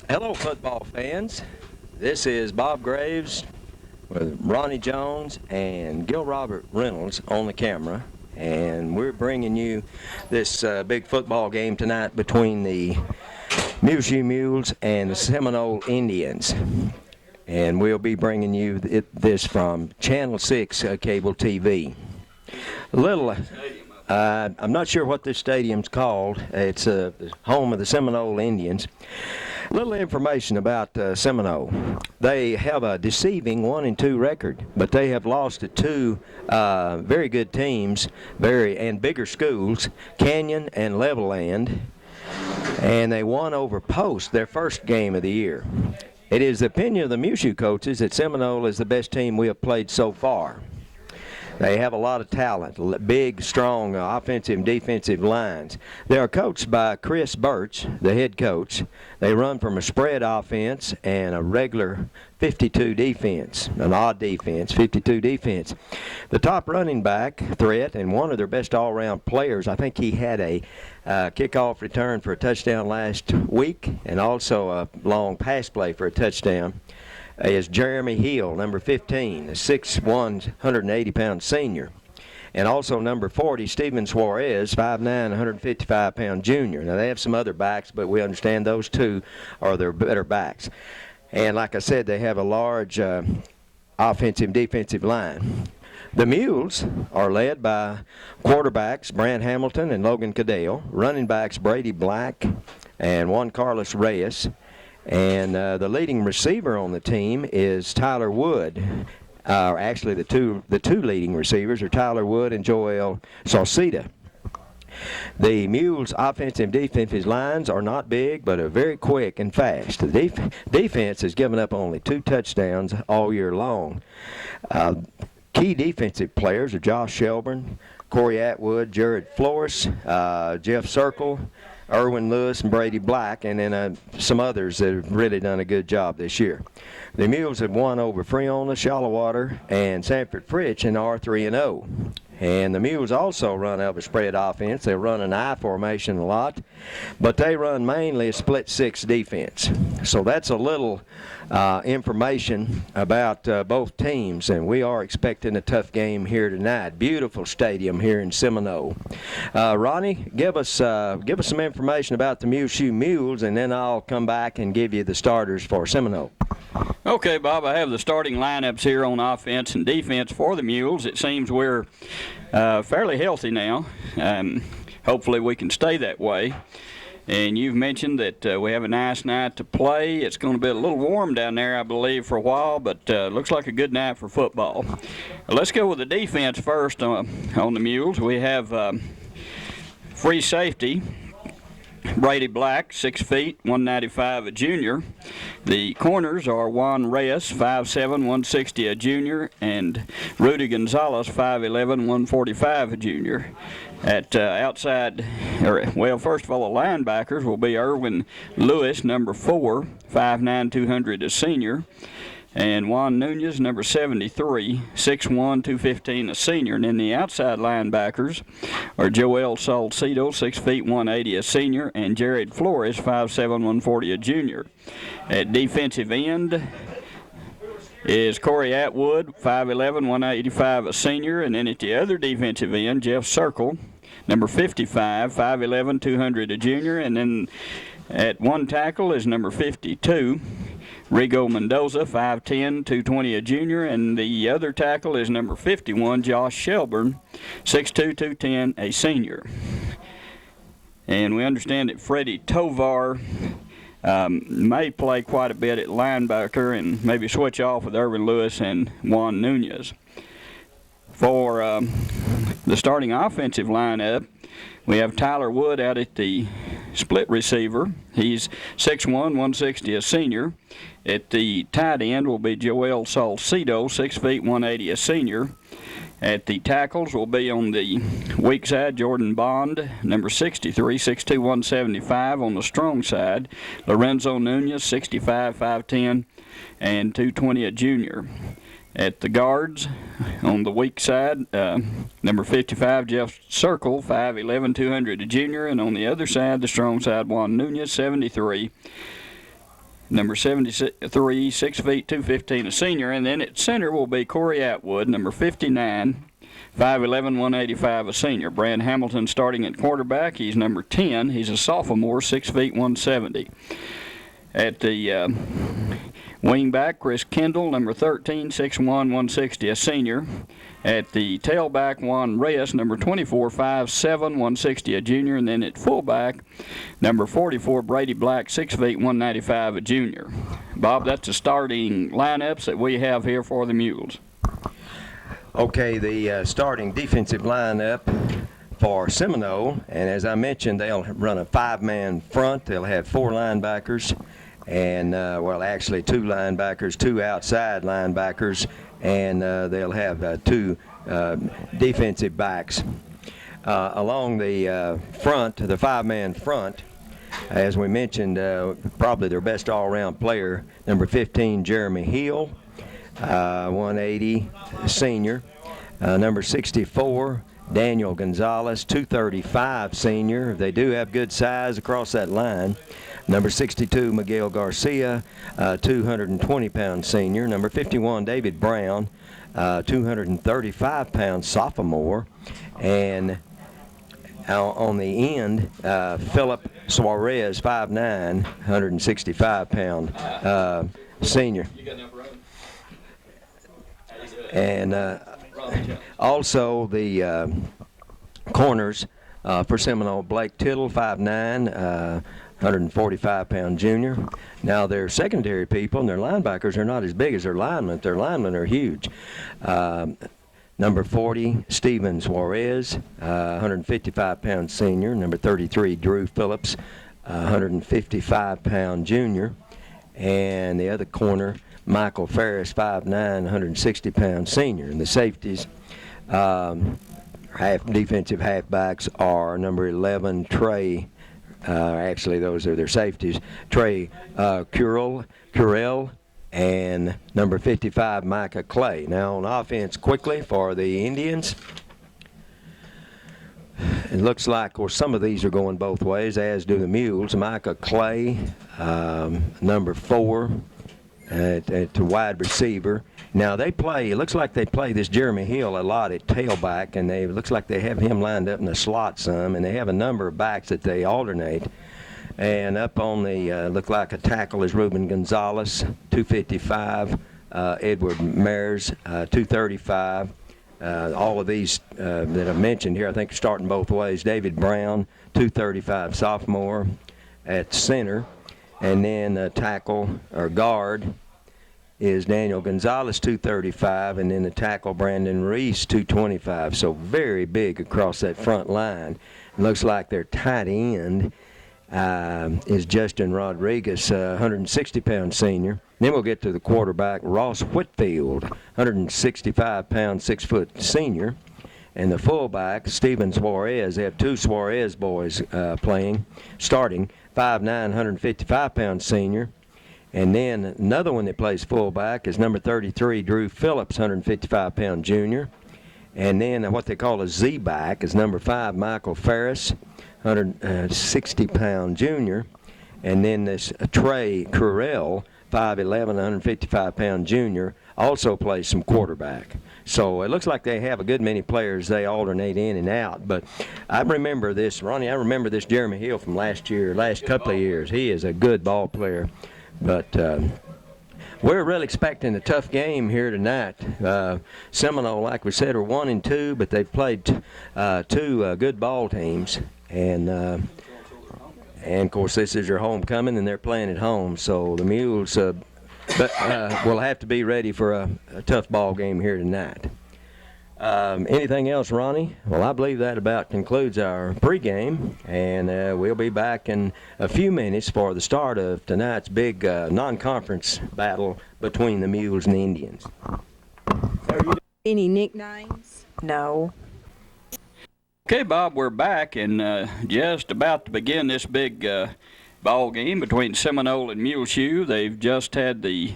Hello, football fans. This is Bob Graves with Ronnie Jones and Gil Robert Reynolds on the camera, and we're bringing you this big football game tonight between the Muleshoe Mules and the Seminole Indians. And we'll be bringing you this from Channel 6 cable TV. I'm not sure what this stadium's called. It's the home of the Seminole Indians. Little information about Seminole. They have a deceiving 1-2 record, but they have lost to two very good teams, and bigger schools, Canyon and Levelland, and they won over Post their first game of the year. It is the opinion of the Muleshoe coaches that Seminole is the best team we have played so far. They have a lot of talent, big, strong offensive and defensive lines. They are coached by Chris Birch, the head coach. They run from a spread offense and a regular 52 defense, an odd defense, 52 defense. The top running back threat and one of their best all-around players, I think he had a kickoff return for a touchdown last week and also a long pass play for a touchdown, is Jeremy Hill, number 15, a 6'1", 180-pound senior. And also number 40, Steven Suarez, 5'9", 155-pound junior. Now, they have some other backs, but we understand those two are their better backs. And like I said, they have a large offensive and defensive line. The Mules are led by quarterbacks Brant Hamilton and Logan Cadell, running backs Brady Black and Juan Carlos Reyes. And the leading receiver on the team is Tyler Wood. Actually, the two leading receivers are Tyler Wood and Joel Salcida. The Mules' offensive and defensive lines are not big, but are very quick and fast. The defense has given up only 2 touchdowns all year long. Key defensive players are Josh Shelburne, Corey Atwood, Jared Flores, Jeff Circle, Erwin Lewis, and Brady Black, and then some others that have really done a good job this year. The Mules have won over Freona, Shallowater, and Sanford Fritch and are 3-0. And the Mules also run out of a spread offense. They run an I formation a lot, but they run mainly a split 6 defense. So that's a little information about both teams, and we are expecting a tough game here tonight. Beautiful stadium here in Seminole. Ronnie, give us some information about the Muleshoe Mules, and then I'll come back and give you the starters for Seminole. Okay, Bob, I have the starting lineups here on offense and defense for the Mules. It seems we're fairly healthy now. Hopefully we can stay that way. And you've mentioned that we have a nice night to play. It's going to be a little warm down there, I believe, for a while, but looks like a good night for football. Let's go with the defense first on the Mules. We have free safety Brady Black, 6 feet, 195, a junior. The corners are Juan Reyes, 5'7", 160, a junior, and Rudy Gonzalez, 5'11", 145, a junior. At first of all, the linebackers will be Erwin Lewis, number 4, 5'9", 200, a senior. And Juan Nunez, number 73, 6'1", 215, a senior. And then the outside linebackers are Joel Salcido, 6 feet, 180, a senior, and Jared Flores, 5'7", 140, a junior. At defensive end is Corey Atwood, 5'11", 185, a senior. And then at the other defensive end, Jeff Circle, number 55, 5'11", 200, a junior. And then at one tackle is number 52, Rigo Mendoza, 5'10", 220, a junior, and the other tackle is number 51, Josh Shelburne, 6'2", 210, a senior. And we understand that Freddie Tovar may play quite a bit at linebacker and maybe switch off with Erwin Lewis and Juan Nunez. For the starting offensive lineup, we have Tyler Wood out at the split receiver. He's 6'1", 160, a senior. At the tight end will be Joel Salcido, 6 feet, 180, a senior. At the tackles will be on the weak side, Jordan Bond, number 63, 6'2", 175. On the strong side, Lorenzo Nunez, 65, 5'10", and 220, a junior. At the guards, on the weak side, number 55, Jeff Circle, 5'11", 200, a junior. And on the other side, the strong side, Juan Nunez, 73. Number 73, 6 feet, 215, a senior. And then at center will be Corey Atwood, number 59, 5'11", 185, a senior. Brad Hamilton starting at quarterback. He's number 10. He's a sophomore, 6 feet, 170. At the wing-back, Chris Kendall, number 13, 6'1", 160, a senior. At the tailback, Juan Reyes, number 24, 5'7", 160, a junior. And then at fullback, number 44, Brady Black, 6 feet, 195, a junior. Bob, that's the starting lineups that we have here for the Mules. Okay, the starting defensive lineup for Seminole, and as I mentioned, they'll run a 5-man front. They'll have 4 linebackers. And, well, actually 2 linebackers, 2 outside linebackers, and they'll have 2 defensive backs. Along the front, the 5-man front, as we mentioned, probably their best all-around player, number 15, Jeremy Hill, 180, senior. Number 64, Daniel Gonzalez, 235, senior. They do have good size across that line. Number 62, Miguel Garcia, 220-pound senior. Number 51, David Brown, 235-pound sophomore. And on the end, Philip Suarez, 5'9", 165-pound senior. And also the corners for Seminole, Blake Tittle, 5'9", 145-pound junior. Now their secondary people and their linebackers are not as big as their linemen. Their linemen are huge. Number 40, Steven Suarez, 155-pound senior. Number 33, Drew Phillips, 155-pound junior. And the other corner, Michael Ferris, 5'9", 160-pound senior. And the safeties, defensive halfbacks are number 11, Trey. Actually, those are their safeties. Trey Curell and number 55, Micah Clay. Now on offense, quickly for the Indians, it looks like, of course, some of these are going both ways, as do the Mules. Micah Clay, number 4, at wide receiver. Now they play, it looks like they play this Jeremy Hill a lot at tailback, and it looks like they have him lined up in the slot some, and they have a number of backs that they alternate. And up on the, look like a tackle is Ruben Gonzalez, 255, Edward Mares, 235. All of these that I mentioned here, I think, are starting both ways. David Brown, 235, sophomore at center. And then tackle or guard is Daniel Gonzalez, 235, and then the tackle Brandon Reese, 225. So very big across that front line. It looks like their tight end is Justin Rodriguez, 160-pound senior. Then we'll get to the quarterback, Ross Whitfield, 165-pound, 6-foot senior. And the fullback, Steven Suarez. They have 2 Suarez boys starting, 5'9", 155-pound senior. And then another one that plays fullback is number 33, Drew Phillips, 155-pound junior. And then what they call a Z-back is number 5, Michael Ferris, 160-pound junior. And then this Trey Curell, 5'11", 155-pound junior, also plays some quarterback. So it looks like they have a good many players they alternate in and out. But I remember this, Ronnie, I remember this Jeremy Hill from last couple of years. He is a good ball player. But we're really expecting a tough game here tonight. Seminole, like we said, are 1-2, but they've played 2 good ball teams. And of course, this is your homecoming, and they're playing at home. So the Mules will have to be ready for a tough ball game here tonight. Anything else, Ronnie? Well, I believe that about concludes our pregame, and we'll be back in a few minutes for the start of tonight's big non-conference battle between the Mules and the Indians. Any nicknames? No. Okay, Bob, we're back and just about to begin this big ball game between Seminole and Muleshoe. They've just had the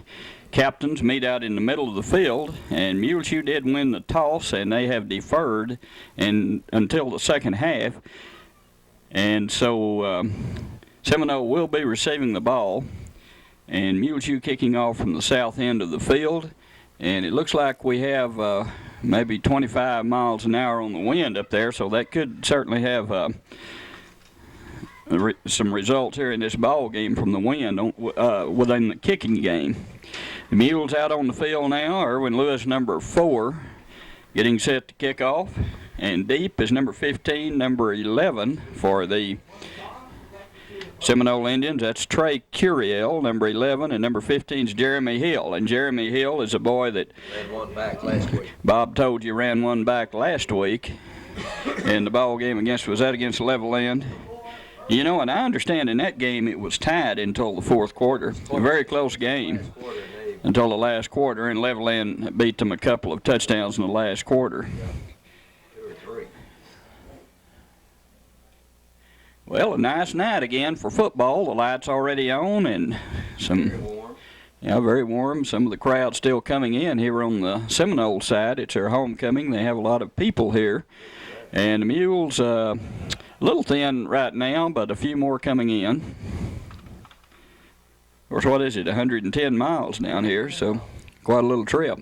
captains meet out in the middle of the field, and Muleshoe did win the toss, and they have deferred until the second half. And so Seminole will be receiving the ball, and Muleshoe kicking off from the south end of the field. And it looks like we have maybe 25 miles an hour on the wind up there, so that could certainly have some results here in this ball game from the wind within the kicking game. The Mules out on the field now. Irwin Lewis, number 4, getting set to kick off. And deep is number 15, number 11 for the Seminole Indians. That's Trey Curiel, number 11, and number 15 is Jeremy Hill. And Jeremy Hill is a boy that ran one back last week. Bob told you ran one back last week in the ball game was that against Level End? You know, and I understand in that game it was tied until the fourth quarter. A very close game until the last quarter, and Level End beat them a couple of touchdowns in the last quarter. 2 or 3. Well, a nice night again for football. The lights already on, and Very warm. Yeah, very warm. Some of the crowd still coming in here on the Seminole side. It's their homecoming. They have a lot of people here. And the Mules, a little thin right now, but a few more coming in. Of course, what is it, 110 miles down here, so quite a little trip.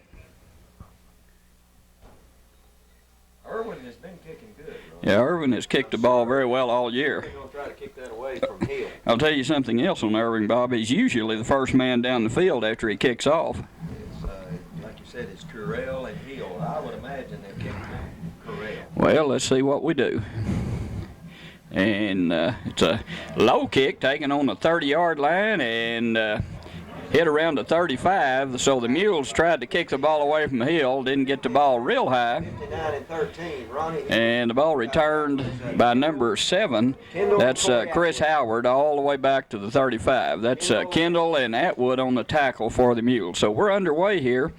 Irwin has been kicking good, Ronnie. Yeah, Irvin has kicked the ball very well all year. We're going to try to kick that away from Hill. I'll tell you something else on Irving, Bob. He's usually the first man down the field after he kicks off. It's, like you said, it's Currell and Hill. I would imagine they're kicking Currell. Well, let's see what we do. And it's a low kick taken on the 30-yard line and hit around the 35. So the Mules tried to kick the ball away from Hill, didn't get the ball real high. 59-13, Ronnie. And the ball returned by number 7. That's Chris Howard all the way back to the 35. That's Kendall and Atwood on the tackle for the Mules. So we're underway here.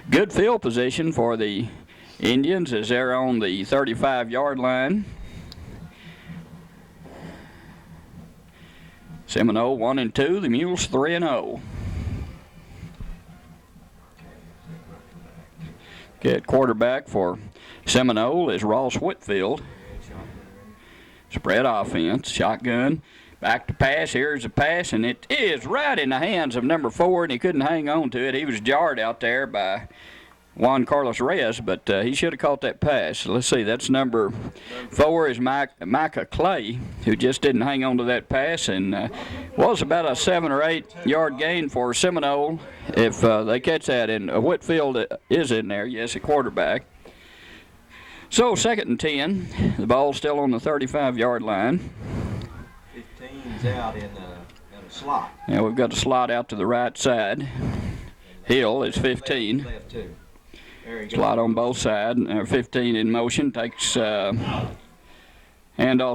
Good field position for the Indians as they're on the 35-yard line. Seminole 1-2, the Mules 3-0. At quarterback for Seminole is Ross Whitfield. Spread offense, shotgun, back to pass. Here's a pass, and it is right in the hands of number 4, and he couldn't hang on to it. He was jarred out there by Juan Carlos Reyes, but he should have caught that pass. Let's see, that's number 4 is Micah Clay, who just didn't hang on to that pass, and was about a 7 or 8 yard gain for Seminole if they catch that. And Whitfield is in there, yes, a quarterback. So 2nd and 10, the ball's still on the 35-yard line. 15's out in a slot. Now we've got a slot out to the right side. Hill is 15. Left too. Slot on both sides. 15 in motion. Takes handoff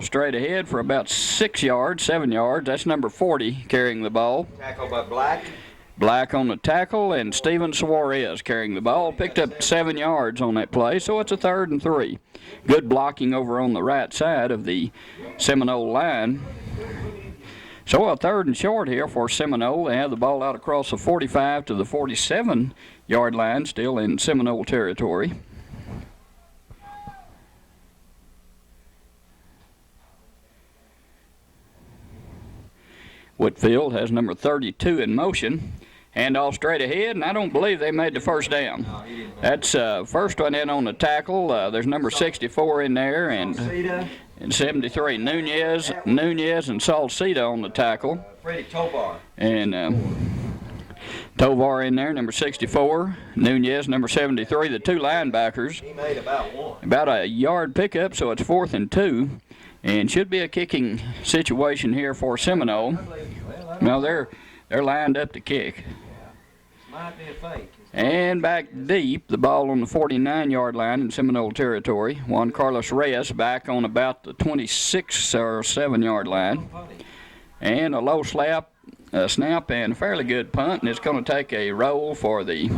straight ahead for about 6 yards, 7 yards. That's number 40 carrying the ball. Tackle by Black. Black on the tackle, and Steven Suarez carrying the ball. Picked up 7 yards on that play, so it's a 3rd and 3. Good blocking over on the right side of the Seminole line. So a 3rd and short here for Seminole. They have the ball out across the 45 to the 47-yard line, still in Seminole territory. Whitfield has number 32 in motion. Handoff straight ahead, and I don't believe they made the first down. That's first one in on the tackle. There's number 64 in there, and 73. Nunez, and Salcida on the tackle. Freddie Tovar. And Tovar in there, number 64. Nunez, number 73. The 2 linebackers. He made about 1. About a yard pickup, so it's 4th and 2. And should be a kicking situation here for Seminole. Well, they're lined up to kick. Might be a fake. And back deep, the ball on the 49-yard line in Seminole territory. Juan Carlos Reyes back on about the 26 or 7-yard line. And a low snap and a fairly good punt, and it's going to take a roll for the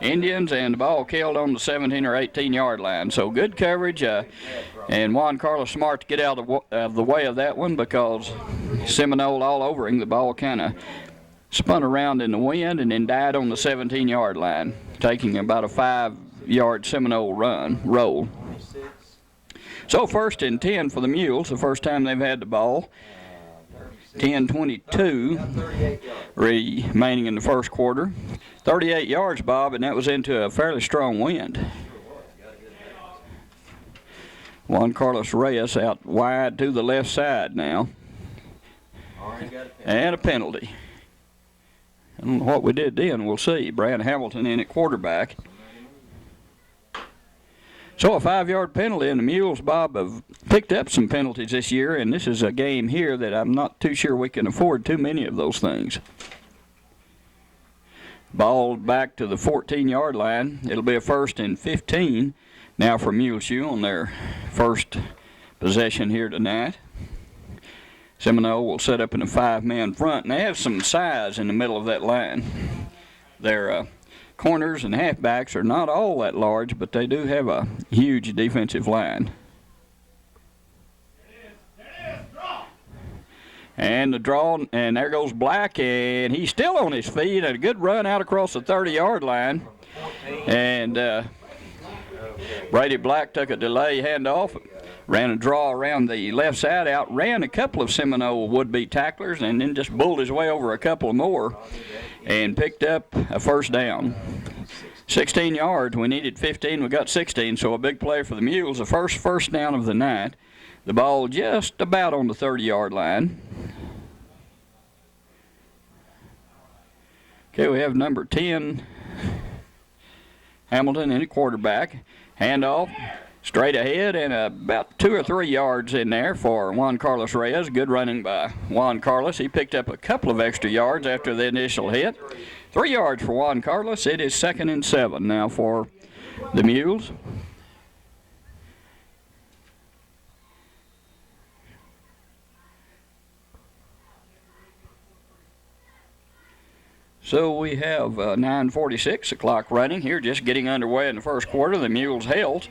Indians, and the ball killed on the 17 or 18-yard line. So good coverage, and Juan Carlos smart to get out of the way of that one, because Seminole all over him. The ball kind of spun around in the wind and then died on the 17-yard line, taking about a 5-yard Seminole roll. So 1st and 10 for the Mules, the first time they've had the ball. 10:22 remaining in the first quarter. 38 yards, Bob, and that was into a fairly strong wind. Juan Carlos Reyes out wide to the left side now. And a penalty. I don't know what we did then, we'll see. Brad Hamilton in at quarterback. So a 5-yard penalty, and the Mules, Bob, have picked up some penalties this year, and this is a game here that I'm not too sure we can afford too many of those things. Ball back to the 14-yard line. It'll be a 1st and 15 now for Muleshoe on their first possession here tonight. Seminole will set up in a 5-man front, and they have some size in the middle of that line. Their corners and halfbacks are not all that large, but they do have a huge defensive line. And the draw, and there goes Black, and he's still on his feet. A good run out across the 30-yard line. And Brady Black took a delay handoff, ran a draw around the left side, outran a couple of Seminole would-be tacklers, and then just bulled his way over a couple more and picked up a first down. 16 yards. We needed 15. We got 16, so a big play for the Mules. The first down of the night. The ball just about on the 30-yard line. Okay, we have number 10, Hamilton, in a quarterback. Handoff, straight ahead, and about 2 or 3 yards in there for Juan Carlos Reyes. Good running by Juan Carlos. He picked up a couple of extra yards after the initial hit. 3 yards for Juan Carlos. It is 2nd and 7 now for the Mules. So we have 9:46, the clock running here, just getting underway in the first quarter. The Mules held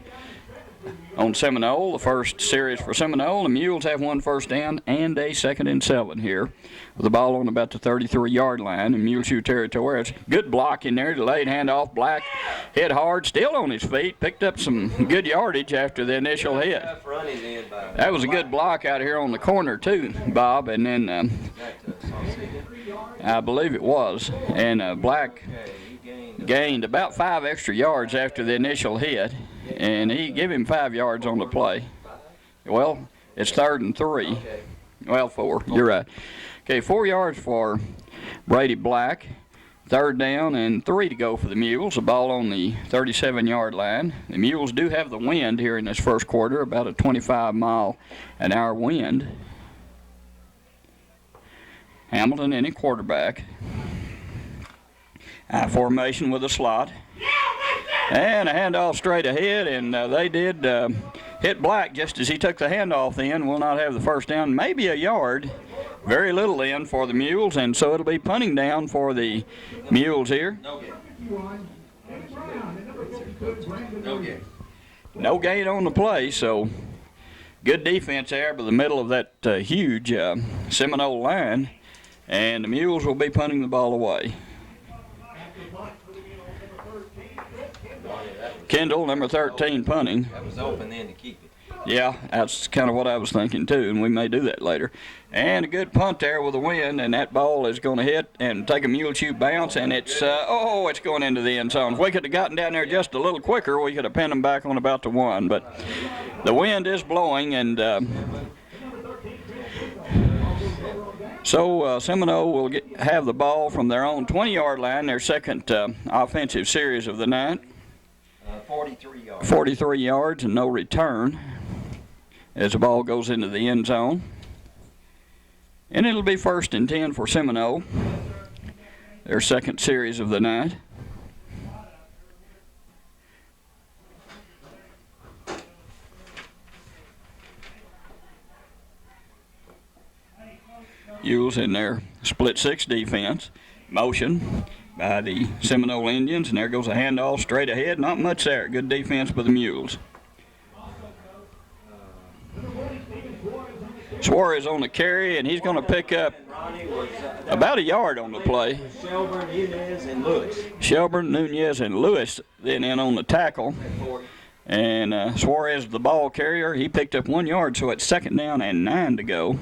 on Seminole, the first series for Seminole. The Mules have 1 first down and a 2nd and 7 here, with the ball on about the 33-yard line in Muleshoe territory. It's good block in there, delayed handoff. Black hit hard, still on his feet, picked up some good yardage after the initial hit. That was a good block out here on the corner too, Bob, and then I believe it was, and Black gained about 5 extra yards after the initial hit, and he gave him 5 yards on the play. Well, it's 3rd and 3. Well, 4. You're right. Okay, 4 yards for Brady Black. 3rd down and 3 to go for the Mules. The ball on the 37-yard line. The Mules do have the wind here in this first quarter, about a 25-mile-an-hour wind. Hamilton in a quarterback. I formation with a slot. And a handoff straight ahead, and they did hit Black just as he took the handoff in. Will not have the first down, maybe a yard. Very little in for the Mules, and so it'll be punting down for the Mules here. No gain on the play, so good defense there by the middle of that huge Seminole line, and the Mules will be punting the ball away. Kendall, number 13, punting. That was open then to keep it. Yeah, that's kind of what I was thinking too, and we may do that later. And a good punt there with the wind, and that ball is going to hit and take a Muleshoe bounce, and it's it's going into the end zone. If we could have gotten down there just a little quicker, we could have pinned them back on about the 1. But the wind is blowing, and so Seminole will have the ball from their own 20-yard line, their second offensive series of the night. 43 yards. 43 yards and no return as the ball goes into the end zone. And it'll be 1st and 10 for Seminole, their second series of the night. Mules in their split 6 defense. Motion by the Seminole Indians, and there goes a handoff straight ahead. Not much there. Good defense by the Mules. Suarez on the carry, and he's going to pick up about a yard on the play. Shelburne, Nunez, and Lewis. Shelburne, Nunez, and Lewis then in on the tackle. And Suarez, the ball carrier, he picked up 1 yard, so it's 2nd down and 9 to go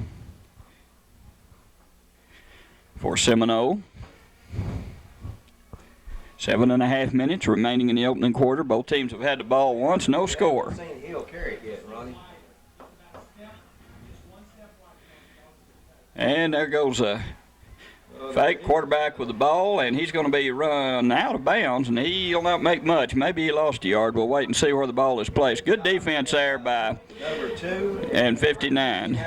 for Seminole. 7.5 minutes remaining in the opening quarter. Both teams have had the ball once, no score. I haven't seen Hill carry it yet, Ronnie. And there goes a fake quarterback with the ball, and he's going to be run out of bounds, and he'll not make much. Maybe he lost a yard. We'll wait and see where the ball is placed. Good defense there by Number 2 and 59.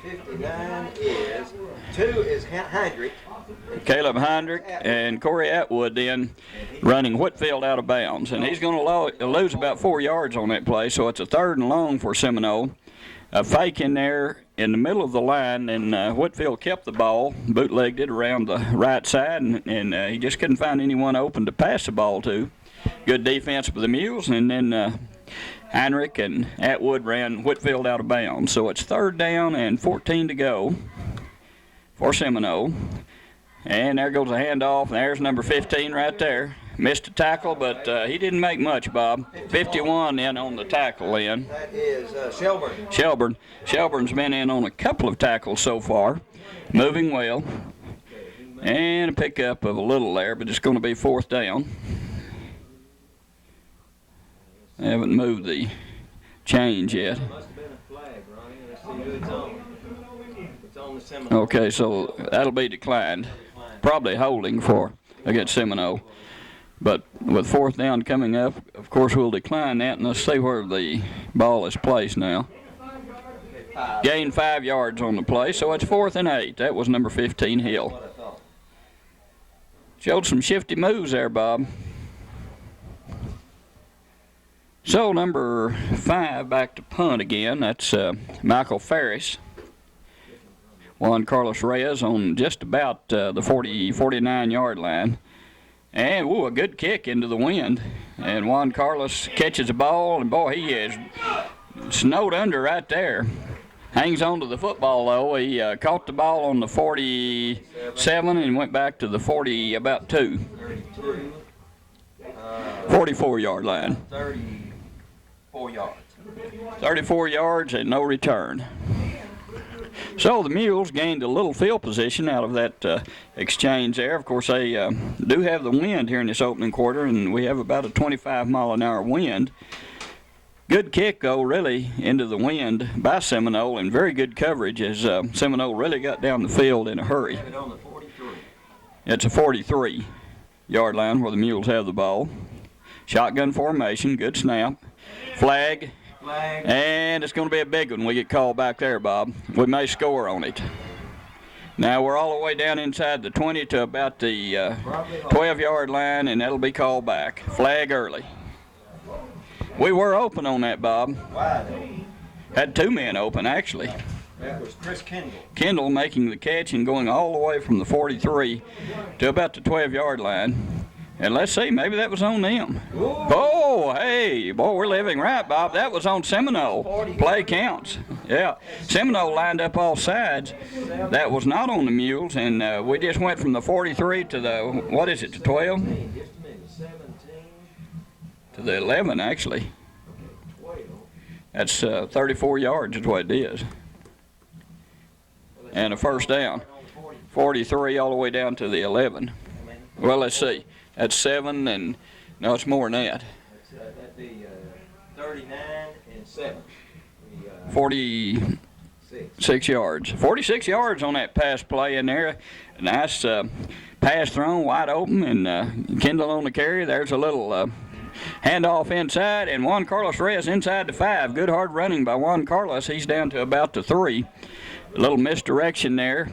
59 is 2 is Heinrich. Caleb Heinrich and Corey Atwood then running Whitfield out of bounds, and he's going to lose about 4 yards on that play, so it's a 3rd and long for Seminole. A fake in there in the middle of the line, and Whitfield kept the ball, bootlegged it around the right side, and he just couldn't find anyone open to pass the ball to. Good defense by the Mules, and then Heinrich and Atwood ran Whitfield out of bounds. So it's 3rd down and 14 to go for Seminole. And there goes a handoff, and there's number 15 right there. Missed a tackle, but he didn't make much, Bob. 51 in on the tackle in. That is Shelburne. Shelburne's been in on a couple of tackles so far. Moving well. And a pickup of a little there, but it's going to be 4th down. They haven't moved the change yet. Must have been a flag, Ronnie. Let's see who it's on. It's on the Seminole. Okay, so that'll be declined. Probably holding for against Seminole. But with 4th down coming up, of course, we'll decline that, and let's see where the ball is placed now. Gained 5 yards on the play, so it's 4th and 8. That was number 15, Hill. Showed some shifty moves there, Bob. So number 5 back to punt again. That's Michael Ferris. Juan Carlos Reyes on just about the 49-yard line. And, ooh, a good kick into the wind. And Juan Carlos catches the ball, and, boy, he is snowed under right there. Hangs on to the football, though. He caught the ball on the 47 and went back to the 40, about 2. 44-yard line. 34 yards. 34 yards and no return. So the Mules gained a little field position out of that exchange there. Of course, they do have the wind here in this opening quarter, and we have about a 25-mile-an-hour wind. Good kick, though, really, into the wind by Seminole, and very good coverage as Seminole really got down the field in a hurry. It's a 43-yard line where the Mules have the ball. Shotgun formation, good snap. Flag. And it's going to be a big one. We get called back there, Bob. We may score on it. Now we're all the way down inside the 20 to about the 12-yard line, and that'll be called back. Flag early. We were open on that, Bob. Had 2 men open, actually. That was Chris Kendall. Kendall making the catch and going all the way from the 43 to about the 12-yard line. And let's see, maybe that was on them. Ooh. Oh, hey, boy, we're living right, Bob. That was on Seminole. Play counts. Yeah, Seminole lined up all sides. That was not on the Mules, and we just went from the 43 to the, what is it, to 12? To the 11, actually. That's 34 yards is what it is. And a 1st down. 43 all the way down to the 11. Well, let's see. That's 7, and no, it's more than that. That'd be 39 and 7. 46 yards. 46 yards on that pass play in there. A nice pass thrown wide open, and Kendall on the carry. There's a little handoff inside, and Juan Carlos Reyes inside the 5. Good hard running by Juan Carlos. He's down to about the 3. A little misdirection there.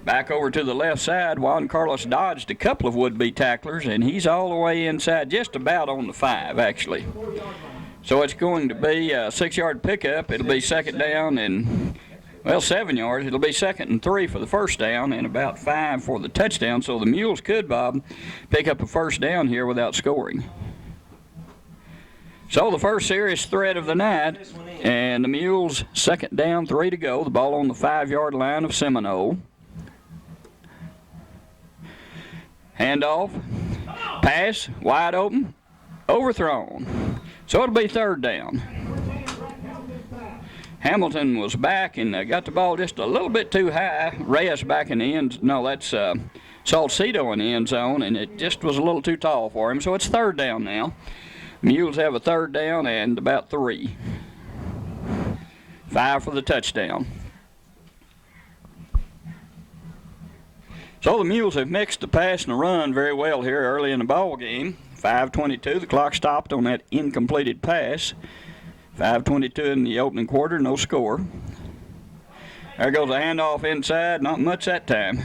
Back over to the left side, Juan Carlos dodged a couple of would-be tacklers, and he's all the way inside, just about on the 5, actually. So it's going to be a 6-yard pickup. It'll be 2nd down and, well, 7 yards. It'll be 2nd and 3 for the 1st down and about 5 for the touchdown. So the Mules could, Bob, pick up a 1st down here without scoring. So the first serious threat of the night, and the Mules 2nd down, 3 to go. The ball on the 5-yard line of Seminole. Handoff, pass, wide open, overthrown. So it'll be third down. Hamilton was back and got the ball just a little bit too high. Reyes back in the end. No, that's Salcedo in the end zone, and it just was a little too tall for him. So it's third down now. Mules have a third down and about 3. 5 for the touchdown. So the Mules have mixed the pass and the run very well here early in the ball game. 5:22, the clock stopped on that incompleted pass. 5:22 in the opening quarter, no score. There goes a handoff inside, not much that time.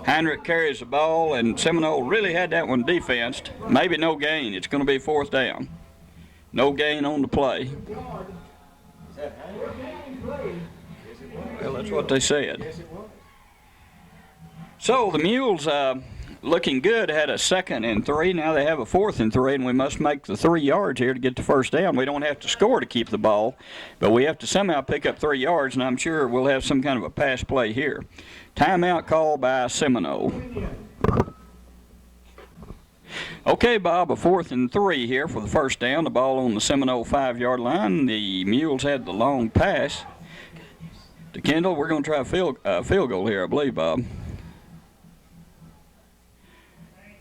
Heinrich carries the ball, and Seminole really had that one defensed. Maybe no gain. It's going to be fourth down. No gain on the play. Well, that's what they said. So the Mules, looking good, had a 2nd and 3. Now they have a 4th and 3, and we must make the 3 yards here to get the first down. We don't have to score to keep the ball, but we have to somehow pick up 3 yards, and I'm sure we'll have some kind of a pass play here. Timeout call by Seminole. Okay, Bob, a 4th and 3 here for the first down. The ball on the Seminole 5-yard line. The Mules had the long pass to Kendall. We're going to try a field goal here, I believe, Bob.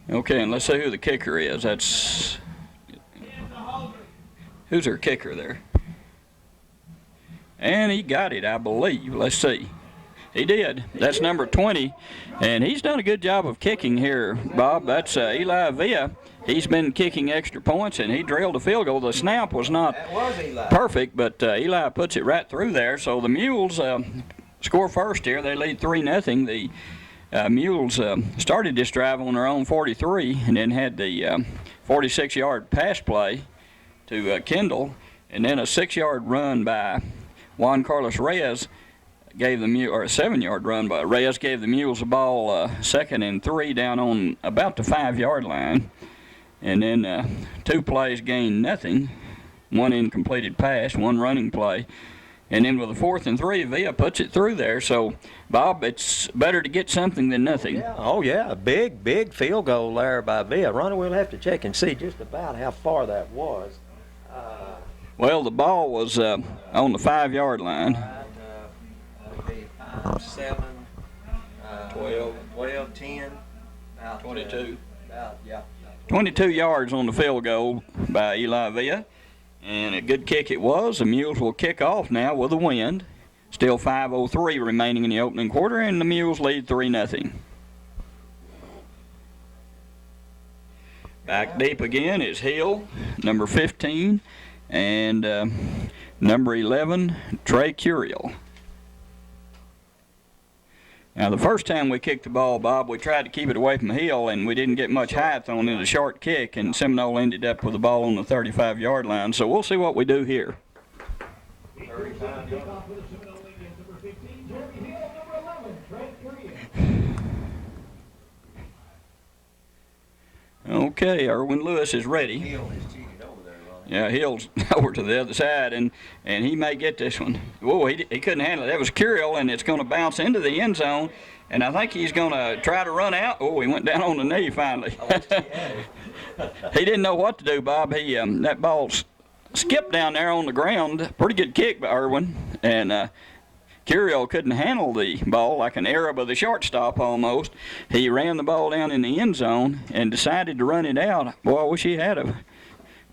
Okay, and let's see who the kicker is. Who's our kicker there? And he got it, I believe. Let's see. He did. That's number 20, and he's done a good job of kicking here, Bob. That's Eli Villa. He's been kicking extra points, and he drilled a field goal. The snap was not perfect, but Eli puts it right through there. So the Mules score first here. They lead 3-0. The Mules started this drive on their own 43 and then had the 46-yard pass play to Kendall, and then a 6-yard run by Juan Carlos Reyes gave the Mules, or a 7-yard run by Reyes gave the Mules the ball 2nd and 3 down on about the 5-yard line, and then 2 plays gained nothing, 1 incompleted pass, 1 running play. And then with a 4th and 3, Villa puts it through there. So, Bob, it's better to get something than nothing. Yeah. Oh, yeah, a big field goal there by Villa. Ronnie, we'll have to check and see just about how far that was. Well, the ball was on the 5-yard line. 5, 7, 12, 10, about 22. 22 yards on the field goal by Eli Villa. And a good kick it was. The Mules will kick off now with a wind. Still 5:03 remaining in the opening quarter, and the Mules lead 3-0. Back deep again is Hill, number 15, and number 11, Trey Curiel. Now, the first time we kicked the ball, Bob, we tried to keep it away from Hill, and we didn't get much height on it, a short kick, and Seminole ended up with the ball on the 35-yard line. So we'll see what we do here. Okay, Erwin Lewis is ready. Yeah, Hill's over to the other side, and he may get this one. Whoa, he couldn't handle it. That was Curiel, and it's going to bounce into the end zone, and I think he's going to try to run out. Oh, he went down on the knee finally. He didn't know what to do, Bob. That ball skipped down there on the ground. Pretty good kick by Erwin, and Curiel couldn't handle the ball, like an Arab of the shortstop almost. He ran the ball down in the end zone and decided to run it out. Boy, I wish he had him.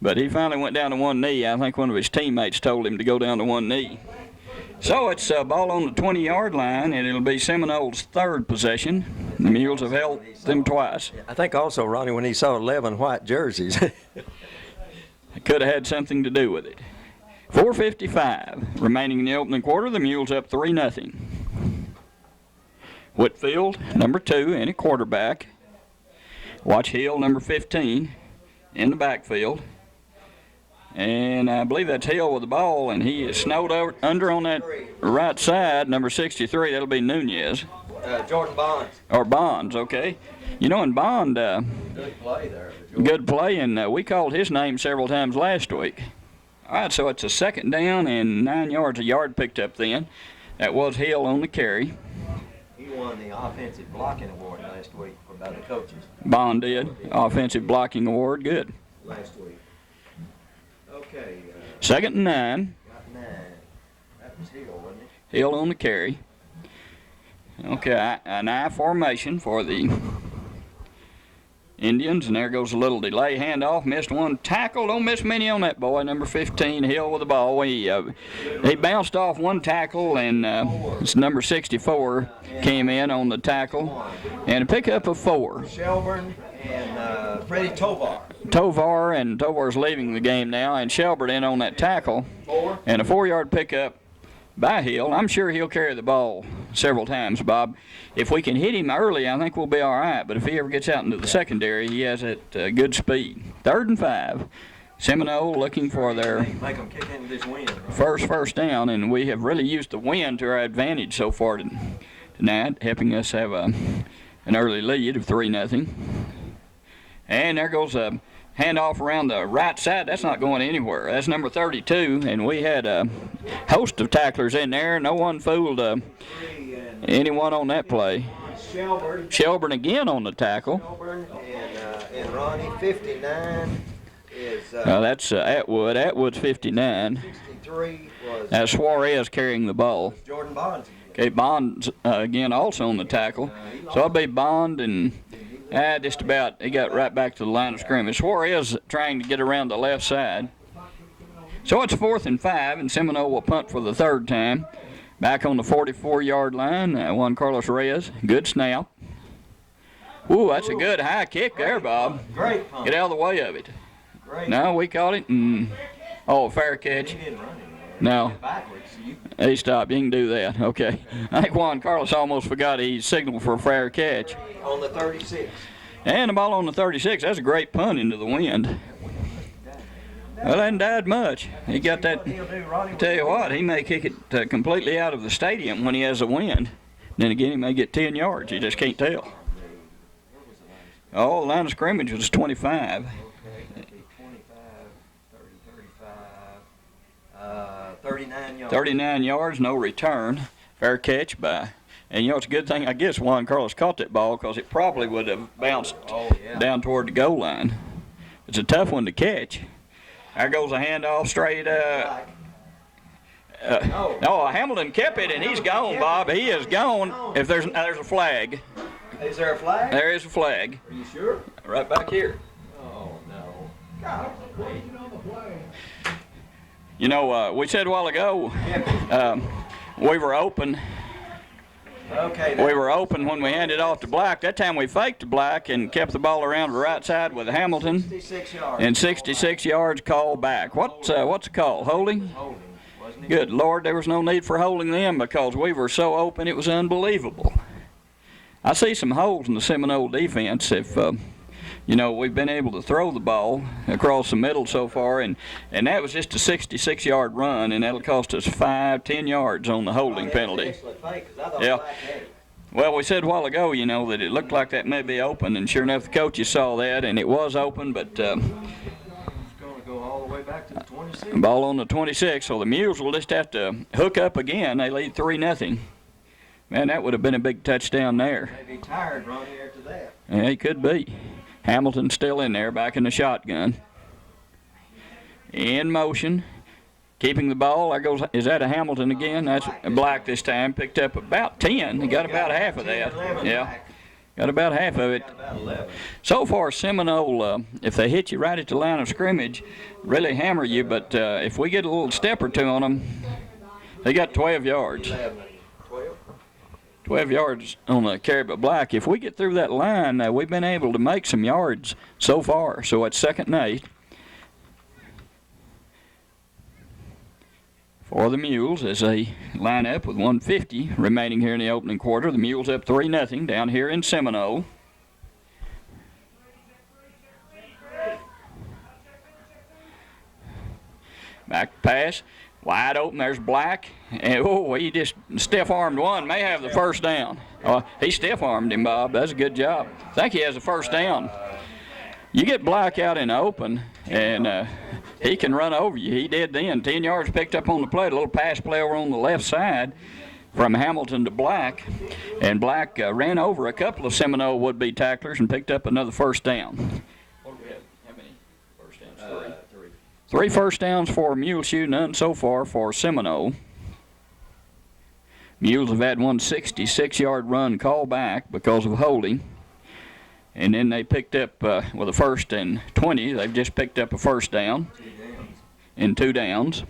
But he finally went down to one knee. I think one of his teammates told him to go down to one knee. So it's a ball on the 20-yard line, and it'll be Seminole's third possession. The Mules have held them twice. I think also, Ronnie, when he saw 11 white jerseys. It could have had something to do with it. 4:55 remaining in the opening quarter. The Mules up 3-0. Whitfield, number 2, and a quarterback. Watch Hill, number 15, in the backfield. And I believe that's Hill with the ball, and he is snowed under on that right side, number 63. That'll be Nunez. Jordan Bonds. Or Bonds, okay. You know, in Bond, Good play there. good play, and we called his name several times last week. All right, so it's a 2nd down and 9 yards, a yard picked up then. That was Hill on the carry. He won the Offensive Blocking Award last week by the coaches. Bond did. Offensive Blocking Award. Good. Last week. Okay. 2nd and 9. Got 9. That was Hill, wasn't it? Hill on the carry. Okay, an I formation for the Indians, and there goes a little delay handoff. Missed one tackle. Don't miss many on that boy. Number 15, Hill with the ball. He bounced off one tackle, and it's number 64 came in on the tackle, and a pickup of 4. Shelburne and Freddie Tovar. Tovar's leaving the game now, and Shelburne in on that tackle, and a 4-yard pickup by Hill. I'm sure he'll carry the ball several times, Bob. If we can hit him early, I think we'll be all right. But if he ever gets out into the secondary, he has that good speed. 3rd and 5. Seminole looking for their Make them kick into this wind, right? first down, and we have really used the wind to our advantage so far tonight, helping us have an early lead of 3-0. And there goes a handoff around the right side. That's not going anywhere. That's number 32, and we had a host of tacklers in there. No one fooled anyone on that play. Shelburne again on the tackle. Shelburne and Ronnie. 59 is... that's Atwood. Atwood's 59. 63 was... That's Suarez carrying the ball. Jordan Bonds. Okay, Bond again also on the tackle. So it'll be Bond and... just about, he got right back to the line of scrimmage. Suarez trying to get around the left side. So it's 4th and 5, and Seminole will punt for the 3rd time. Back on the 44-yard line, Juan Carlos Reyes. Good snap. Ooh, that's a good high kick there, Bob. Great punt. Get out of the way of it. Great. No, we caught it, and fair catch. He didn't run it. No. Backwards. He stopped. You can do that. Okay. I think Juan Carlos almost forgot he signaled for a fair catch. On the 36. And the ball on the 36. That's a great punt into the wind. Well, that hadn't died much. He got that. I tell you what, he may kick it completely out of the stadium when he has a wind. Then again, he may get 10 yards. You just can't tell. Oh, the line of scrimmage was 25. 39 yards. 39 yards, no return. Fair catch by. And, it's a good thing, I guess, Juan Carlos caught that ball because it probably would have bounced down toward the goal line. It's a tough one to catch. There goes a handoff straight. Hamilton kept it, and he's gone, Bob. He is gone. If there's a flag. Is there a flag? There is a flag. Are you sure? Right back here. Oh, no. God. We said a while ago we were open. Okay. We were open when we handed off to Black. That time we faked to Black and kept the ball around the right side with Hamilton. 66 yards. And 66 yards called back. What's the call? Holding? Holding, wasn't it? Good Lord, there was no need for holding them because we were so open it was unbelievable. I see some holes in the Seminole defense if we've been able to throw the ball across the middle so far, and that was just a 66-yard run, and that'll cost us 5-10 yards on the holding penalty. Yeah. Well, we said a while ago, that it looked like that may be open, and sure enough, the coaches saw that, and it was open, but it's going to go all the way back to the 26. Ball on the 26, so the Mules will just have to hook up again. They lead 3-0. Man, that would have been a big touchdown there. Maybe tired, Ronnie, after that. Yeah, he could be. Hamilton still in there, back in the shotgun. In motion. Keeping the ball. There goes, is that a Hamilton again? That's Black this time. Picked up about 10. He got about half of that. Yeah. Got about half of it. So far, Seminole, if they hit you right at the line of scrimmage, really hammer you. But if we get a little step or two on them, they got 12 yards. 12 yards on the carry by Black. If we get through that line, we've been able to make some yards so far. So it's 2nd and 8 for the Mules as they line up with 1:50 remaining here in the opening quarter. The Mules up 3-0 down here in Seminole. Back pass. Wide open, there's Black, and he just stiff-armed one, may have the first down. He stiff-armed him, Bob. That's a good job. I think he has the first down. You get Black out in the open, and he can run over you. He did then. 10 yards picked up on the play, a little pass play over on the left side, from Hamilton to Black, and Black ran over a couple of Seminole would-be tacklers and picked up another first down. What do we have? How many first downs? Three. Three first downs for Muleshoe, none so far for Seminole. Mules have had one 66-yard run called back because of holding. And then they picked up, with a 1st and 20, they've just picked up a first down in 2 downs.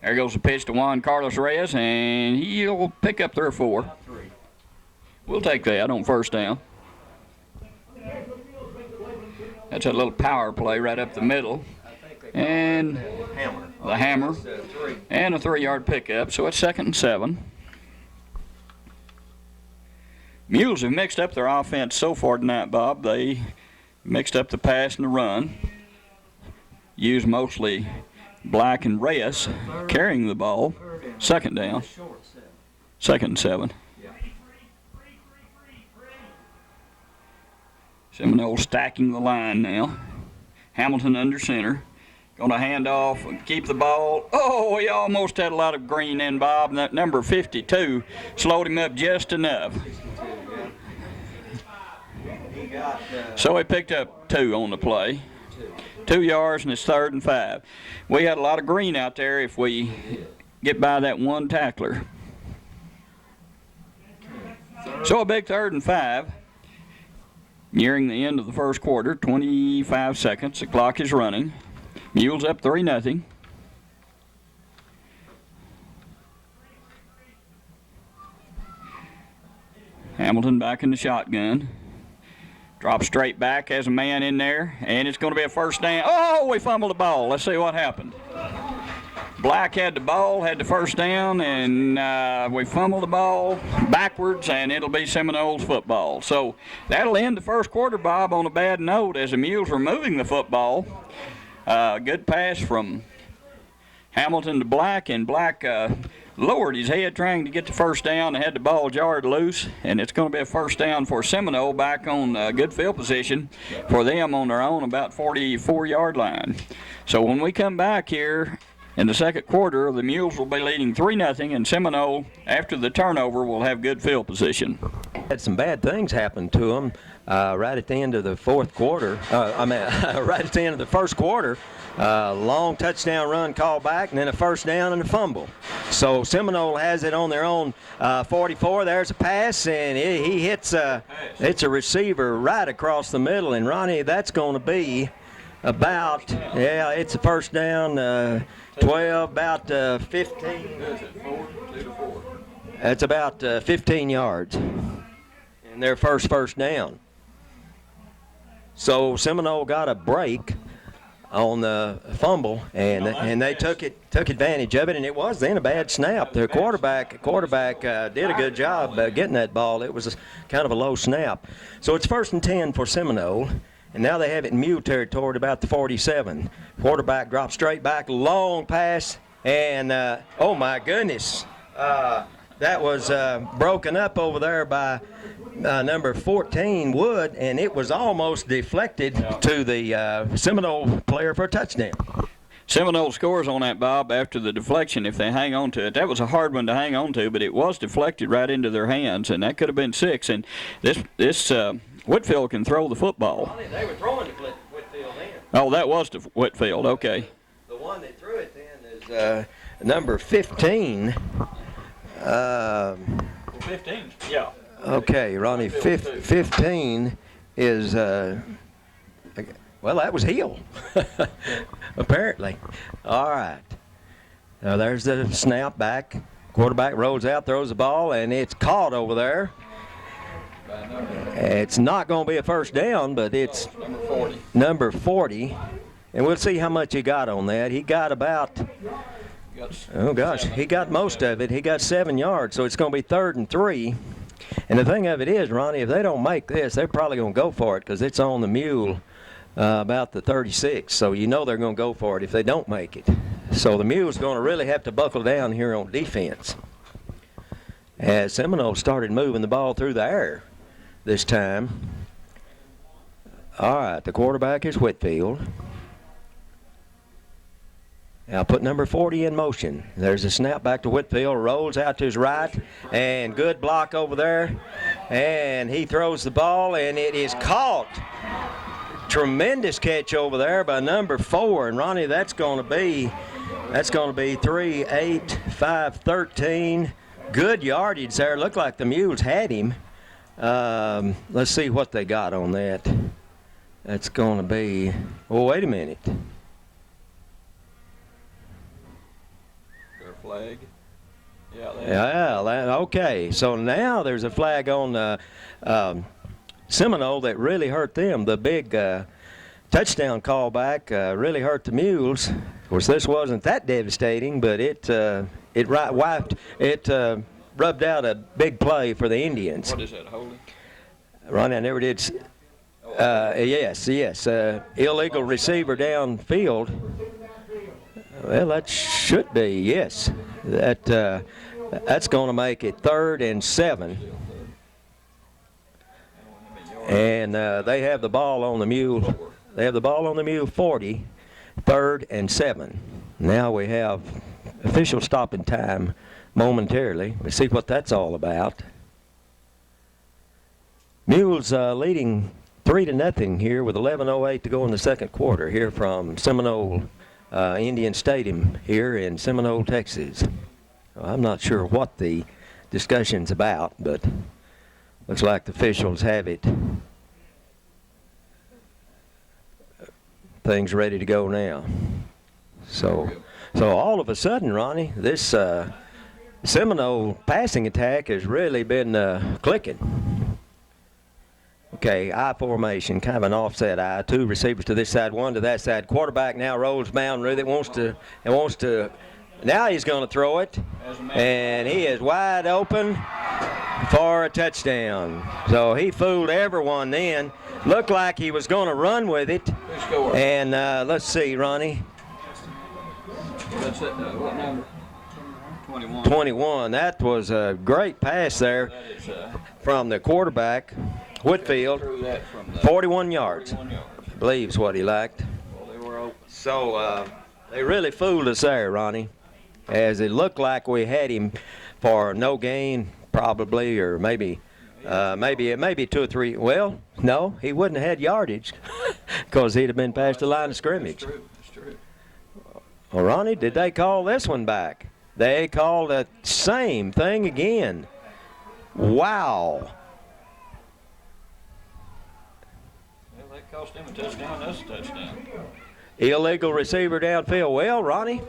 There goes the pitch to Juan Carlos Reyes, and he'll pick up 3 or 4. We'll take that on first down. That's a little power play right up the middle. And the hammer. And a 3-yard pickup, so it's 2nd and 7. Mules have mixed up their offense so far tonight, Bob. They mixed up the pass and the run. Used mostly Black and Reyes carrying the ball. 2nd down. 2nd and 7. Seminole stacking the line now. Hamilton under center. Going to hand off and keep the ball. Oh, he almost had a lot of green in, Bob. And that number 52 slowed him up just enough. So he picked up 2 on the play. 2 yards, and it's 3rd and 5. We had a lot of green out there if we get by that one tackler. So a big 3rd and 5. Nearing the end of the first quarter, 25 seconds. The clock is running. Mules up 3-0. Hamilton back in the shotgun. Drops straight back, has a man in there, and it's going to be a first down. Oh, we fumbled the ball. Let's see what happened. Black had the ball, had the first down, and we fumbled the ball backwards, and it'll be Seminoles football. So that'll end the first quarter, Bob, on a bad note as the Mules were moving the football. Good pass from Hamilton to Black, and Black lowered his head trying to get the first down and had the ball jarred loose, and it's going to be a first down for Seminole back on good field position for them on their own about 44-yard line. So when we come back here in the second quarter, the Mules will be leading 3-0, and Seminole, after the turnover, will have good field position. Had some bad things happen to them right at the end of the fourth quarter. Right at the end of the first quarter. Long touchdown run called back, and then a first down and a fumble. So Seminole has it on their own 44. There's a pass, and he hits a receiver right across the middle. And Ronnie, that's going to be about, it's a first down, 12, about 15. That's about 15 yards. And their first down. So Seminole got a break on the fumble, and they took advantage of it, and it was then a bad snap. Their quarterback did a good job getting that ball. It was kind of a low snap. So it's 1st and 10 for Seminole, and now they have it in Mule territory at about the 47. Quarterback drops straight back, long pass, and oh my goodness, that was broken up over there by number 14, Wood, and it was almost deflected to the Seminole player for a touchdown. Seminole scores on that, Bob, after the deflection if they hang on to it. That was a hard one to hang on to, but it was deflected right into their hands, and that could have been 6. And this Whitfield can throw the football. They were throwing to Whitfield then. Oh, that was to Whitfield, okay. The one that threw it then is number 15. 15, yeah. Okay, Ronnie, 15 is, well, that was Hill, apparently. All right. Now there's the snap back. Quarterback rolls out, throws the ball, and it's caught over there. It's not going to be a first down, but it's number 40. And we'll see how much he got on that. He got about, oh gosh, he got most of it. He got 7 yards, so it's going to be 3rd and 3. And the thing of it is, Ronnie, if they don't make this, they're probably going to go for it because it's on the Mule about the 36. So you know they're going to go for it if they don't make it. So the Mule's going to really have to buckle down here on defense. As Seminole started moving the ball through the air this time. All right, the quarterback is Whitfield. Now put number 40 in motion. There's a snap back to Whitfield, rolls out to his right, and good block over there. And he throws the ball, and it is caught. Tremendous catch over there by number 4. And Ronnie, that's going to be 3, 8, 5, 13. Good yardage there. Looked like the Mules had him. Let's see what they got on that. That's going to be, oh, wait a minute. Flag. Yeah, okay. So now there's a flag on Seminole that really hurt them. The big touchdown callback really hurt the Mules. Of course, this wasn't that devastating, but it rubbed out a big play for the Indians. What is that, holding? Ronnie, I never did. Yes. Illegal receiver downfield. Well, that should be, yes. That's going to make it 3rd and 7. And they have the ball on the Mule. They have the ball on the Mule 40, 3rd and 7. Now we have official stopping time momentarily. Let's see what that's all about. Mules leading 3-0 here with 11:08 to go in the second quarter here from Seminole Indian Stadium here in Seminole, Texas. I'm not sure what the discussion's about, but looks like the officials have it. Things ready to go now. So all of a sudden, Ronnie, this Seminole passing attack has really been clicking. Okay, I formation, kind of an offset I. 2 receivers to this side, 1 to that side. Quarterback now rolls bound, really wants to. Now he's going to throw it, and he is wide open for a touchdown. So he fooled everyone then. Looked like he was going to run with it. And let's see, Ronnie. That's it. What number? 21. 21. That was a great pass there from the quarterback. Whitfield, 41 yards. I believe is what he lacked. Well, they were open. So they really fooled us there, Ronnie, as it looked like we had him for no gain, probably, or maybe 2 or 3. Well, no, he wouldn't have had yardage because he'd have been past the line of scrimmage. That's true. Well, Ronnie, did they call this one back? They called the same thing again. Wow. Cost him a touchdown, that's a touchdown. Illegal receiver downfield. Well, Ronnie,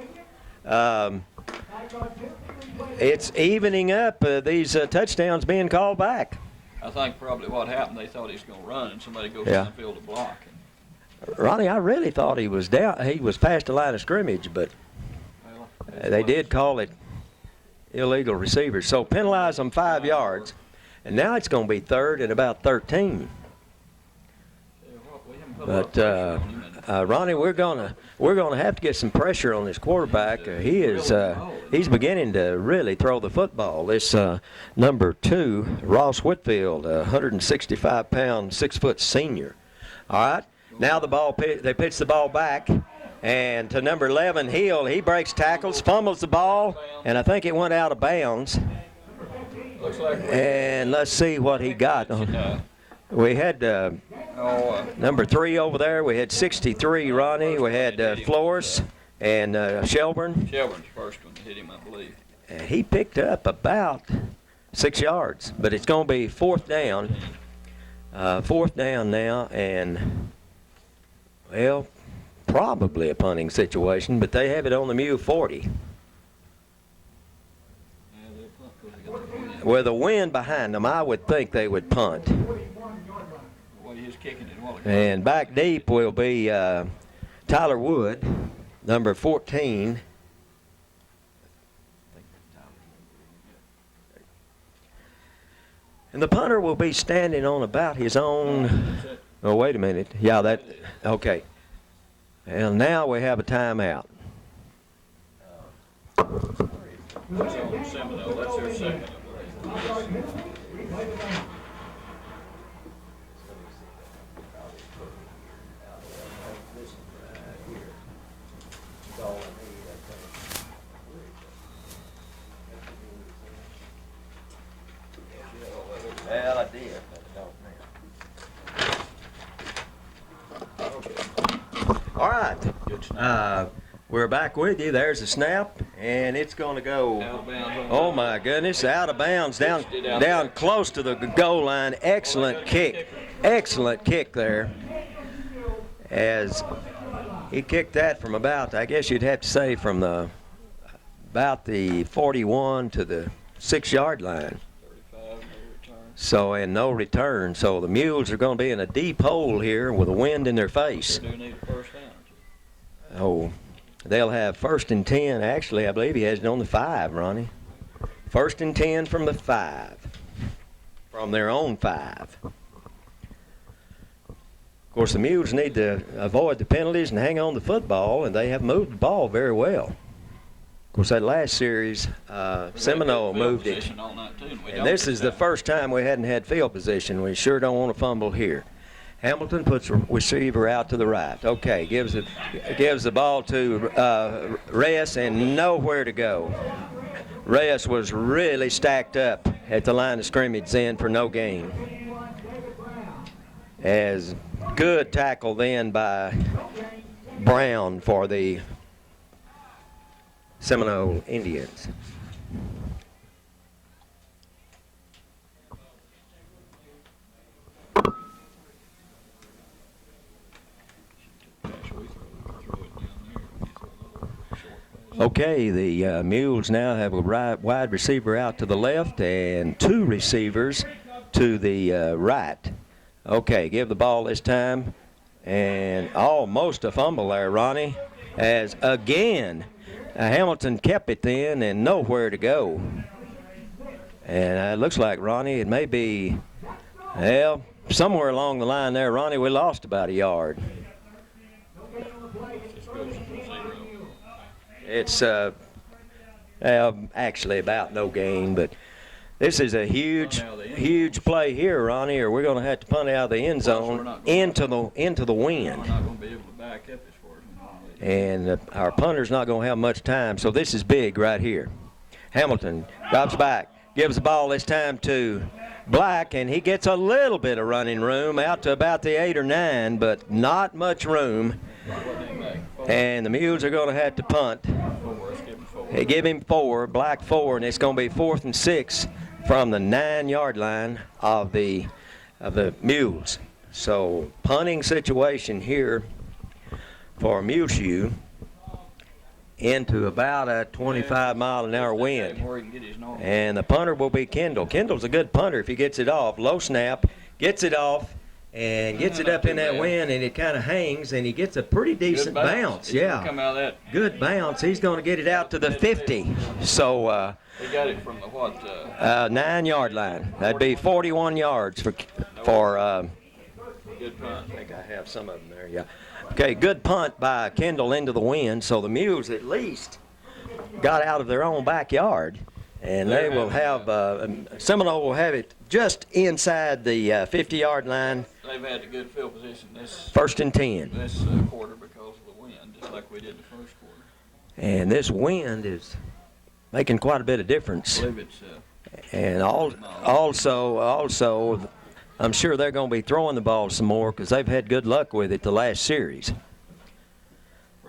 it's evening up, these touchdowns being called back. I think probably what happened, they thought he was going to run, and somebody goes downfield to block. Ronnie, I really thought he was down. He was past the line of scrimmage, but they did call it illegal receiver. So penalize them 5 yards, and now it's going to be 3rd and about 13. But Ronnie, we're gonna have to get some pressure on this quarterback. He's beginning to really throw the football. This number 2, Ross Whitfield, 165-pound, 6-foot senior. All right, now they pitch the ball back, and to number 11, Hill. He breaks tackles, fumbles the ball, and I think it went out of bounds. And let's see what he got. We had number 3 over there. We had 63, Ronnie. We had Flores and Shelburne. Shelburne's the first one to hit him, I believe. He picked up about 6 yards, but it's going to be 4th down. 4th down now, and, well, probably a punting situation, but they have it on the Mule 40. With the wind behind them, I would think they would punt. And back deep will be Tyler Wood, number 14. And the punter will be standing on about his own. Oh, wait a minute. Yeah, okay. And now we have a timeout. That's on Seminole. That's their second. idea, but I don't now. All right. Good snap. We're back with you. There's a snap, and it's going to go. Out of bounds. Oh my goodness! Out of bounds, down close to the goal line. Excellent kick. Excellent kick there. As he kicked that from about, I guess you'd have to say from about the 41 to the 6-yard line. 35, no return. So, and no return. So the Mules are going to be in a deep hole here with the wind in their face. They do need a first down. Oh, they'll have 1st and 10. Actually, I believe he has it on the 5, Ronnie. 1st and 10 from the 5. From their own 5. Of course, the Mules need to avoid the penalties and hang on the football, and they have moved the ball very well. Of course, that last series, Seminole moved it. And this is the first time we hadn't had field position. We sure don't want to fumble here. Hamilton puts a receiver out to the right. Okay, gives the ball to Reyes, and nowhere to go. Reyes was really stacked up at the line of scrimmage then for no gain. As good tackle then by Brown for the Seminole Indians. Okay, the Mules now have a wide receiver out to the left and 2 receivers to the right. Okay, give the ball this time, and almost a fumble there, Ronnie, as again Hamilton kept it then and nowhere to go. And it looks like, Ronnie, it may be, well, somewhere along the line there, Ronnie, we lost about a yard. It's actually about no gain, but this is a huge play here, Ronnie, or we're going to have to punt out of the end zone into the wind. We're not going to be able to back up as far as we normally do. And our punter's not going to have much time, so this is big right here. Hamilton drops back, gives the ball this time to Black, and he gets a little bit of running room out to about the 8 or 9, but not much room. And the Mules are going to have to punt. They give him 4, Black 4, and it's going to be 4th and 6 from the 9-yard line of the Mules. So punting situation here for Muleshoe into about a 25-mile-an-hour wind. And the punter will be Kendall. Kendall's a good punter if he gets it off. Low snap, gets it off, and gets it up in that wind, and it kind of hangs, and he gets a pretty decent bounce. Yeah, come out of that. Good bounce. He's going to get it out to the 50. So he got it from the what? 9-yard line. That'd be 41 yards for good punt. I think I have some of them there. Yeah. Okay, good punt by Kendall into the wind. So the Mules at least got out of their own backyard. And they will have, Seminole will have it just inside the 50-yard line. They've had a good field position this 1st and 10. This quarter because of the wind, just like we did the first quarter. And this wind is making quite a bit of difference. I believe it's, and also, I'm sure they're going to be throwing the ball some more because they've had good luck with it the last series.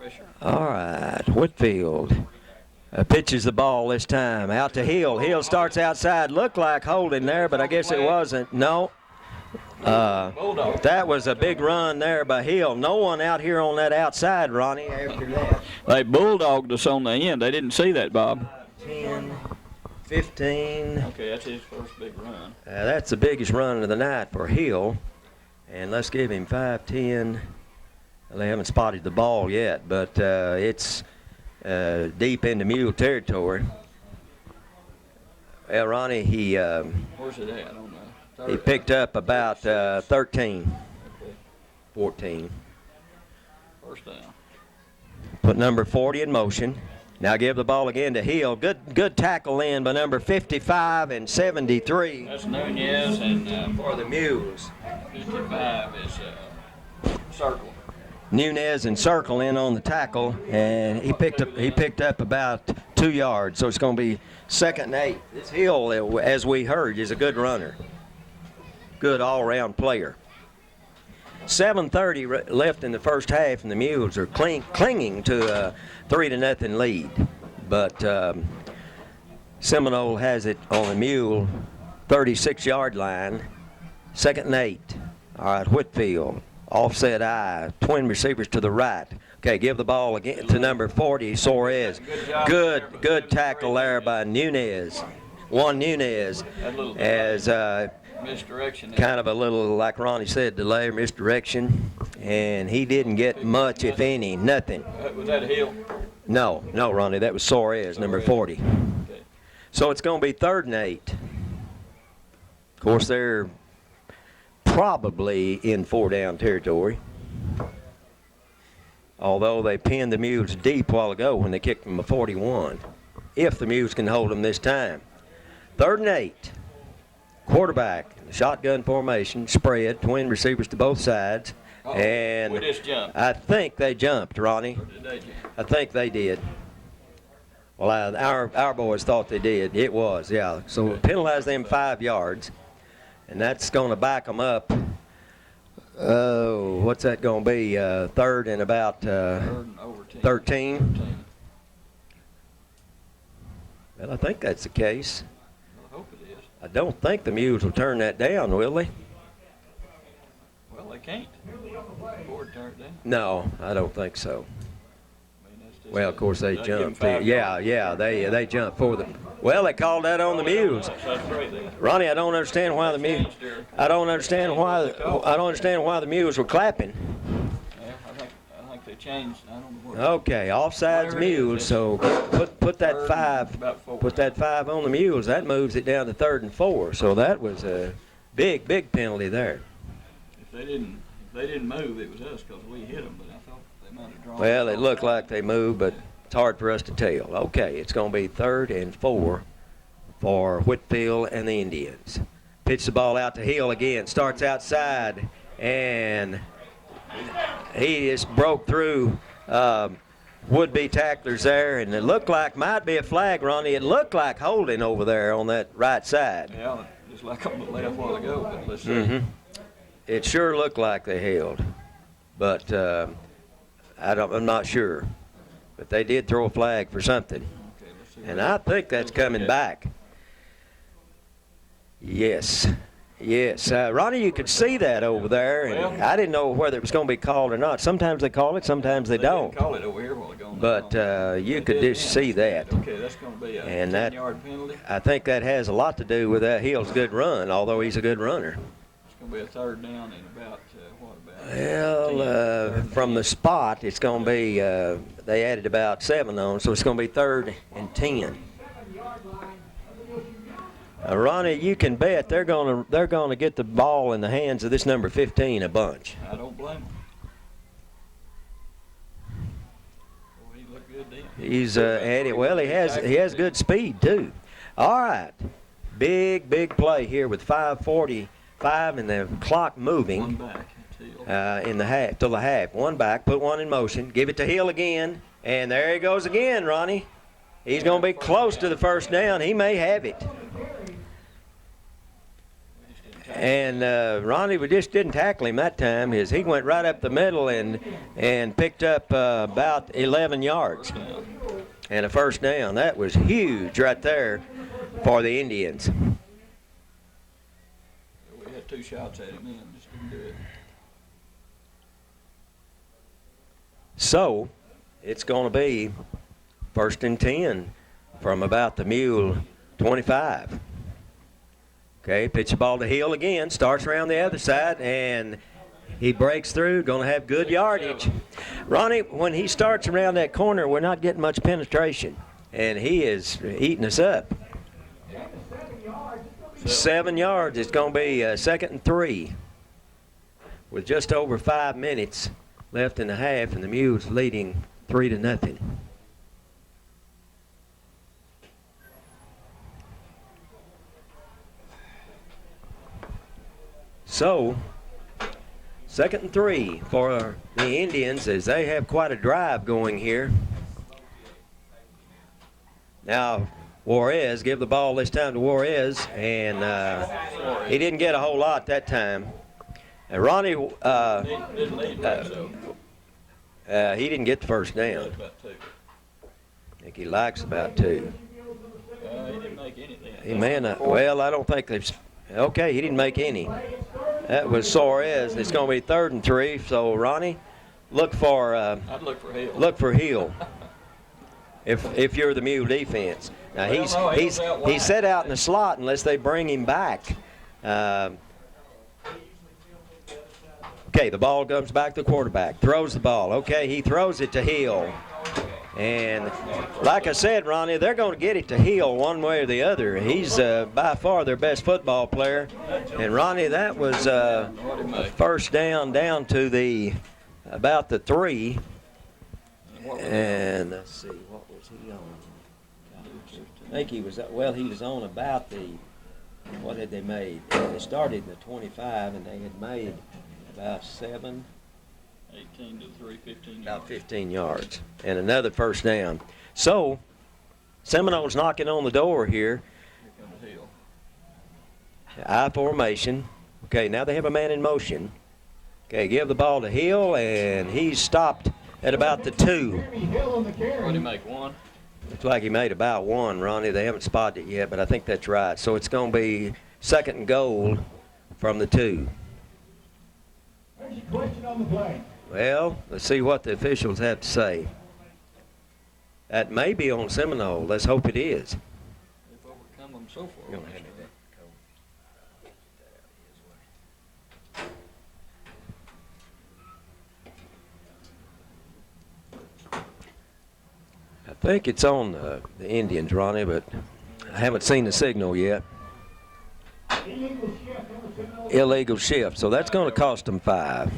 pressure. All right, Whitfield. Pitches the ball this time out to Hill. Hill starts outside. Looked like holding there, but I guess it wasn't. No. That was a big run there by Hill. No one out here on that outside, Ronnie, after that. They bulldogged us on the end. They didn't see that, Bob. 10, 15. Okay, that's his first big run. That's the biggest run of the night for Hill. And let's give him 5, 10. Well, they haven't spotted the ball yet, but it's deep into Mule territory. Well, Ronnie, he Where's it at? I don't know. he picked up about 13, Okay. 14. First down. Put number 40 in motion. Now give the ball again to Hill. Good tackle in by number 55 and 73 That's Nunez, and for the Mules. 55 is Circle. Nunez and Circle in on the tackle, and he picked up about 2 yards. So it's going to be 2nd and 8. This Hill, as we heard, is a good runner. good all-around player. 7:30 left in the first half, and the Mules are clinging to a 3-0 lead. But Seminole has it on the Mule 36-yard line, 2nd and 8. All right, Whitfield, offset eye, twin receivers to the right. Okay, give the ball again to number 40, Suarez. Good tackle there by Nunez. Juan Nunez, as misdirection. kind of a little, like Ronnie said, delay or misdirection, and he didn't get much, if any, nothing. Was that a heel? No, Ronnie, that was Suarez, number 40. Okay. So it's going to be 3rd and 8. Of course, they're probably in 4-down territory, although they pinned the Mules deep a while ago when they kicked them a 41, if the Mules can hold them this time. 3rd and 8. Quarterback, shotgun formation, spread, twin receivers to both sides. And we just jumped. I think they jumped, Ronnie. Or did they jump? I think they did. Well, our boys thought they did. It was, yeah. So we'll penalize them 5 yards, and that's going to back them up. Oh, what's that going to be? 3rd and about 13. Well, I think that's the case. I hope it is. I don't think the Mules will turn that down, will they? Well, they can't. Ford turned it down. No, I don't think so. I mean, that's just Well, of course they give them jumped. 5 Yeah, yards. they jumped for them. Well, they called that on the Mules. That's great then. Ronnie, I don't understand why the Mules. I don't understand why the Mules were clapping. Yeah, I think they changed. I don't know what. Okay, offsides Whatever it is, Mules. So put that 5. About 4. Put that 5 on the Mules. That moves it down to 3rd and 4. So that was a big penalty there. If they didn't move, it was us because we hit them. But I thought they might have drawn. Well, it looked like they moved, but it's hard for us to tell. Okay, it's going to be 3rd and 4 for Whitfield and the Indians. Pitch the ball out to Hill again. Starts outside, and he just broke through would-be tacklers there, and it looked like might be a flag, Ronnie. It looked like holding over there on that right side. Yeah, just like on the left a while ago. But let's see. It sure looked like they held, but I'm not sure. But they did throw a flag for something, Okay, let's see. and I think that's coming back. Yes. Ronnie, you could see that over there, and Well, I didn't know whether it was going to be called or not. Sometimes they call it, sometimes they don't. Didn't call it over here a while ago. But you could just see that. Okay, that's going to be a And that- 10-yard penalty. I think that has a lot to do with that Hill's good run, although he's a good runner. It's going to be a 3rd down and about, what about? Well, 10, from the spot, it's going to be, they added about 7 on, so it's going to be 3rd and 10. Ronnie, you can bet they're going to get the ball in the hands of this number 15 a bunch. I don't blame him. Boy, he looked good then. He's at it. Well, he has good speed too. All right, big play here with 5:45 and the clock One moving back until. in the half till the half. One back, put one in motion, give it to Hill again, and there he goes again, Ronnie. He's going to be close to the 1st down. He may have it. And Ronnie, we just didn't tackle him that time. He went right up the middle and picked up about 11 yards and a 1st down. That was huge right there for the Indians. We had 2 shots at him and just didn't do it. So it's going to be 1st and 10 from about the Mule 25. Okay, pitch the ball to Hill again, starts around the other side, and he breaks through, going to have good yardage. Ronnie, when he starts around that corner, we're not getting much penetration, and he is eating us up. 7 yards, it's going to be 2nd and 3 with just over 5 minutes left in the half, and the Mules leading 3-0. So, 2nd and 3 for the Indians as they have quite a drive going here. Now, Juarez. Give the ball this time to Juarez, and he didn't get a whole lot that time. And Ronnie, he didn't get the first down. I think he likes about 2. He didn't make anything. He may not. Well, I don't think they've. Okay, he didn't make any. That was Suarez. It's going to be 3rd and 3. So Ronnie, look for. I'd look for Hill. Look for Hill. If you're the Mule defense. Now he's set out in the slot unless they bring him back. Okay, the ball comes back to the quarterback. Throws the ball. Okay, he throws it to Hill. And like I said, Ronnie, they're going to get it to Hill one way or the other. He's by far their best football player. And Ronnie, that was a first down to about the 3. And let's see, what was he on? I think he was on about what had they made? They started in the 25 and they had made about 7. 18 to 3, 15 yards. About 15 yards. And another first down. So, Seminole's knocking on the door here. Here comes Hill. I formation. Okay, now they have a man in motion. Okay, give the ball to Hill, and he's stopped at about the 2. What did he make, 1? Looks like he made about 1, Ronnie. They haven't spotted it yet, but I think that's right. So it's going to be 2nd and goal from the 2. There's your question on the play. Well, let's see what the officials have to say. That may be on Seminole. Let's hope it is. They've overcome them so far. You're gonna hand me that. I think it's on the Indians, Ronnie, but I haven't seen the signal yet. Illegal shift. So that's going to cost them 5.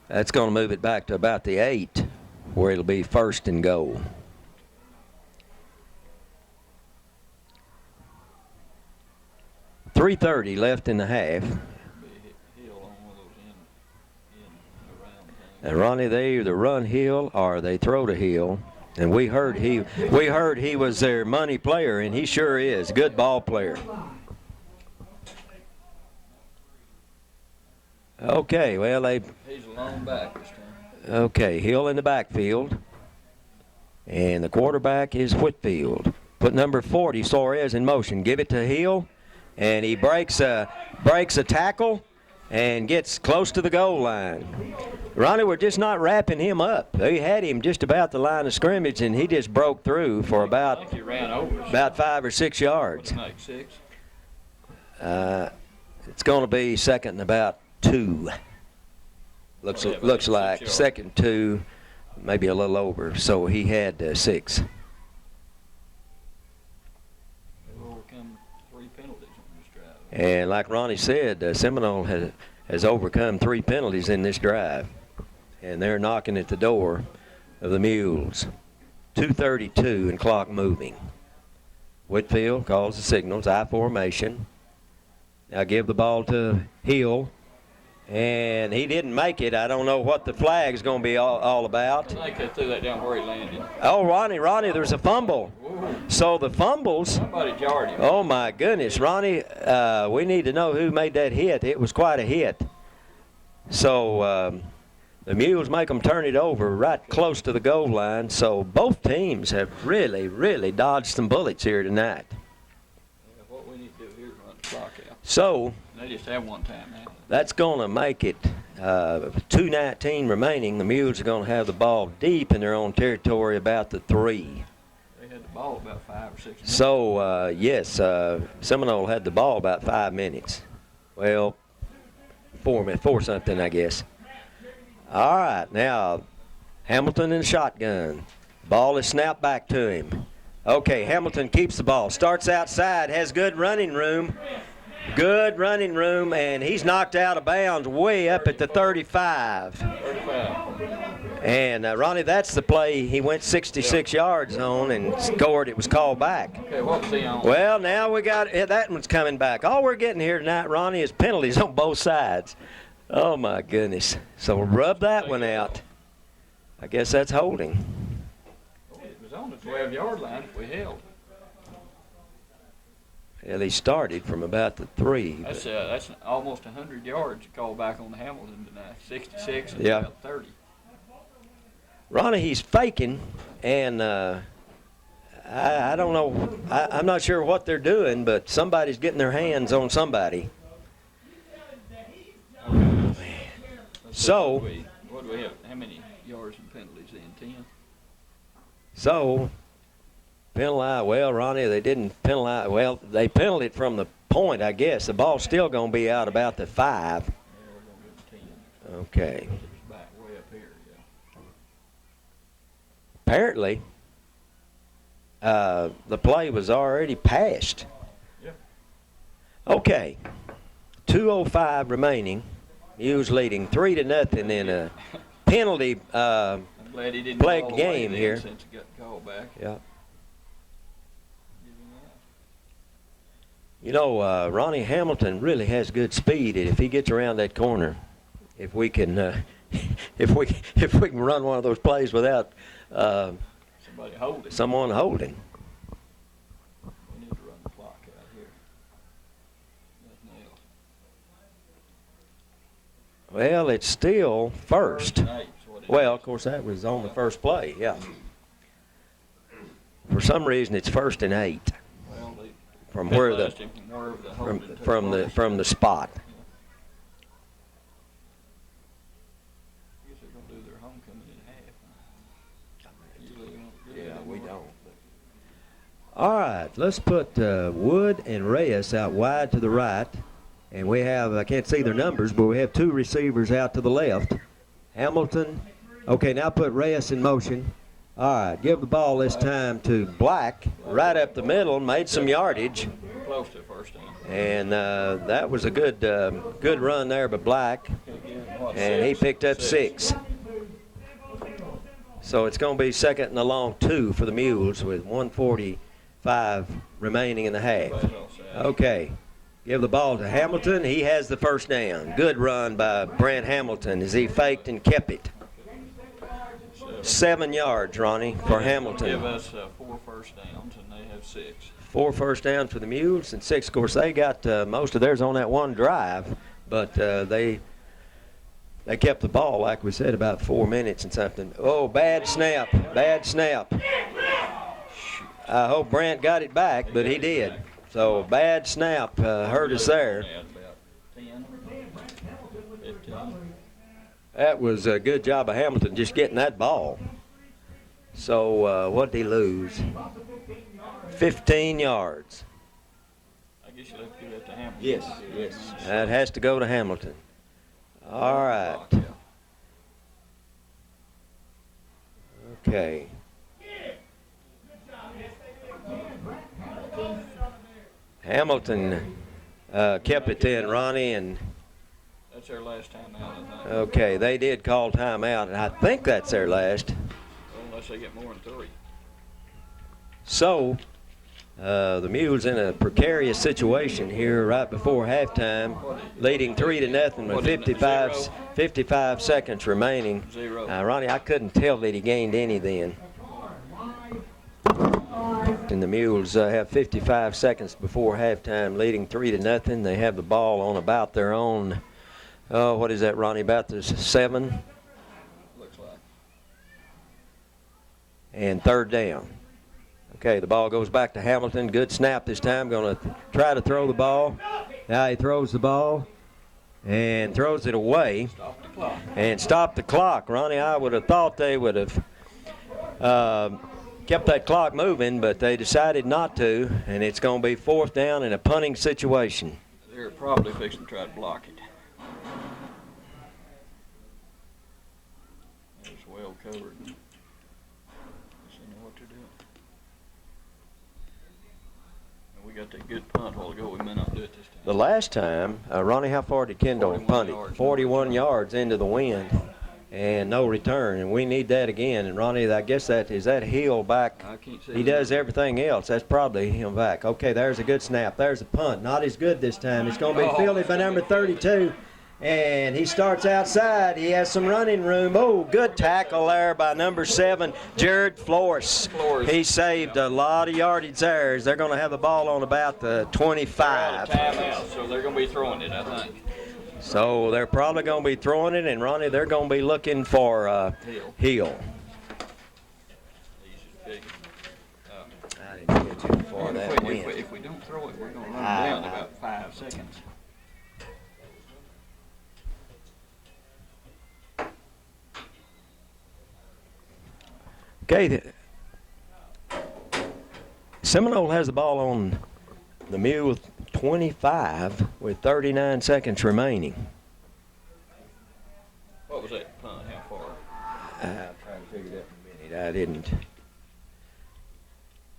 That's going to move it back to about the 8, where it'll be 1st and goal. .330 left in the half. And Ronnie, they either run Hill or they throw to Hill. And we heard he was their money player, and he sure is. Good ball player. Okay, well, He's a long back this time. Okay, Hill in the backfield. And the quarterback is Whitfield. Put number 40, Suarez, in motion. Give it to Hill, and he breaks a tackle and gets close to the goal line. Ronnie, we're just not wrapping him up. They had him just about the line of scrimmage, and he just broke through for I think he ran over. about 5 or 6 yards. What'd he make, 6? It's going to be 2nd and about 2. Looks like 2nd 2, maybe a little over. So he had 6. They've overcome 3 penalties on this drive. And like Ronnie said, Seminole has overcome 3 penalties in this drive. And they're knocking at the door of the Mules. 2:32 and clock moving. Whitfield calls the signals, I formation. Now give the ball to Hill. And he didn't make it. I don't know what the flag's going to be all about. I think they threw that down where he landed. Oh, Ronnie, there's a fumble. Whoa. So the fumbles. Somebody jarred him. Oh, my goodness. Ronnie, we need to know who made that hit. It was quite a hit. So the Mules make them turn it over right close to the goal line. So both teams have really, really dodged some bullets here tonight. Yeah, what we need to do here is run the clock out. So They just have one time now. that's going to make it 2:19 remaining. The Mules are going to have the ball deep in their own territory about the 3. They had the ball about 5 or 6 minutes. So, yes, Seminole had the ball about 5 minutes. Well, 4 minutes, 4 something, I guess. All right, now Hamilton in the shotgun. Ball is snapped back to him. Okay, Hamilton keeps the ball. Starts outside, has good running room. Good running room, and he's knocked out of bounds way up at the 35. 35. And, Ronnie, that's the play he went 66 yards on and scored. It was called back. Okay, what was he on? Well, now we got that one's coming back. All we're getting here tonight, Ronnie, is penalties on both sides. Oh, my goodness. So rub that one out. I guess that's holding. It was on the 12-yard line if we held. Well, he started from about the 3. That's almost 100 yards called back on Hamilton tonight. 66 and Yeah. about 30. Ronnie, he's faking, and I don't know. I'm not sure what they're doing, but somebody's getting their hands on somebody. So, What do we have? How many yards and penalties in? 10? So, penalize, well, Ronnie, they didn't penalize, well, they penalized it from the point, I guess. The ball's still going to be out about the 5. Yeah, we're going to give them 10. Okay. It's back way up here, yeah. Apparently, the play was already passed. Yeah. Okay. 2:05 remaining. Mules leading 3-0 in a penalty I'm glad he didn't play go all the game way here. then since he got called back. Yeah. You know, Ronnie Hamilton really has good speed, and if he gets around that corner, if we can, if we can run one of those plays without Somebody hold it. someone holding. We need to run the clock out here. Nothing else. Well, it's still first. and 8 is what it Well, is. of course, that was on the first play. Yeah. For some reason, it's 1st and 8 Well, they from where the penalized him from wherever the holding took place. from the spot. I guess they're going to do their homecoming at half. Usually they don't do that anymore. All right, let's put Wood and Reyes out wide to the right. And we have, I can't see their numbers, but we have 2 receivers out to the left. Hamilton. Okay, now put Reyes in motion. All right, give the ball this time to Black, right up the middle, made some yardage. Close to first down. And that was a good good run there by Black. And he picked up 6. So it's going to be 2nd and a long 2 for the Mules with 1:45 remaining in the half. Okay. Give the ball to Hamilton. He has the first down. Good run by Brent Hamilton as he faked and kept it. 7 yards, Ronnie, for Hamilton. Give us 4 first downs, and they have 6. 4 first downs for the Mules and 6. Of course, they got most of theirs on that one drive, but they kept the ball, like we said, about 4 minutes and something. Oh, bad snap. Bad snap. I hope Brent got it back, but he did. So bad snap hurt us there. About 10, 15. That was a good job of Hamilton just getting that ball. So what did he lose? 15 yards. I guess you'll have to give that to Hamilton. Yes. That has to go to Hamilton. All right. Okay. Hamilton kept it then, Ronnie, and That's their last time out, I think. okay, they did call timeout, and I think that's their last. Unless they get more than 3. So, the Mules in a precarious situation here right before halftime, leading 3-0 with 55 seconds remaining. 0. Ronnie, I couldn't tell that he gained any then. And the Mules have 55 seconds before halftime, leading 3-0. They have the ball on about their own, what is that, Ronnie, about the 7? Looks like. And 3rd down. Okay, the ball goes back to Hamilton. Good snap this time. Going to try to throw the ball. Now he throws the ball and throws it away. Stop the clock. And stop the clock. Ronnie, I would have thought they would have kept that clock moving, but they decided not to, and it's going to be 4th down in a punting situation. They're probably fixing to try to block it. It's well covered. They know what they're doing. And we got that good punt a while ago. We may not do it this time. The last time, Ronnie, how far did Kendall 41 punt it? yards. 41 yards into the wind. And no return, and we need that again. And Ronnie, I guess is that Hill back? I can't see. He does everything else. That's probably him back. Okay, there's a good snap. There's a punt. Not as good this time. It's going to be fielded by number 32, And he starts outside. He has some running room. Oh, good tackle there by number 7, Jared Flores. He saved a lot of yardage there. They're going to have the ball on about the 25. Timeout, so they're going to be throwing it, I think. So they're probably going to be throwing it, and Ronnie, they're going to be looking for Hill. I didn't get too far that way. If we don't throw it, we're going to run down in about 5 seconds. Okay, Seminole has the ball on the Mule 25 with 39 seconds remaining. What was that punt? How far? I'm trying to figure that in a minute. I didn't. It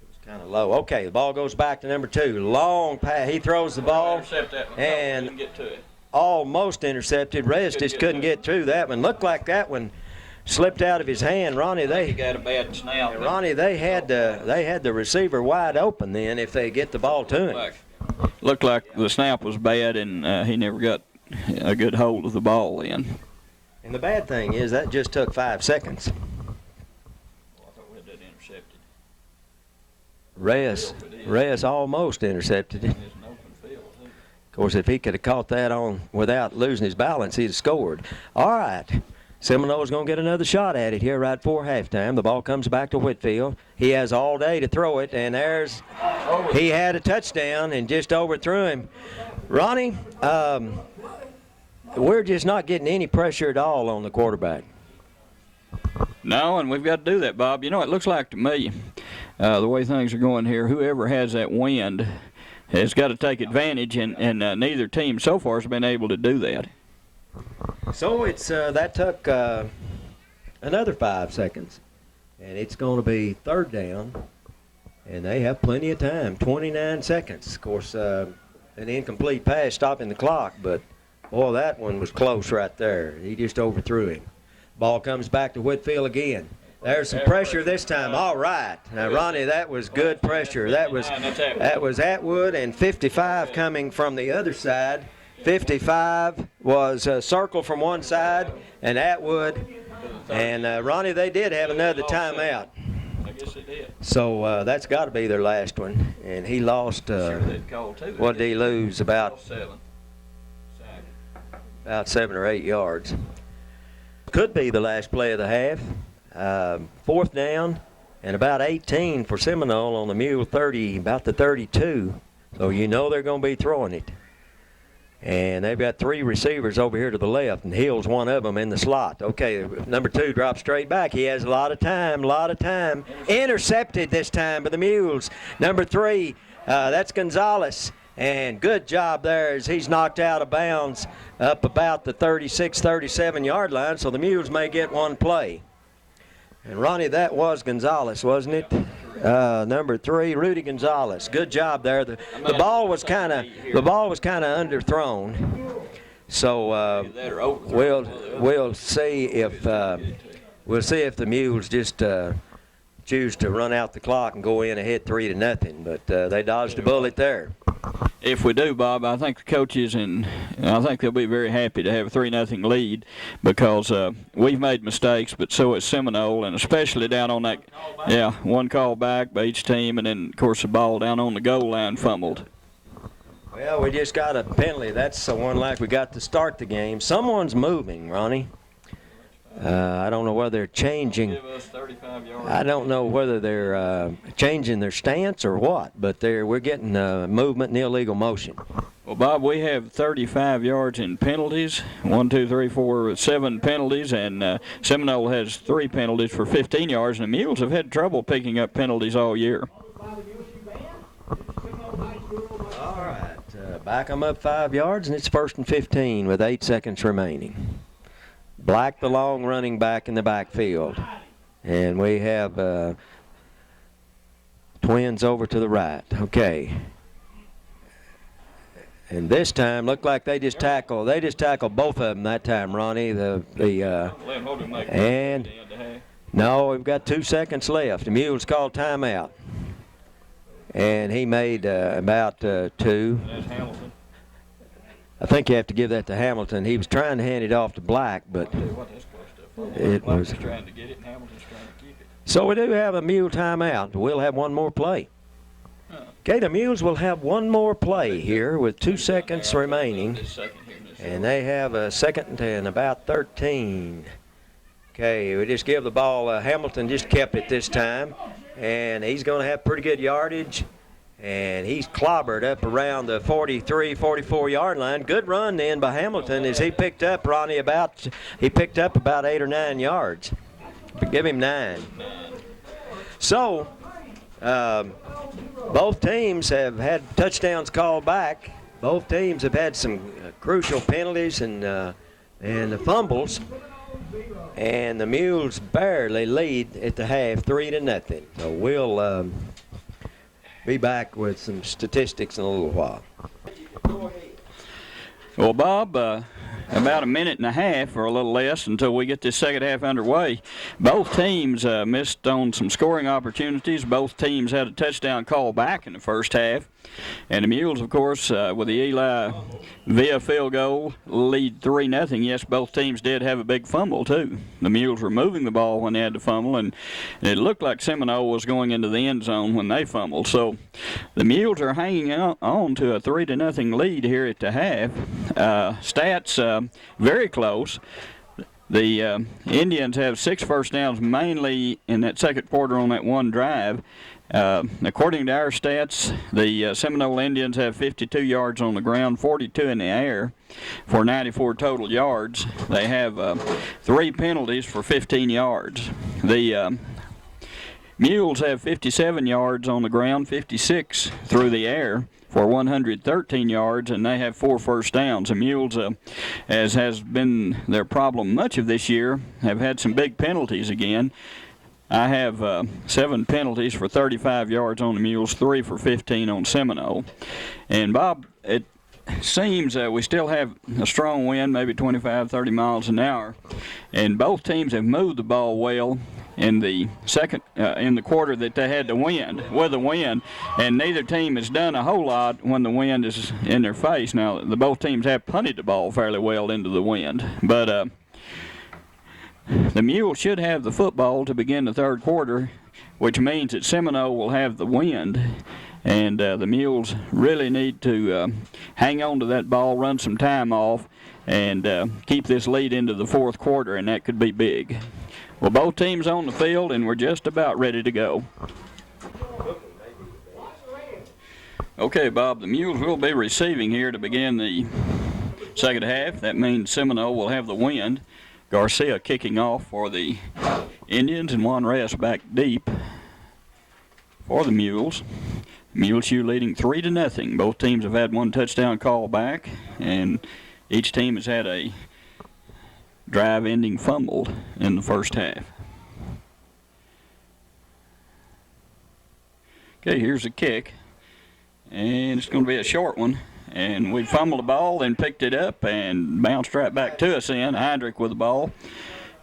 was kind of low. Okay, the ball goes back to number 2. Long pass. He throws the ball Intercept that one. and Didn't get to it. almost intercepted. Rest just couldn't get through that one. Looked like that one slipped out of his hand. Ronnie, He got a bad snap. Ronnie, they had the receiver wide open then if they get the ball to him. Looked like the snap was bad, and he never got a good hold of the ball then. And the bad thing is that just took 5 seconds. I thought we had that intercepted. Reyes almost intercepted it. It's an open field, too. Of course, if he could have caught that on without losing his balance, he'd have scored. All right. Seminole's going to get another shot at it here right before halftime. The ball comes back to Whitfield. He has all day to throw it, and he had a touchdown and just overthrew him. Ronnie, we're just not getting any pressure at all on the quarterback. No, and we've got to do that, Bob. You know, it looks like to me, the way things are going here, whoever has that wind has got to take advantage, and neither team so far has been able to do that. So it's that took another 5 seconds, and it's going to be 3rd down, and they have plenty of time, 29 seconds. Of course, an incomplete pass stopping the clock, but boy, that one was close right there. He just overthrew him. Ball comes back to Whitfield again. There's some pressure this time. All right. Now, Ronnie, that was good pressure. That was Atwood, and 55 coming from the other side. 55 was a circle from one side, and Atwood. And, Ronnie, they did have another timeout. I guess they did. So that's got to be their last one. And he lost, what did he lose, about 7 or 8 yards. Could be the last play of the half. 4th down and about 18 for Seminole on the Mule 30, about the 32. So you know they're going to be throwing it. And they've got 3 receivers over here to the left, and Hill's one of them in the slot. Okay, number 2 drops straight back. He has a lot of time. Intercepted this time by the Mules. Number 3, that's Gonzalez. And good job there as he's knocked out of bounds up about the 36, 37-yard line, so the Mules may get one play. And, Ronnie, that was Gonzalez, wasn't it? Number 3, Rudy Gonzalez. Good job there. The ball was kind of underthrown. So we'll see if the Mules just choose to run out the clock and go in ahead 3-0. But they dodged a bullet there. If we do, Bob, I think the coaches and I think they'll be very happy to have a 3-0 lead because we've made mistakes, but so has Seminole, and especially down on that, one call back by each team, and then, of course, the ball down on the goal line fumbled. Well, we just got a penalty. That's the one like we got to start the game. Someone's moving, Ronnie. I don't know whether they're changing. Give us 35 yards. I don't know whether they're changing their stance or what, but we're getting movement and illegal motion. Well, Bob, we have 35 yards in penalties. 1, 2, 3, 4, 7 penalties, and Seminole has 3 penalties for 15 yards, and the Mules have had trouble picking up penalties all year. All right, back them up 5 yards, and it's 1st and 15 with 8 seconds remaining. Black, the long running back in the backfield. And we have Twins over to the right. Okay. And this time, looked like they just tackled both of them that time, Ronnie. And no, we've got 2 seconds left. The Mules called timeout. And he made about 2. I think you have to give that to Hamilton. He was trying to hand it off to Black, but it was trying to get it, and Hamilton's trying to keep it. So we do have a Mule timeout. We'll have one more play. Okay, the Mules will have one more play here with 2 seconds remaining. And they have a second and about 13. Okay, we just give the ball. Hamilton just kept it this time. And he's going to have pretty good yardage. And he's clobbered up around the 43, 44-yard line. Good run then by Hamilton as he picked up, Ronnie, about 8 or 9 yards. Give him 9. So, both teams have had touchdowns called back. Both teams have had some crucial penalties and the fumbles. And the Mules barely lead at the half, 3-0. So we'll be back with some statistics in a little while. Well, Bob, about a minute and a half or a little less until we get this second half underway. Both teams missed on some scoring opportunities. Both teams had a touchdown call back in the first half. And the Mules, of course, with the Eli via field goal, lead 3-0. Yes, both teams did have a big fumble, too. The Mules were moving the ball when they had to fumble, and it looked like Seminole was going into the end zone when they fumbled. So the Mules are hanging on to a 3-0 lead here at the half. Stats very close. The Indians have 6 first downs, mainly in that second quarter on that one drive. According to our stats, the Seminole Indians have 52 yards on the ground, 42 in the air for 94 total yards. They have 3 penalties for 15 yards. The Mules have 57 yards on the ground, 56 through the air for 113 yards, and they have 4 first downs. The Mules, as has been their problem much of this year, have had some big penalties again. I have 7 penalties for 35 yards on the Mules, 3 for 15 on Seminole. And, Bob, it seems we still have a strong wind, maybe 25, 30 miles an hour, and both teams have moved the ball well in the second in the quarter that they had the wind, and neither team has done a whole lot when the wind is in their face. Now, both teams have punted the ball fairly well into the wind, but the Mules should have the football to begin the third quarter, which means that Seminole will have the wind. And the Mules really need to hang on to that ball, run some time off, and keep this lead into the fourth quarter, and that could be big. Well, both teams on the field, and we're just about ready to go. Okay, Bob, the Mules will be receiving here to begin the second half. That means Seminole will have the wind. Garcia kicking off for the Indians, and Juan Reyes back deep for the Mules. Muleshoe leading 3-0. Both teams have had 1 touchdown call back, and each team has had a drive-ending fumble in the first half. Okay, here's a kick, and it's going to be a short one. And we fumbled the ball, then picked it up and bounced right back to us in. Heinrich with the ball,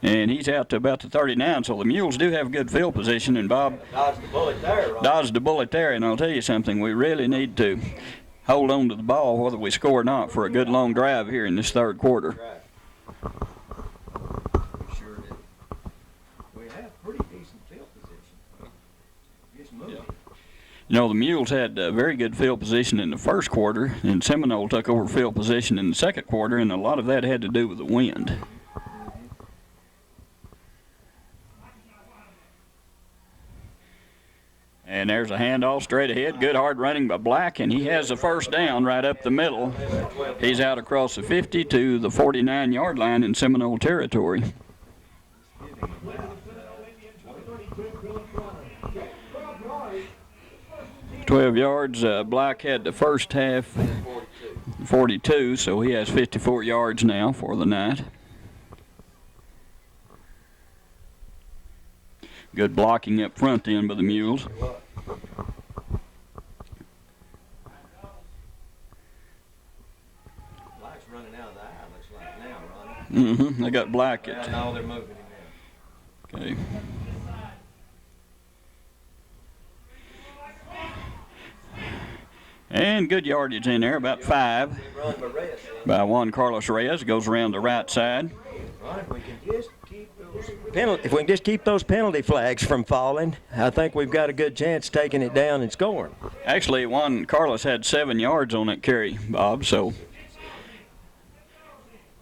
and he's out to about the 39. So the Mules do have good field position, and Bob dodged the bullet there. And I'll tell you something, we really need to hold on to the ball whether we score or not for a good long drive here in this third quarter. We have pretty decent field position. Just moving. You know, the Mules had very good field position in the first quarter, and Seminole took over field position in the second quarter, and a lot of that had to do with the wind. And there's a handoff straight ahead. Good hard running by Black, and he has the first down right up the middle. He's out across the 50 to the 49-yard line in Seminole territory. 12 yards. Black had the first half 42, so he has 54 yards now for the night. Good blocking up front then by the Mules. Black's running out of the eye, looks like now, Ronnie. They got Black at. Now they're moving him in. Okay. And good yardage in there, about 5 by Juan Carlos Reyes. Goes around the right side. If we can just keep those penalty flags from falling, I think we've got a good chance of taking it down and scoring. Actually, Juan Carlos had 7 yards on that carry, Bob, so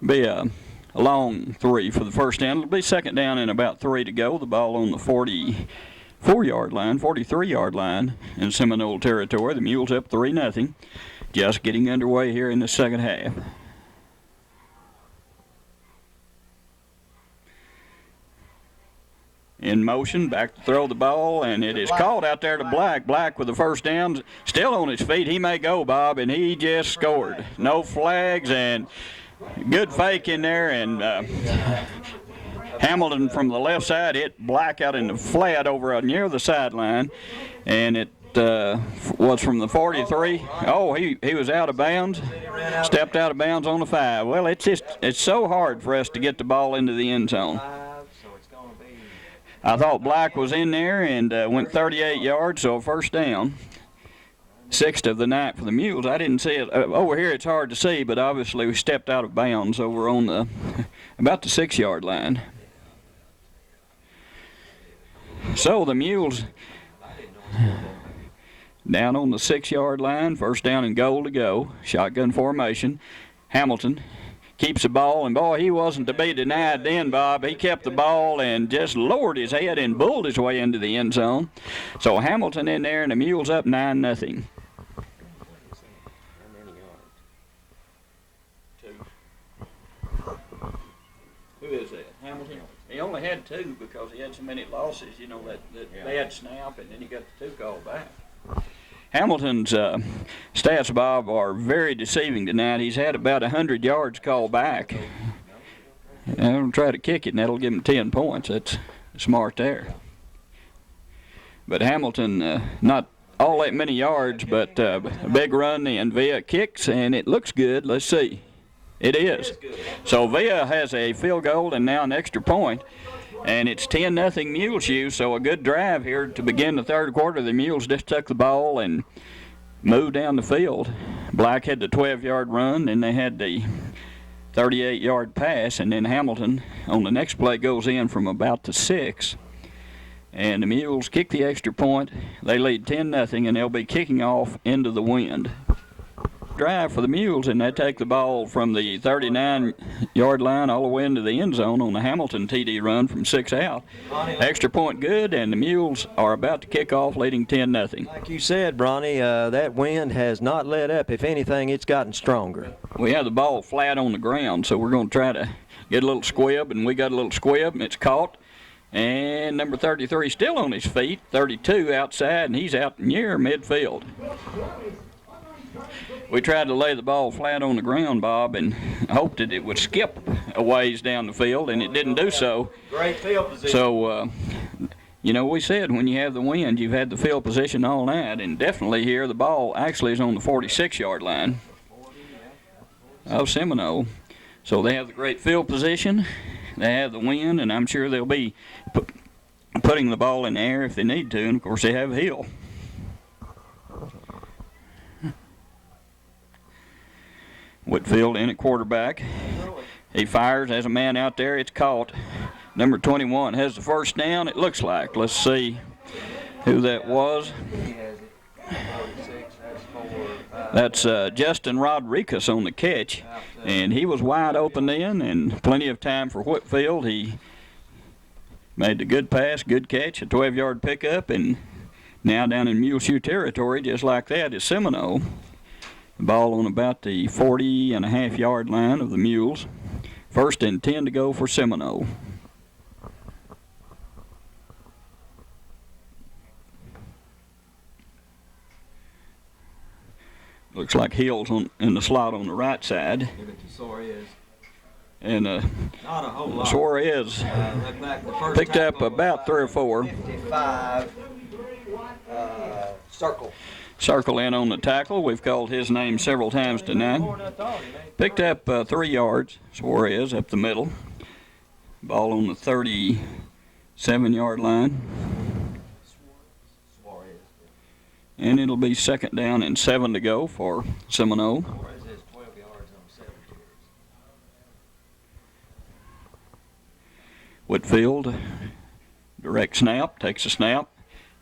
be a long 3 for the first down. It'll be second down and about 3 to go. The ball on the 44-yard line, 43-yard line in Seminole territory. The Mules up 3-0. Just getting underway here in the second half. In motion, back to throw the ball, and it is called out there to Black. Black with the first down, still on his feet. He may go, Bob, and he just scored. No flags and good fake in there, and Hamilton from the left side hit Black out in the flat over near the sideline, and it was from the 43. Oh, he was out of bounds, stepped out of bounds on the 5. Well, it's so hard for us to get the ball into the end zone. I thought Black was in there and went 38 yards, so first down. 6th of the night for the Mules. I didn't see it. Over here it's hard to see, but obviously we stepped out of bounds over on about the 6-yard line. So the Mules down on the 6-yard line, first down and goal to go. Shotgun formation. Hamilton keeps the ball, and boy, he wasn't to be denied then, Bob. He kept the ball and just lowered his head and bulled his way into the end zone. So Hamilton in there, and the Mules up 9-0. Who is that? Hamilton? He only had 2 because he had so many losses, you know, that bad snap, and then he got the 2 called back. Hamilton's stats, Bob, are very deceiving tonight. He's had about 100 yards called back. I'll try to kick it, and that'll give him 10 points. That's smart there. But Hamilton, not all that many yards, but a big run in via kicks, and it looks good. Let's see. It is. So Villa has a field goal and now an extra point. And it's 10-0 Muleshoe, so a good drive here to begin the third quarter. The Mules just took the ball and moved down the field. Black had the 12-yard run, and they had the 38-yard pass, and then Hamilton on the next play goes in from about the 6. And the Mules kick the extra point. They lead 10-0, and they'll be kicking off into the wind. Drive for the Mules, and they take the ball from the 39-yard line all the way into the end zone on the Hamilton TD run from 6 out. Extra point good, and the Mules are about to kick off, leading 10-0. Like you said, Ronnie, that wind has not let up. If anything, it's gotten stronger. We have the ball flat on the ground, so we're going to try to get a little squib, and we got a little squib, and it's caught. And number 33 still on his feet, 32 outside, and he's out near midfield. We tried to lay the ball flat on the ground, Bob, and hoped that it would skip a ways down the field, and it didn't do so. Great field position. So, you know, we said when you have the wind, you've had the field position all night, and definitely here the ball actually is on the 46-yard line of Seminole. So they have the great field position, they have the wind, and I'm sure they'll be putting the ball in the air if they need to, and of course they have a hill. Whitfield in at quarterback. He fires, has a man out there. It's caught. Number 21 has the first down, it looks like. Let's see who that was. That's Justin Rodriguez on the catch. And he was wide open then, and plenty of time for Whitfield. He made the good pass, good catch, a 12-yard pickup, and now down in Muleshoe territory, just like that, is Seminole. Ball on about the 40.5-yard line of the Mules. 1st and 10 to go for Seminole. Looks like Hill's in the slot on the right side. Give it to Suarez. And not a whole lot. Suarez picked up about 3 or 4. 55. Circle in on the tackle. We've called his name several times tonight. Picked up 3 yards. Suarez up the middle. Ball on the 37-yard line. And it'll be 2nd down and 7 to go for Seminole. Torres has 12 yards on 7 carries. Whitfield, direct snap, takes a snap,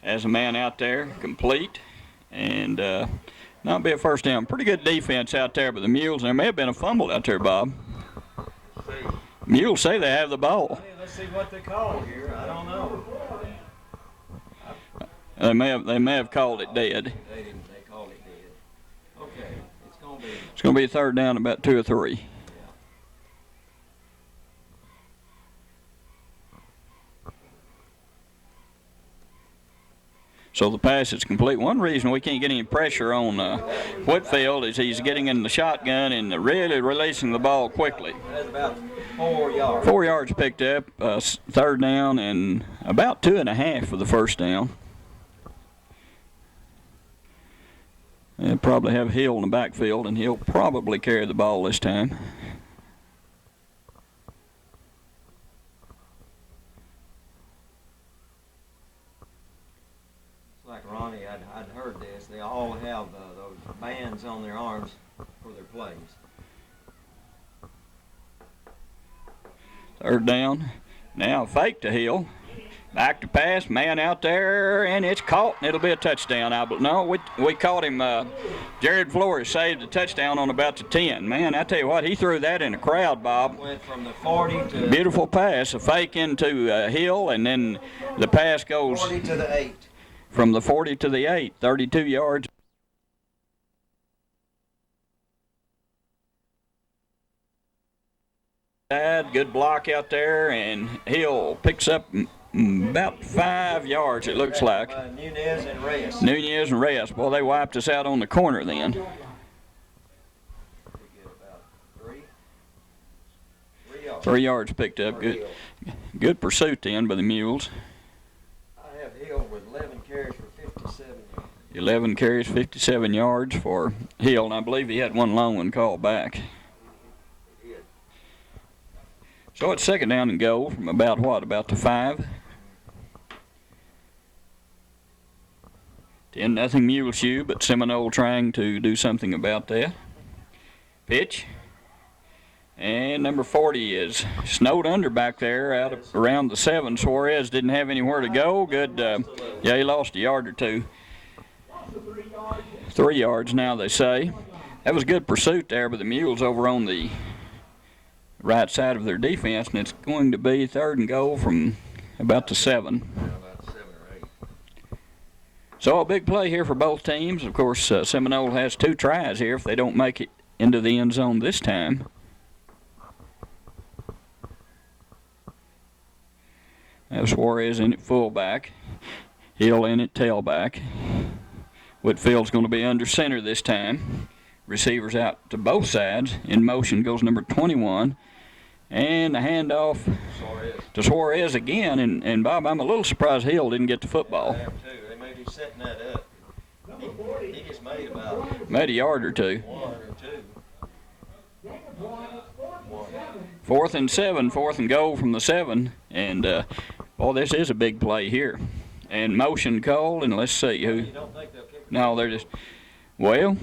has a man out there, complete, and not be a 1st down. Pretty good defense out there, but the Mules, there may have been a fumble out there, Bob. Mules say they have the ball. Let's see what they call here. I don't know. They may have called it dead. They didn't. They called it dead. Okay, It's gonna be a 3rd down, about 2 or 3. So the pass is complete. One reason we can't get any pressure on Whitfield is he's getting in the shotgun and really releasing the ball quickly. That's about 4 yards. 4 yards picked up, 3rd down, and about 2.5 for the 1st down. They'll probably have Hill in the backfield, and he'll probably carry the ball this time. It's like Ronnie, I'd heard this. They all have those bands on their arms for their plays. 3rd down. Now fake to Hill. Back to pass, man out there, and it's caught, and it'll be a touchdown. No, we caught him. Jared Flores saved the touchdown on about the 10. Man, I tell you what, he threw that in a crowd, Bob. Went from the 40 to... Beautiful pass, a fake into Hill, and then the pass goes... 40 to the 8. From the 40 to the 8, 32 yards. Good block out there, and Hill picks up about 5 yards, it looks like. Nunez and Reyes. Nunez and Reyes. Boy, they wiped us out on the corner then. We get about 3 yards. 3 yards picked up. Good pursuit then by the Mules. I have Hill with 11 carries for 57 yards. 11 carries, 57 yards for Hill, and I believe he had one long one called back. So it's 2nd down and goal from about what? About the 5. 10-0 Muleshoe, but Seminole trying to do something about that. Pitch. And number 40 is snowed under back there around the 7. Suarez didn't have anywhere to go. Good. Yeah, he lost a yard or 2. 3 yards now, they say. That was good pursuit there by the Mules over on the right side of their defense, and it's going to be 3rd and goal from about the 7. About 7 or 8. So a big play here for both teams. Of course, Seminole has 2 tries here if they don't make it into the end zone this time. Have Suarez in at fullback, Hill in at tailback. Whitfield's going to be under center this time. Receivers out to both sides. In motion goes number 21. And the handoff to Suarez again. And Bob, I'm a little surprised Hill didn't get the football. I am too. They may be setting that up. He just made about... Made a yard or 2. 1 or 2. 4th and 7, 4th and goal from the 7. And, boy, this is a big play here. And motion called, and let's see who... You don't think they'll kick it? No, they're just... Well...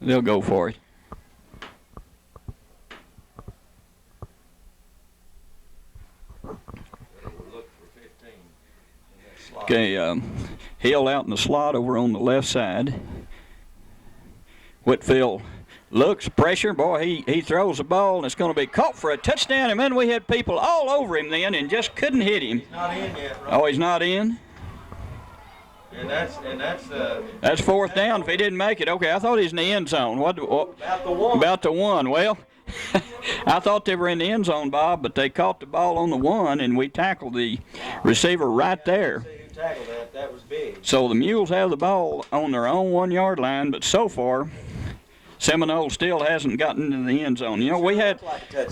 They'll go for it. Okay, Hill out in the slot over on the left side. Whitfield looks, pressure, boy, he throws the ball, and it's going to be caught for a touchdown, and then we had people all over him then and just couldn't hit him. He's not in yet, right? Oh, he's not in? And that's 4th down if he didn't make it. Okay, I thought he was in the end zone. What about the 1. About the 1. Well, I thought they were in the end zone, Bob, but they caught the ball on the 1, and we tackled the receiver right there. See who tackled that. That was big. So the Mules have the ball on their own 1-yard line, but so far, Seminole still hasn't gotten into the end zone. You know, we had,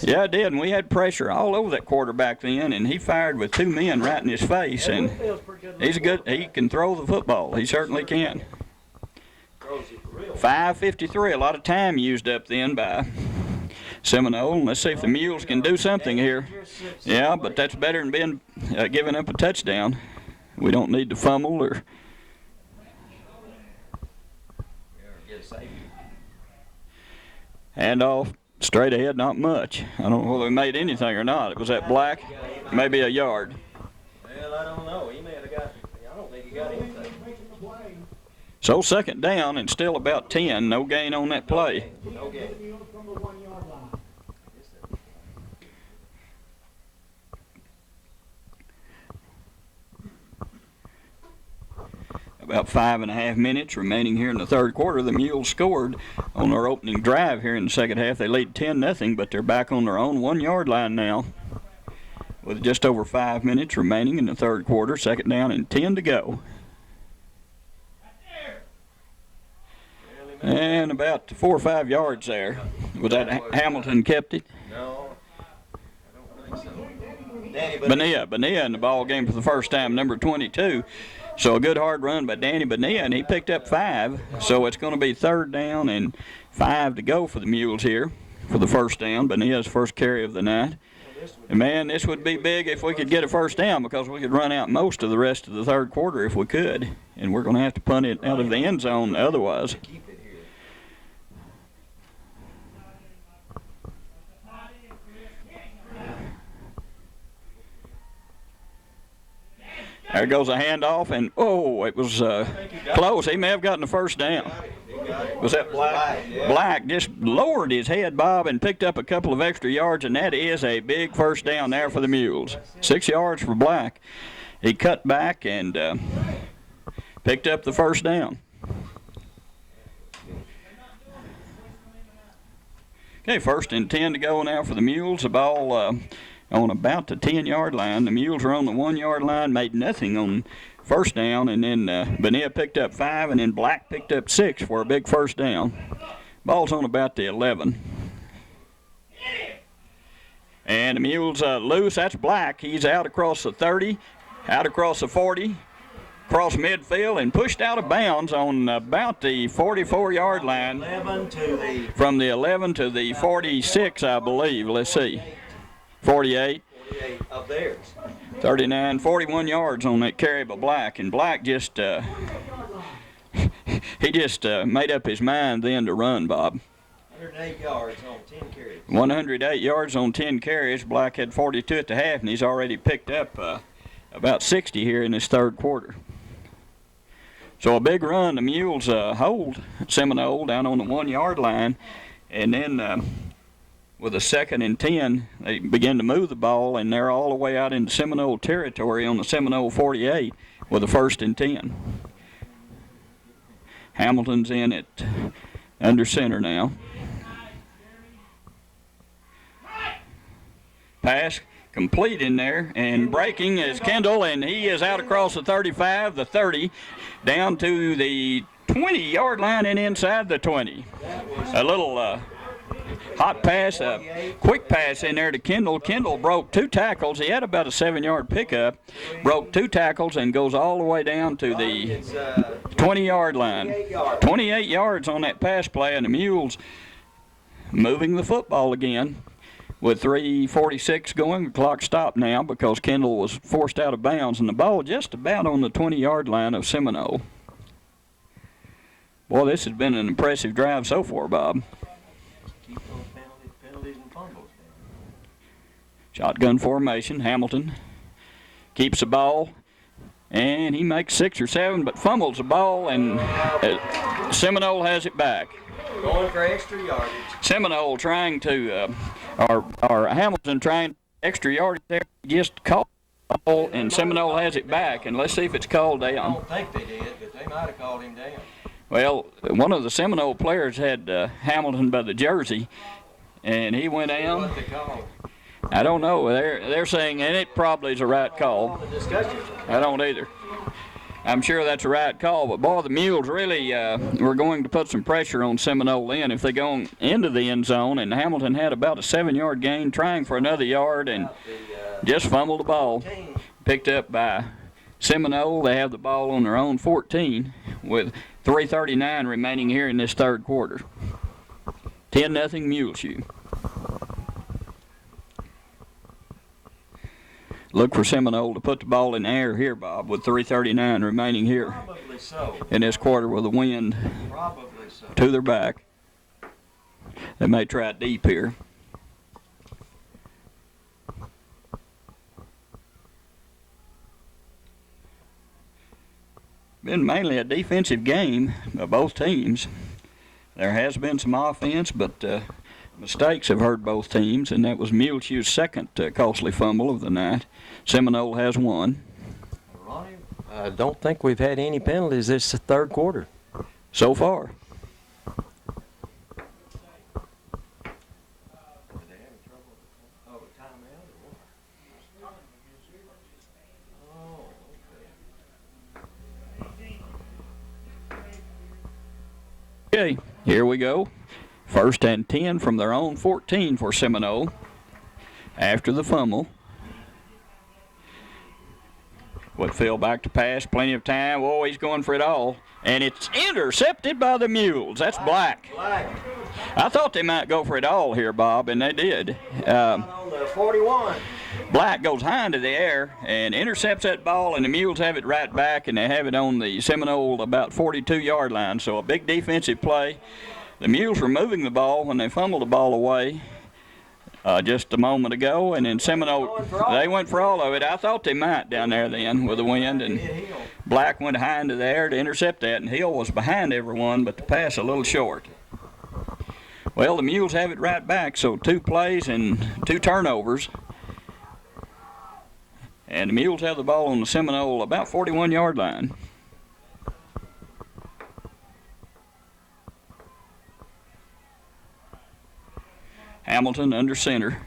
yeah, it did, and we had pressure all over that quarterback then, and he fired with 2 men right in his face, and he's good. He can throw the football. He certainly can. 5:53, a lot of time used up then by Seminole. Let's see if the Mules can do something here. Yeah, but that's better than being giving up a touchdown. We don't need to fumble or. Handoff, straight ahead, not much. I don't know whether we made anything or not. It was that black, maybe a yard. Well, I don't know. He may have got, I don't think he got anything. So second down and still about 10. No gain on that play. No gain. About 5.5 minutes remaining here in the third quarter. The Mules scored on their opening drive here in the second half. They lead 10-0, but they're back on their own 1-yard line now with just over 5 minutes remaining in the third quarter. Second down and 10 to go. And about 4 or 5 yards there. Was that Hamilton kept it? No, I don't think so. Bonilla in the ball game for the first time, number 22. So a good hard run by Danny Bonilla, and he picked up 5. So it's going to be third down and 5 to go for the Mules here for the first down. Bonilla's first carry of the night. And man, this would be big if we could get a first down, because we could run out most of the rest of the third quarter if we could. And we're going to have to punt it out of the end zone otherwise. There goes a handoff, and oh, it was close. He may have gotten the first down. Was that Black? Black just lowered his head, Bob, and picked up a couple of extra yards, and that is a big first down there for the Mules. 6 yards for Black. He cut back and picked up the first down. Okay, first and 10 to go now for the Mules. The ball on about the 10-yard line. The Mules are on the 1-yard line, made nothing on first down, and then Bonilla picked up 5, and then Black picked up 6 for a big first down. Ball's on about the 11. And the Mules loose. That's Black. He's out across the 30, out across the 40, across midfield, and pushed out of bounds on about the 44-yard line. From the 11 to the 46, I believe. Let's see. 48 of theirs. 39, 41 yards on that carry by Black, and Black just he just made up his mind then to run, Bob. 108 yards on 10 carries. 108 yards on 10 carries. Black had 42 at the half, and he's already picked up about 60 here in this third quarter. So a big run. The Mules hold Seminole down on the 1-yard line, and then with a second and 10, they begin to move the ball, and they're all the way out into Seminole territory on the Seminole 48 with a first and 10. Hamilton's in at under center now. Pass complete in there, and breaking is Kendall, and he is out across the 35, the 30, down to the 20-yard line and inside the 20. A little hot pass, a quick pass in there to Kendall. Kendall broke 2 tackles. He had about a 7-yard pickup, broke 2 tackles, and goes all the way down to the 20-yard line. 28 yards on that pass play, and the Mules moving the football again with 3:46 going. The clock stopped now because Kendall was forced out of bounds, and the ball just about on the 20-yard line of Seminole. Boy, this has been an impressive drive so far, Bob. Shotgun formation. Hamilton keeps the ball, and he makes 6 or 7, but fumbles the ball, and Seminole has it back. Going for extra yardage. Seminole trying to, or Hamilton trying extra yardage there, just caught the ball, and Seminole has it back, and let's see if it's called down. I don't think they did, but they might have called him down. Well, one of the Seminole players had Hamilton by the jersey, and he went down. What they call? I don't know. They're saying, and it probably is a right call. I don't either. I'm sure that's a right call, but boy, the Mules really were going to put some pressure on Seminole in if they go into the end zone, and Hamilton had about a 7-yard gain, trying for another yard, and just fumbled the ball. Picked up by Seminole. They have the ball on their own 14 with 3:39 remaining here in this third quarter. 10-0 Muleshoe. look for Seminole to put the ball in the air here, Bob, with 3:39 remaining here Probably so. in this quarter with the wind Probably so. to their back. They may try it deep here. Been mainly a defensive game by both teams. There has been some offense, but mistakes have hurt both teams, and that was Muleshoe's second costly fumble of the night. Seminole has one. Ronnie, I don't think we've had any penalties this third quarter. So far. Okay, here we go. 1st and 10 from their own 14 for Seminole after the fumble. Whitfield back to pass, plenty of time. Oh, he's going for it all. And it's intercepted by the Mules. That's Black. I thought they might go for it all here, Bob, and they did. On the 41. Black goes high into the air and intercepts that ball, and the Mules have it right back, and they have it on the Seminole about 42-yard line. So a big defensive play. The Mules were moving the ball when they fumbled the ball away just a moment ago, and then Seminole, they went for all of it. I thought they might down there then with the wind, and Black went high into the air to intercept that, and Hill was behind everyone, but the pass a little short. Well, the Mules have it right back, so 2 plays and 2 turnovers. And the Mules have the ball on the Seminole about 41-yard line. Hamilton under center.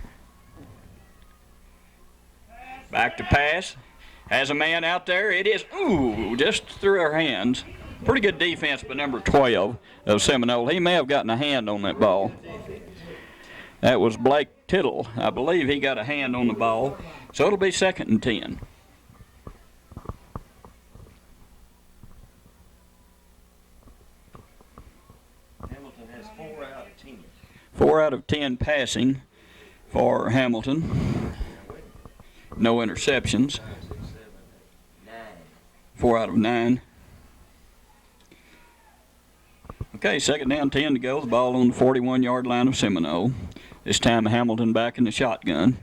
Back to pass. Has a man out there. It is, ooh, just through our hands. Pretty good defense by number 12 of Seminole. He may have gotten a hand on that ball. That was Blake Tittle. I believe he got a hand on the ball. So it'll be 2nd and 10. Hamilton has 4 out of 10. 4 out of 10 passing for Hamilton. No interceptions. 4 out of 9. Okay, 2nd down, 10 to go. The ball on the 41-yard line of Seminole. This time Hamilton back in the shotgun.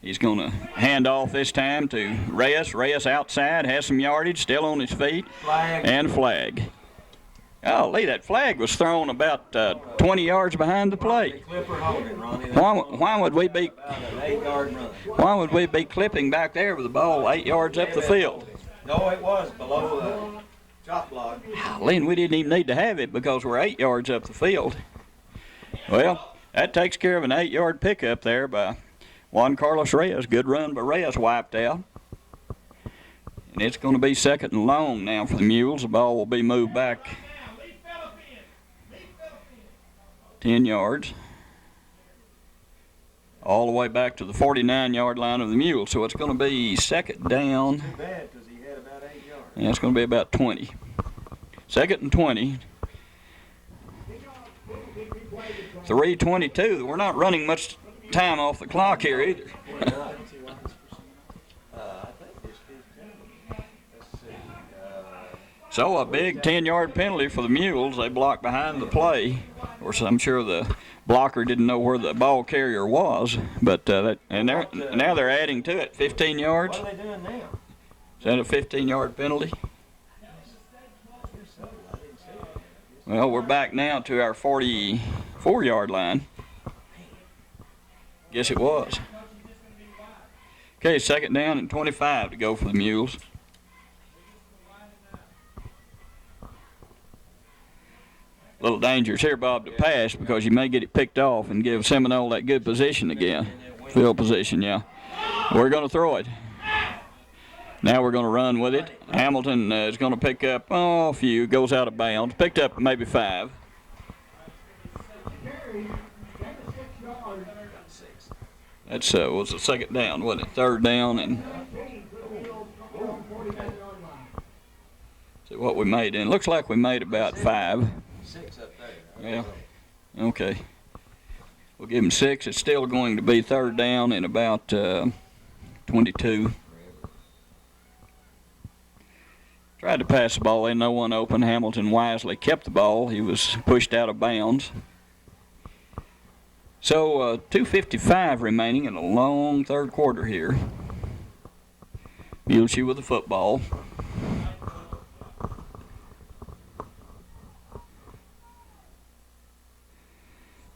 He's going to hand off this time to Reyes. Reyes outside, has some yardage, still on his feet. Flag. And flag. Oh, Lee, that flag was thrown about 20 yards behind the plate. Clipper Hogan, Ronnie. Why would we be About an 8-yard run. Why would we be clipping back there with the ball 8 yards up the field? No, it was below the chop block. Lee, we didn't even need to have it because we're 8 yards up the field. Well, that takes care of an 8-yard pickup there by Juan Carlos Reyes. Good run by Reyes, wiped out. And it's going to be 2nd and long now for the Mules. The ball will be moved back 10 yards. All the way back to the 49-yard line of the Mules. So it's going to be 2nd down. Too bad because he had about 8 yards. And it's going to be about 20. 2nd and 20. 3:22. We're not running much time off the clock here either. So a big 10-yard penalty for the Mules. They blocked behind the play. Of course, I'm sure the blocker didn't know where the ball carrier was, but now they're adding to it. 15 yards. What are they doing now? Is that a 15-yard penalty? Well, we're back now to our 44-yard line. Guess it was. Okay, 2nd down and 25 to go for the Mules. Little dangerous here, Bob, to pass because you may get it picked off and give Seminole that good position again. Field position, yeah. We're going to throw it. Now we're going to run with it. Hamilton is going to pick up, a few, goes out of bounds. Picked up maybe 5. That's was the 2nd down, wasn't it? 3rd down and see what we made. And it looks like we made about 5. 6 up there. Yeah. Okay. We'll give him 6. It's still going to be 3rd down and about 22. Tried to pass the ball in, no one open. Hamilton wisely kept the ball. He was pushed out of bounds. So 2:55 remaining in a long third quarter here. Muleshoe with the football.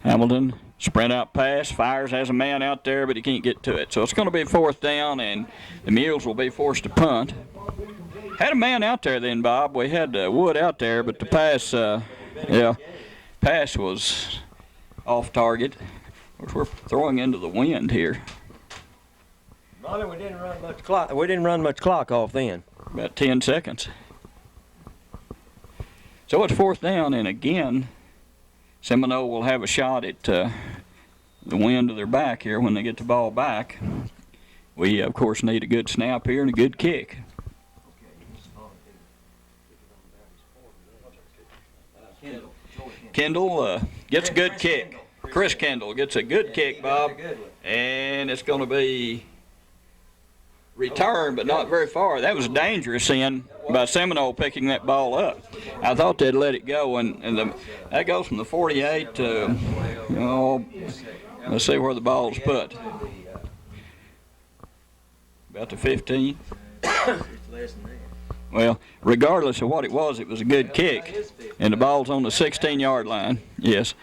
Hamilton, sprint out pass, fires, has a man out there, but he can't get to it. So it's going to be 4th down, and the Mules will be forced to punt. Had a man out there then, Bob. We had Wood out there, but the pass, pass was off target. Of course, we're throwing into the wind here. Ronnie, we didn't run much clock. We didn't run much clock off then. About 10 seconds. So it's 4th down, and again, Seminole will have a shot at the wind to their back here when they get the ball back. We, of course, need a good snap here and a good kick. Kendall gets a good kick. Chris Kendall gets a good kick, Bob. And it's going to be returned, but not very far. That was dangerous in by Seminole picking that ball up. I thought they'd let it go, and that goes from the 48 to, let's see where the ball's put. About the 15. Well, regardless of what it was a good kick, and the ball's on the 16-yard line. Yes.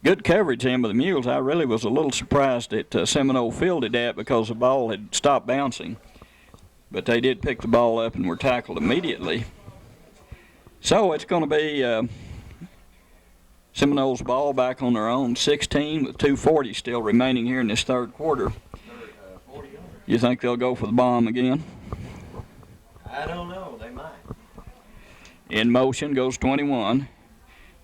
Good coverage in by the Mules. I really was a little surprised that Seminole fielded that because the ball had stopped bouncing. But they did pick the ball up and were tackled immediately. So it's going to be Seminole's ball back on their own 16 with 2:40 still remaining here in this third quarter. You think they'll go for the bomb again? I don't know. They might. In motion goes 21.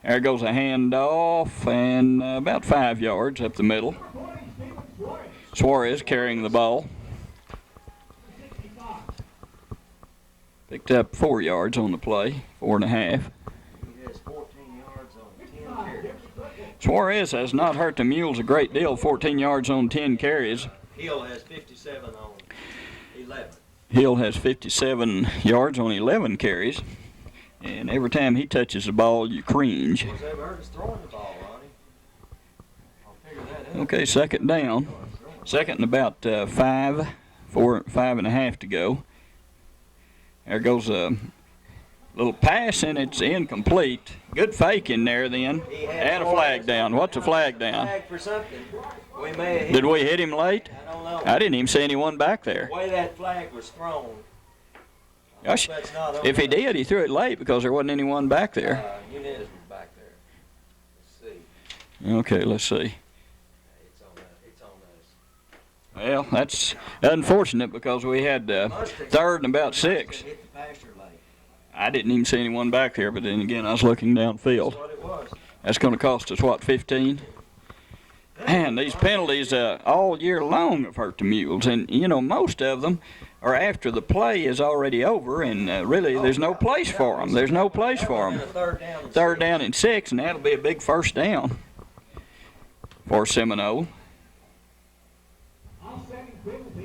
There goes a handoff, and about 5 yards up the middle. Suarez carrying the ball. Picked up 4 yards on the play, 4.5. He has 14 yards on 10 carries. Suarez has not hurt the Mules a great deal, 14 yards on 10 carries. Hill has 57 on 11. Hill has 57 yards on 11 carries. And every time he touches the ball, you cringe. What's ever hurt us throwing the ball, Ronnie? I'll figure that out. Okay, 2nd down. 2nd and about 5.5 to go. There goes a little pass, and it's incomplete. Good fake in there then. And a flag down. What's a flag down? Flag for something. We may have hit Did we hit him late? I don't know. I didn't even see anyone back there. The way that flag was thrown. Gosh, if he did, he threw it late because there wasn't anyone back there. Nunez was back there. Let's see. Okay, let's see. It's on us. Well, that's unfortunate because we had 3rd and about 6. Hit the pasture late. I didn't even see anyone back there, but then again, I was looking downfield. That's what it was. That's going to cost us, what, 15? Man, these penalties all year long have hurt the Mules, and, most of them are after the play is already over, and really there's no place for them. There's no place for them. 3rd down and 6, and that'll be a big 1st down for Seminole.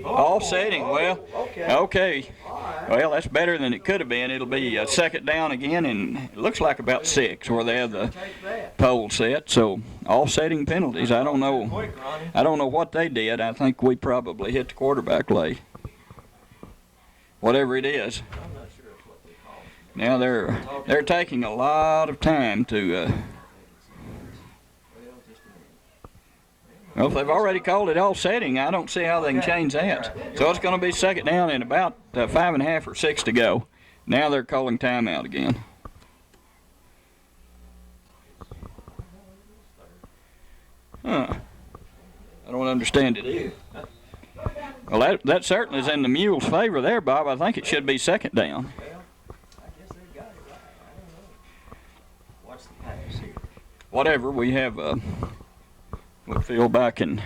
Offsetting, well, okay. Well, that's better than it could have been. It'll be a 2nd down again, and it looks like about 6 where they have the pole set. So offsetting penalties. I don't know what they did. I think we probably hit the quarterback late. Whatever it is. Now they're taking a lot of time to. Well, if they've already called it offsetting, I don't see how they can change that. So it's going to be 2nd down and about 5.5 or 6 to go. Now they're calling timeout again. Huh. I don't understand it either. Well, that certainly is in the Mules' favor there, Bob. I think it should be 2nd down. Well, I guess they got it right. I don't know. Watch the pass here. Whatever, we have Whitfield back in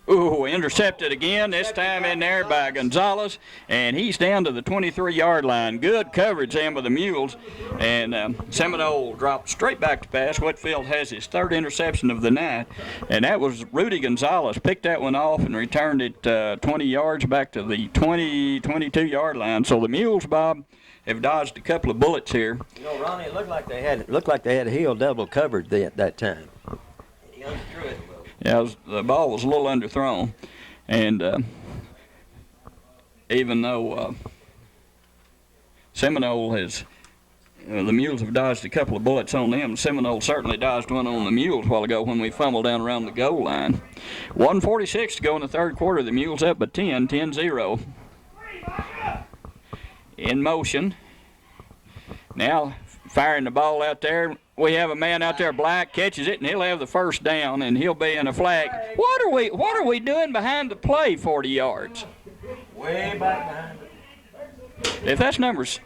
Ooh, intercepted again, this time in there by Gonzalez, and he's down to the 23-yard line. Good coverage then by the Mules, and Seminole dropped straight back to pass. Whitfield has his third interception of the night, and that was Rudy Gonzalez. Picked that one off and returned it 20 yards back to the 22-yard line. So the Mules, Bob, have dodged a couple of bullets here. You know, Ronnie, it looked like they had Hill double covered that time. He underthrew it. Yeah, the ball was a little underthrown, and even though Seminole has, the Mules have dodged a couple of bullets on them, Seminole certainly dodged one on the Mules a while ago when we fumbled down around the goal line. 1:46 to go in the third quarter. The Mules up by 10-0. In motion. Now firing the ball out there. We have a man out there, Black, catches it, and he'll have the first down, and he'll be in a flag. What are we doing behind the play 40 yards? Way back behind it. If that's numbers.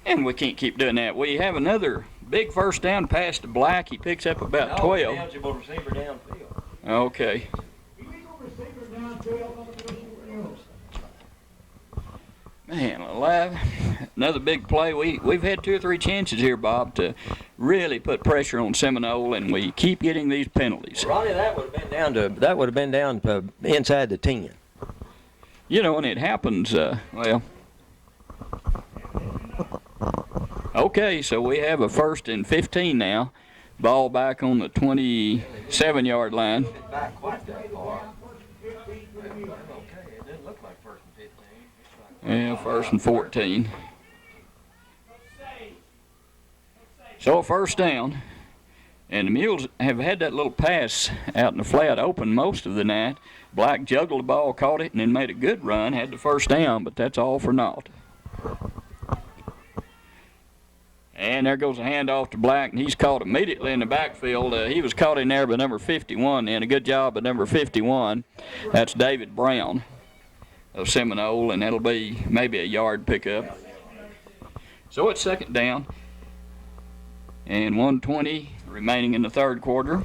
And we can't keep doing that. We have another big first down pass to Black. He picks up about 12. Eligible receiver downfield. Okay. Man alive. Another big play. We've had 2 or 3 chances here, Bob, to really put pressure on Seminole, and we keep getting these penalties. Ronnie, that would have been down to inside the 10. You know, and it happens, well. Okay, so we have a 1st and 15 now. Ball back on the 27-yard line. Back quite that far. Okay, it didn't look like 1st and 15. Yeah, 1st and 14. So a first down. And the Mules have had that little pass out in the flat open most of the night. Black juggled the ball, caught it, and then made a good run, had the first down, but that's all for naught. And there goes a handoff to Black, and he's caught immediately in the backfield. He was caught in there by number 51, and a good job by number 51. That's David Brown of Seminole, and that'll be maybe a yard pickup. So it's second down, and 1:20 remaining in the third quarter.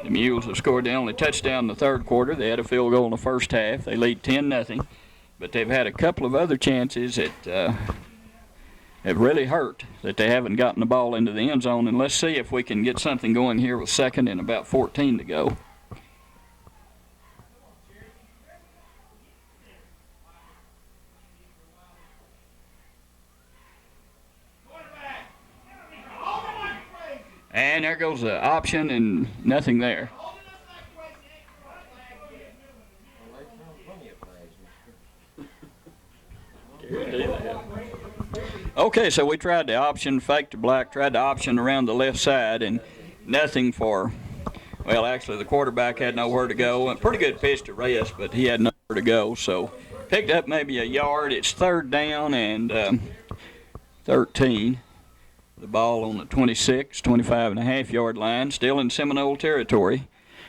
The Mules have scored the only touchdown in the third quarter. They had a field goal in the first half. They lead 10-0, but they've had a couple of other chances that have really hurt that they haven't gotten the ball into the end zone. And let's see if we can get something going here with second and about 14 to go. And there goes the option and nothing there. Okay, so we tried the option, fake to Black, tried the option around the left side, and nothing for, well, actually the quarterback had nowhere to go. A pretty good pitch to Reyes, but he had nowhere to go, so picked up maybe a yard. It's third down and 13. The ball on the 25.5-yard line, still in Seminole territory,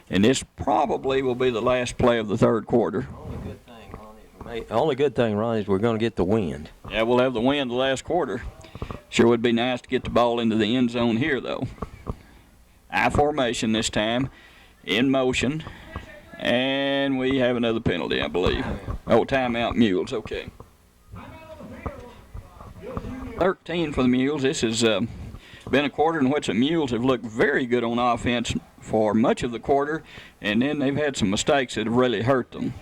and this probably will be the last play of the third quarter. Only good thing, Ronnie, is we're going to get the wind. Yeah, we'll have the wind the last quarter. Sure would be nice to get the ball into the end zone here, though. I formation this time, in motion, and we have another penalty, I believe. Oh, timeout, Mules, okay. 13 for the Mules. This has been a quarter in which the Mules have looked very good on offense for much of the quarter, and then they've had some mistakes that have really hurt them.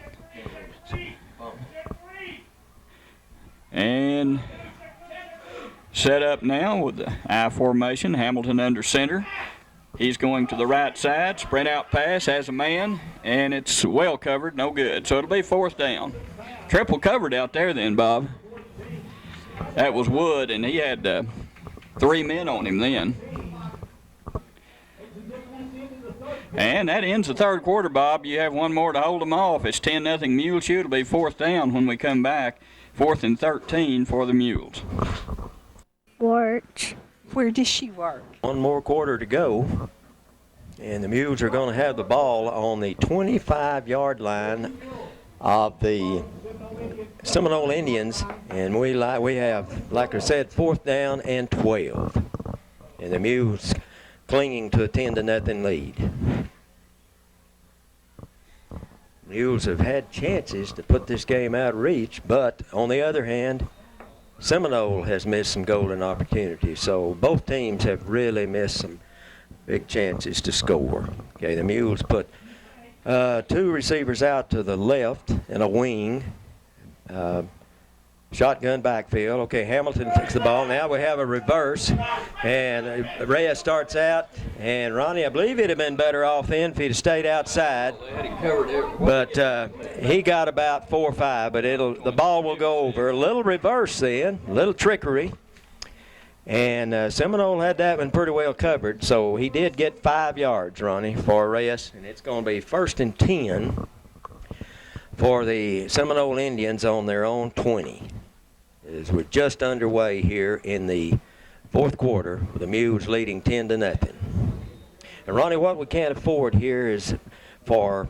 And set up now with the I formation. Hamilton under center. He's going to the right side. Sprint out pass, has a man, and it's well covered, no good. So it'll be fourth down. Triple covered out there then, Bob. That was Wood, and he had 3 men on him then. And that ends the third quarter, Bob. You have one more to hold them off. It's 10-0 Muleshoe. It'll be fourth down when we come back. 4th and 13 for the Mules. Work. Where does she work? One more quarter to go, and the Mules are going to have the ball on the 25-yard line of the Seminole Indians, and we have, like I said, 4th down and 12. and the Mules clinging to a 10-0 lead. Mules have had chances to put this game out of reach, but on the other hand, Seminole has missed some golden opportunities. So both teams have really missed some big chances to score. Okay, the Mules put 2 receivers out to the left and a wing. Shotgun backfield. Okay, Hamilton takes the ball. Now we have a reverse. And Reyes starts out. And Ronnie, I believe he'd have been better off then if he'd have stayed outside. But he got about 4 or 5. But the ball will go over. A little reverse then. A little trickery. And Seminole had that one pretty well covered. So he did get 5 yards, Ronnie, for Reyes. And it's going to be 1st and 10 for the Seminole Indians on their own 20. As we're just underway here in the 4th quarter, the Mules leading 10-0. And Ronnie, what we can't afford here is for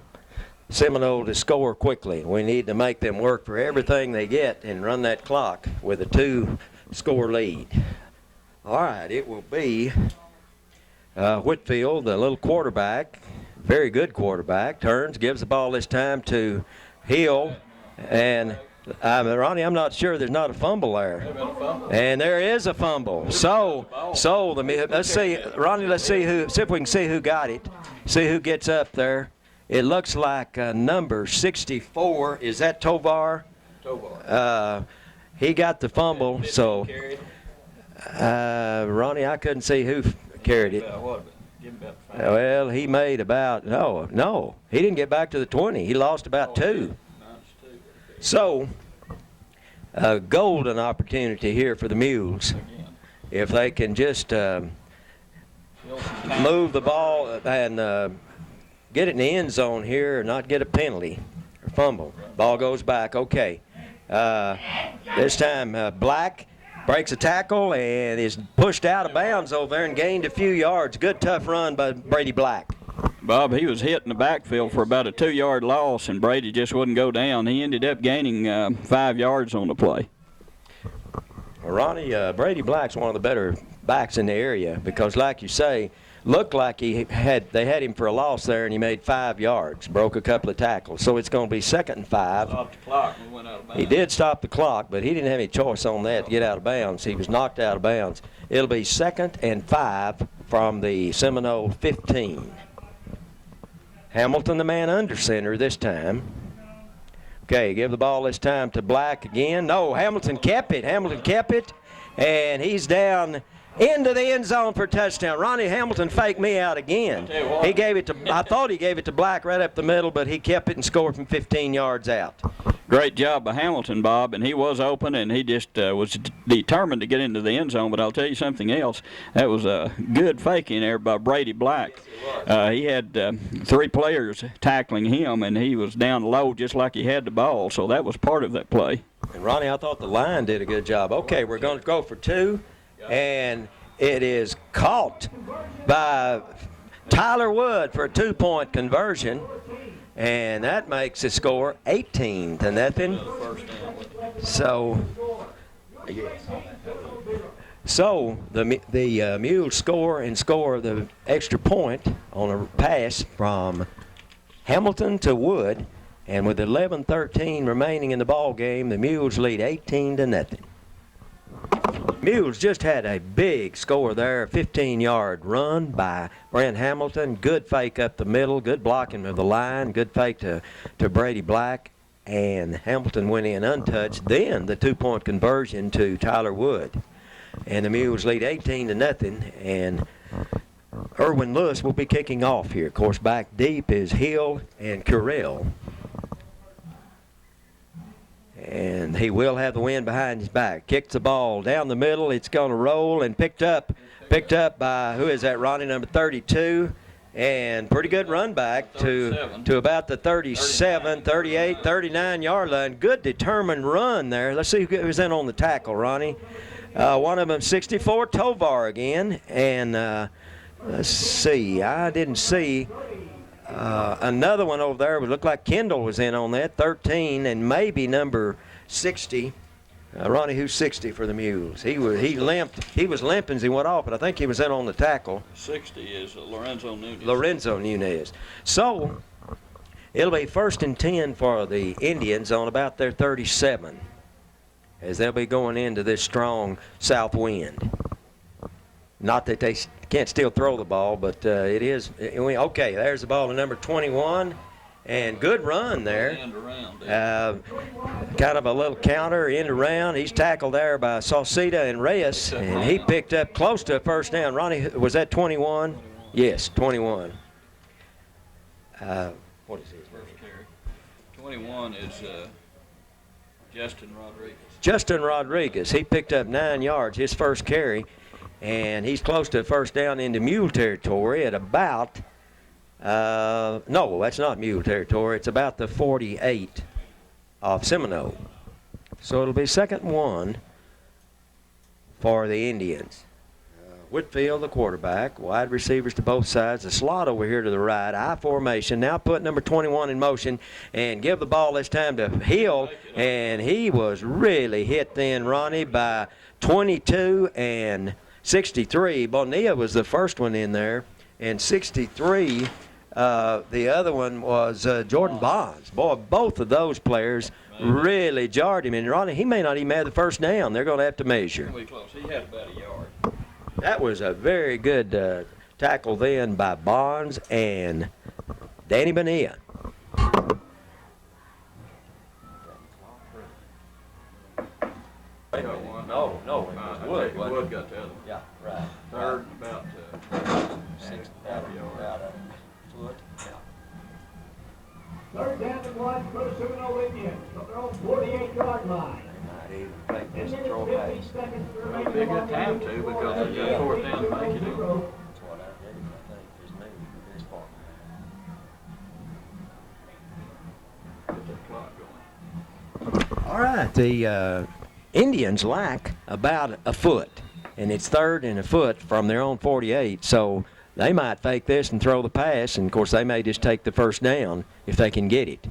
Seminole to score quickly. We need to make them work for everything they get and run that clock with a 2-score lead. All right, it will be Whitfield, the little quarterback, very good quarterback, turns, gives the ball this time to Hill, and Ronnie, I'm not sure there's not a fumble there. And there is a fumble. So let's see, Ronnie, see if we can see who got it. See who gets up there. It looks like number 64. Is that Tovar? Tovar. He got the fumble. So, Ronnie, I couldn't see who carried it. Well, he made about, no, he didn't get back to the 20. He lost about 2. So, a golden opportunity here for the Mules. If they can just move the ball and get it in the end zone here and not get a penalty or fumble. Ball goes back. Okay. This time Black breaks a tackle and is pushed out of bounds over there and gained a few yards. Good tough run by Brady Black. Bob, he was hit in the backfield for about a 2-yard loss, and Brady just wouldn't go down. He ended up gaining 5 yards on the play. Well, Ronnie, Brady Black's one of the better backs in the area because, like you say, looked like they had him for a loss there, and he made 5 yards, broke a couple of tackles. So it's going to be 2nd and 5. Stopped the clock and went out of bounds. He did stop the clock, but he didn't have any choice on that to get out of bounds. He was knocked out of bounds. It'll be 2nd and 5 from the Seminole 15. Hamilton, the man under center this time. Okay, give the ball this time to Black again. No, Hamilton kept it. And he's down into the end zone for a touchdown. Ronnie Hamilton faked me out again. He gave it to, I thought he gave it to Black right up the middle, but he kept it and scored from 15 yards out. Great job by Hamilton, Bob, and he was open, and he just was determined to get into the end zone. But I'll tell you something else. That was a good fake in there by Brady Black. He had 3 players tackling him, and he was down low just like he had the ball, so that was part of that play. And, Ronnie, I thought the line did a good job. Okay, we're going to go for 2, and it is caught by Tyler Wood for a 2-point conversion. And that makes the score 18-0. So the Mules score the extra point on a pass from Hamilton to Wood, and with 11:13 remaining in the ball game, the Mules lead 18-0. Mules just had a big score there, a 15-yard run by Brent Hamilton. Good fake up the middle, good blocking of the line, good fake to Brady Black, and Hamilton went in untouched. Then the 2-point conversion to Tyler Wood. And the Mules lead 18-0, and Erwin Lewis will be kicking off here. Of course, back deep is Hill and Carell. And he will have the wind behind his back. Kicks the ball down the middle. It's going to roll and picked up by, who is that, Ronnie, number 32. And pretty good run back to about the 37, 38, 39-yard line. Good determined run there. Let's see who was in on the tackle, Ronnie. One of them, 64, Tovar again. And let's see, I didn't see another one over there. It looked like Kendall was in on that, 13, and maybe number 60. Ronnie, who's 60 for the Mules? He limped. He was limping as he went off, but I think he was in on the tackle. 60 is Lorenzo Nunez. Lorenzo Nunez. So it'll be 1st and 10 for the Indians on about their 37, as they'll be going into this strong south wind. Not that they can't still throw the ball, but it is. Okay, there's the ball to number 21. And good run there. Kind of a little counter, end around. He's tackled there by Sauceda and Reyes, and he picked up close to a first down. Ronnie, was that 21? Yes, 21. What is his first carry? 21 is Justin Rodriguez. Justin Rodriguez. He picked up 9 yards, his first carry, and he's close to a first down into Mule territory at about. No, that's not Mule territory. It's about the 48 of Seminole. So it'll be 2nd and 1 for the Indians. Whitfield, the quarterback, wide receivers to both sides. The slot over here to the right, I formation. Now put number 21 in motion and give the ball this time to Hill. And he was really hit then, Ronnie, by 22 and 63. Bonilla was the first one in there, and 63. The other one was Jordan Bonds. Boy, both of those players really jarred him. And Ronnie, he may not even have the first down. They're going to have to measure. Close. He had about a yard. That was a very good tackle then by Bonds and Danny Bonilla. No, Wood got the other. Yeah, right. Third, about 6 yard. Third down and 1 for the Seminole Indians from their own 48-yard line. Take this and throw 15 seconds remaining. It'll be a good time to, because they got 4th down to make it in. That's what I did. I think his name for this part. Get that clock going. All right, the Indians lack about a foot, and it's 3rd and a foot from their own 48, so they might fake this and throw the pass, and of course they may just take the first down if they can get it.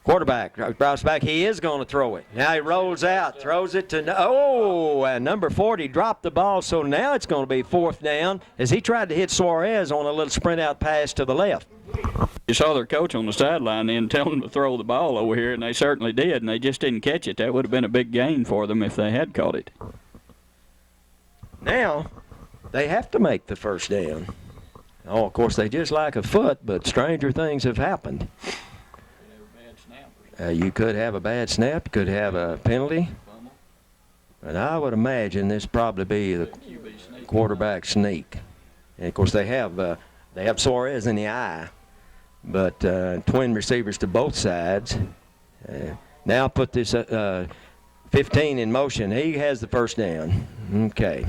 Quarterback drops back. He is going to throw it. Now he rolls out, throws it to, and number 40 dropped the ball, so now it's going to be 4th down as he tried to hit Suarez on a little sprint out pass to the left. You saw their coach on the sideline then tell them to throw the ball over here, and they certainly did, and they just didn't catch it. That would have been a big gain for them if they had caught it. Now they have to make the first down. Oh, of course, they just lack a foot, but stranger things have happened. You could have a bad snap, you could have a penalty, and I would imagine this probably be the quarterback sneak. And of course, they have Suarez in the eye, but twin receivers to both sides. Now put this 15 in motion. He has the first down. Okay.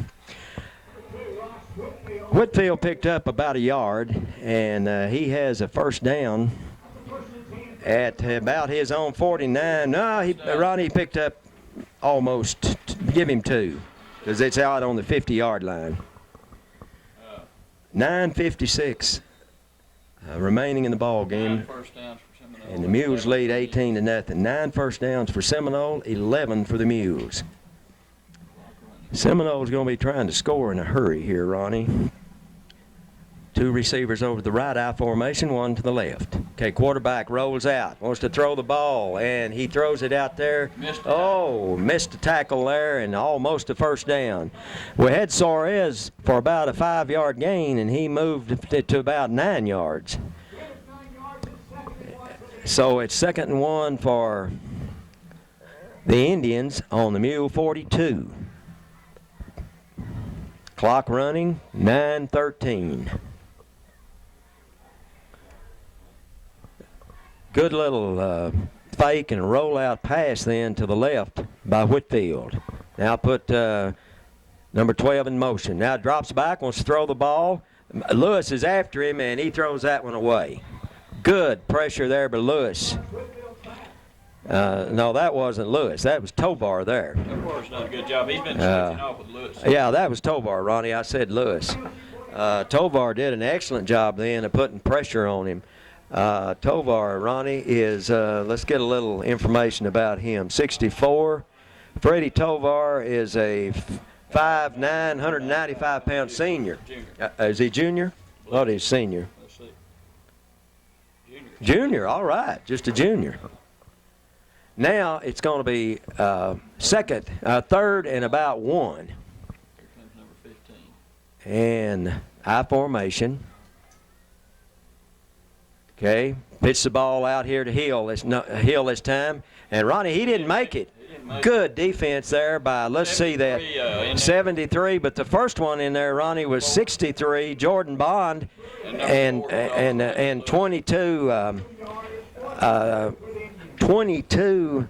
Whitfield picked up about a yard, and he has a first down at about his own 49. No, Ronnie picked up almost, give him 2, because it's out on the 50-yard line. 9:56 remaining in the ball game, and the Mules lead 18-0. 9 first downs for Seminole, 11 for the Mules. Seminole's going to be trying to score in a hurry here, Ronnie. 2 receivers over the right I formation, 1 to the left. Okay, quarterback rolls out, wants to throw the ball, and he throws it out there. Missed a tackle there, and almost a first down. We had Suarez for about a 5-yard gain, and he moved it to about 9 yards. So it's 2nd and 1 for the Indians on the Mule 42. Clock running, 9:13. Good little fake and roll-out pass then to the left by Whitfield. Now put number 12 in motion. Now drops back, wants to throw the ball. Lewis is after him, and he throws that one away. Good pressure there by Lewis. No, that wasn't Lewis. That was Tovar there. Tovar's done a good job. He's been switching off with Lewis. Yeah, that was Tovar, Ronnie. I said Lewis. Tovar did an excellent job then of putting pressure on him. Tovar, Ronnie, is, let's get a little information about him. 6'4", Freddie Tovar is a 5'9", 195-pound senior. Is he junior? Oh, he's senior. Let's see. Junior, all right, just a junior. Now it's going to be third and about 1. Here comes number 15. And I formation. Okay, pitch the ball out here to Hill. Hill this time. And Ronnie, he didn't make it. Good defense there by, let's see that, 73. But the first one in there, Ronnie, was 63. Jordan Bond, and 22. 22.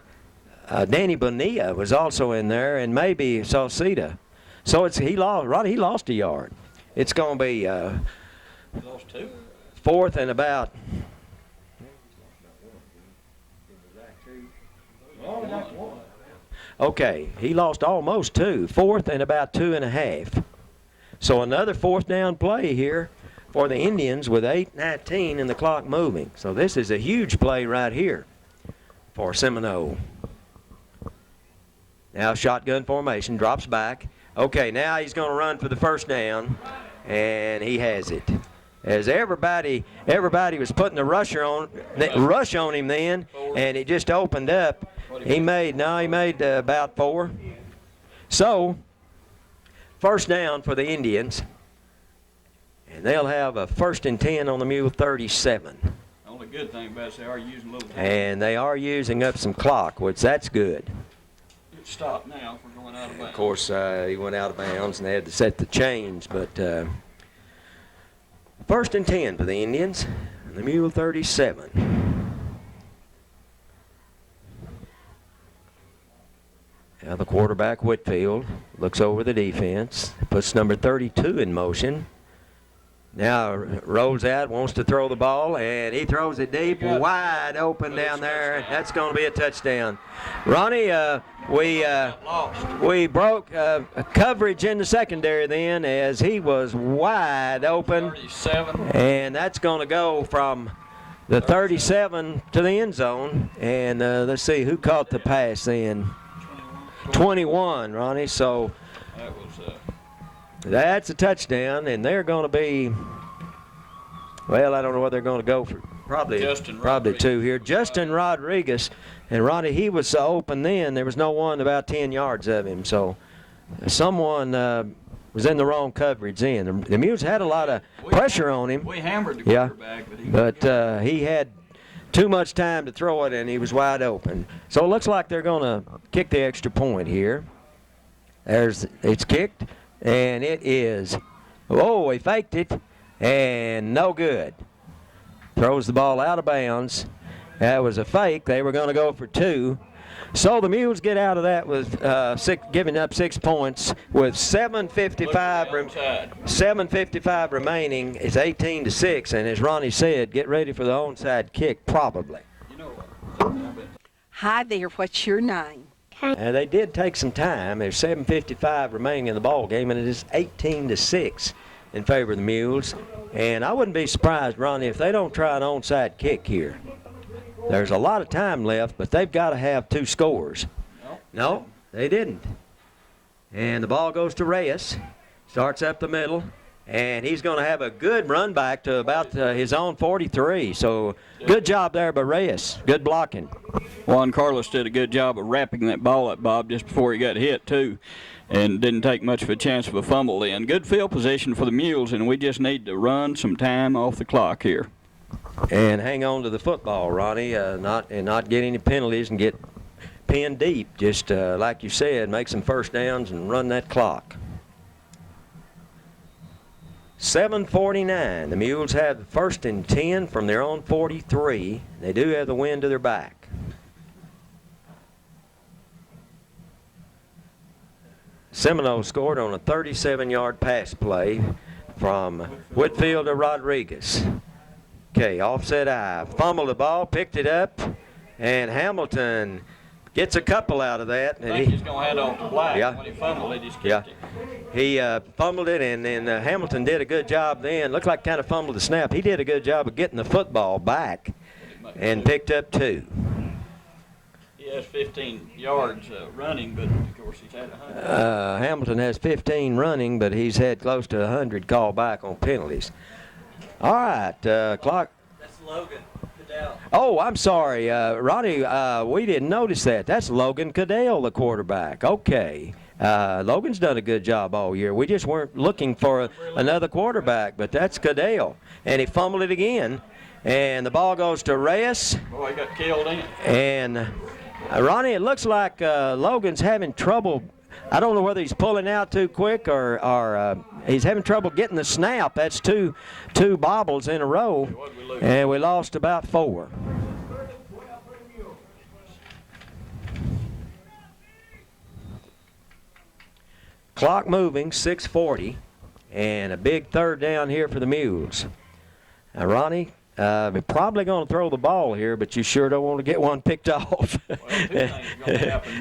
Danny Bonilla was also in there, and maybe Salcida. So Ronnie, he lost a yard. It's going to be Lost 2. fourth and about. Okay, he lost almost 2. Fourth and about 2.5. So another fourth down play here for the Indians with 8:19 and the clock moving. So this is a huge play right here for Seminole. Now shotgun formation, drops back. Okay, now he's going to run for the first down, and he has it. As everybody was putting the rush on him then, and it just opened up. He made about 4. So, first down for the Indians, and they'll have a 1st and 10 on the Mule 37. The only good thing about it is they are using a little time. And they are using up some clock, which that's good. It's stopped now if we're going out of bounds. Of course, he went out of bounds and they had to set the chains, but 1st and 10 for the Indians, the Mule 37. Now the quarterback, Whitfield, looks over the defense, puts number 32 in motion. Now rolls out, wants to throw the ball, and he throws it deep, wide open down there. That's going to be a touchdown. Ronnie, we broke coverage in the secondary then as he was wide open. 37. And that's going to go from the 37 to the end zone. And let's see, who caught the pass then? 21, Ronnie. So That was that's a touchdown, and they're going to be, well, I don't know what they're going to go for. Probably 2 here. Justin Rodriguez, and Ronnie, he was so open then, there was no one about 10 yards of him. So someone was in the wrong coverage then. The Mules had a lot of pressure on him. we hammered the quarterback, But he had too much time to throw it, and he was wide open. So it looks like they're going to kick the extra point here. It's kicked, and it is. Oh, he faked it, and no good. Throws the ball out of bounds. That was a fake. They were going to go for 2. So the Mules get out of that with giving up 6 points with 7:55 remaining. It's 18-6, and as Ronnie said, get ready for the onside kick probably. Hi there, what's your name? And they did take some time. There's 7:55 remaining in the ball game, and it is 18-6 in favor of the Mules. And I wouldn't be surprised, Ronnie, if they don't try an onside kick here. There's a lot of time left, but they've got to have 2 scores. No, they didn't. And the ball goes to Reyes. Starts up the middle, and he's going to have a good run back to about his own 43. So good job there by Reyes. Good blocking. Juan Carlos did a good job of wrapping that ball up, Bob, just before he got hit, too, and didn't take much of a chance of a fumble in. Good field position for the Mules, and we just need to run some time off the clock here. And hang on to the football, Ronnie, not get any penalties and get pinned deep. Just like you said, make some first downs and run that clock. 7:49. The Mules have the 1st and 10 from their own 43. They do have the wind to their back. Seminole scored on a 37-yard pass play from Whitfield to Rodriguez. Okay, offset eye. Fumbled the ball, picked it up, and Hamilton gets a couple out of that. I think he's going to head off to black. Yeah. When he fumbled it, he just Yeah. kicked it. He fumbled it, and Hamilton did a good job then. Looked like kind of fumbled the snap. He did a good job of getting the football back and picked up 2. He has 15 yards running, but of course he's had 100. Hamilton has 15 running, but he's had close to 100 called back on penalties. All right, clock. That's Logan Cadell. Oh, I'm sorry, Ronnie. We didn't notice that. That's Logan Cadell, the quarterback. Okay. Logan's done a good job all year. We just weren't looking for another quarterback, but that's Cadell. And he fumbled it again. And the ball goes to Reyes. Boy, he got killed in. And Ronnie, it looks like Logan's having trouble. I don't know whether he's pulling out too quick or he's having trouble getting the snap. That's two bobbles in a row. And we lost about 4. Clock moving, 6:40, and a big third down here for the Mules. Now, Ronnie, we're probably going to throw the ball here, but you sure don't want to get one picked off. Well,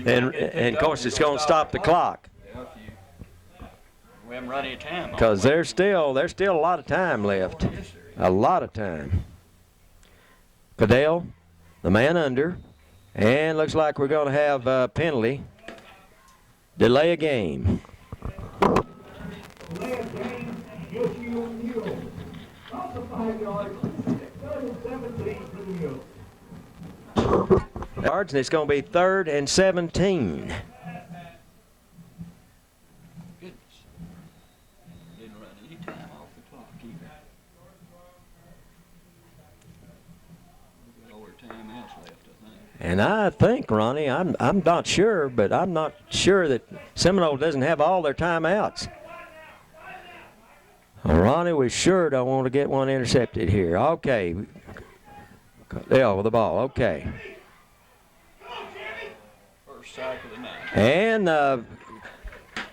and of course, it's going to stop the clock. We haven't run any time. Because there's still a lot of time left. A lot of time. Cadell, the man under, and looks like we're going to have a penalty. Delay a game. Delay of game, Mules. Off the 5 yards, 3rd and 17 for the Mules. Yards, and it's going to be 3rd and 17. Goodness. Didn't run any time off the clock either. We've got all our timeouts left, I think. And I think, Ronnie, I'm not sure, but I'm not sure that Seminole doesn't have all their timeouts. Well, Ronnie, we sure don't want to get one intercepted here. Okay. Cadell with the ball. Okay. First sack of the night. And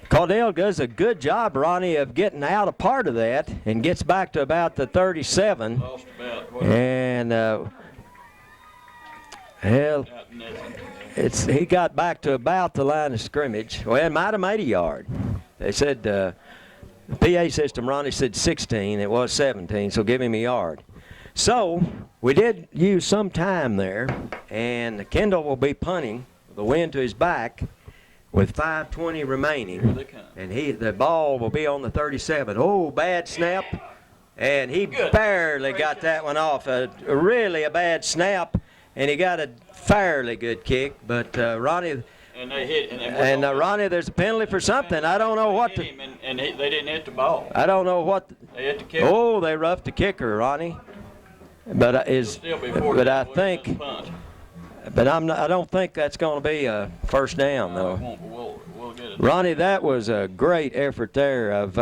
Cadell does a good job, Ronnie, of getting out a part of that and gets back to about the 37. Lost about, And hell, he got back to about the line of scrimmage. Well, it might have made a yard. They said the PA system, Ronnie said 16. It was 17, so give him a yard. So we did use some time there, and Kendall will be punting with the wind to his back with 5:20 remaining. And the ball will be on the 37. Oh, bad snap. And he barely got that one off. Really a bad snap. And he got a fairly good kick, but Ronnie. And they hit. And Ronnie, there's a penalty for something. I don't know what. They didn't hit the ball. I don't know what. They hit the kicker. Oh, they roughed the kicker, Ronnie. But I think. But I don't think that's going to be a first down, though. We'll get it. Ronnie, that was a great effort there of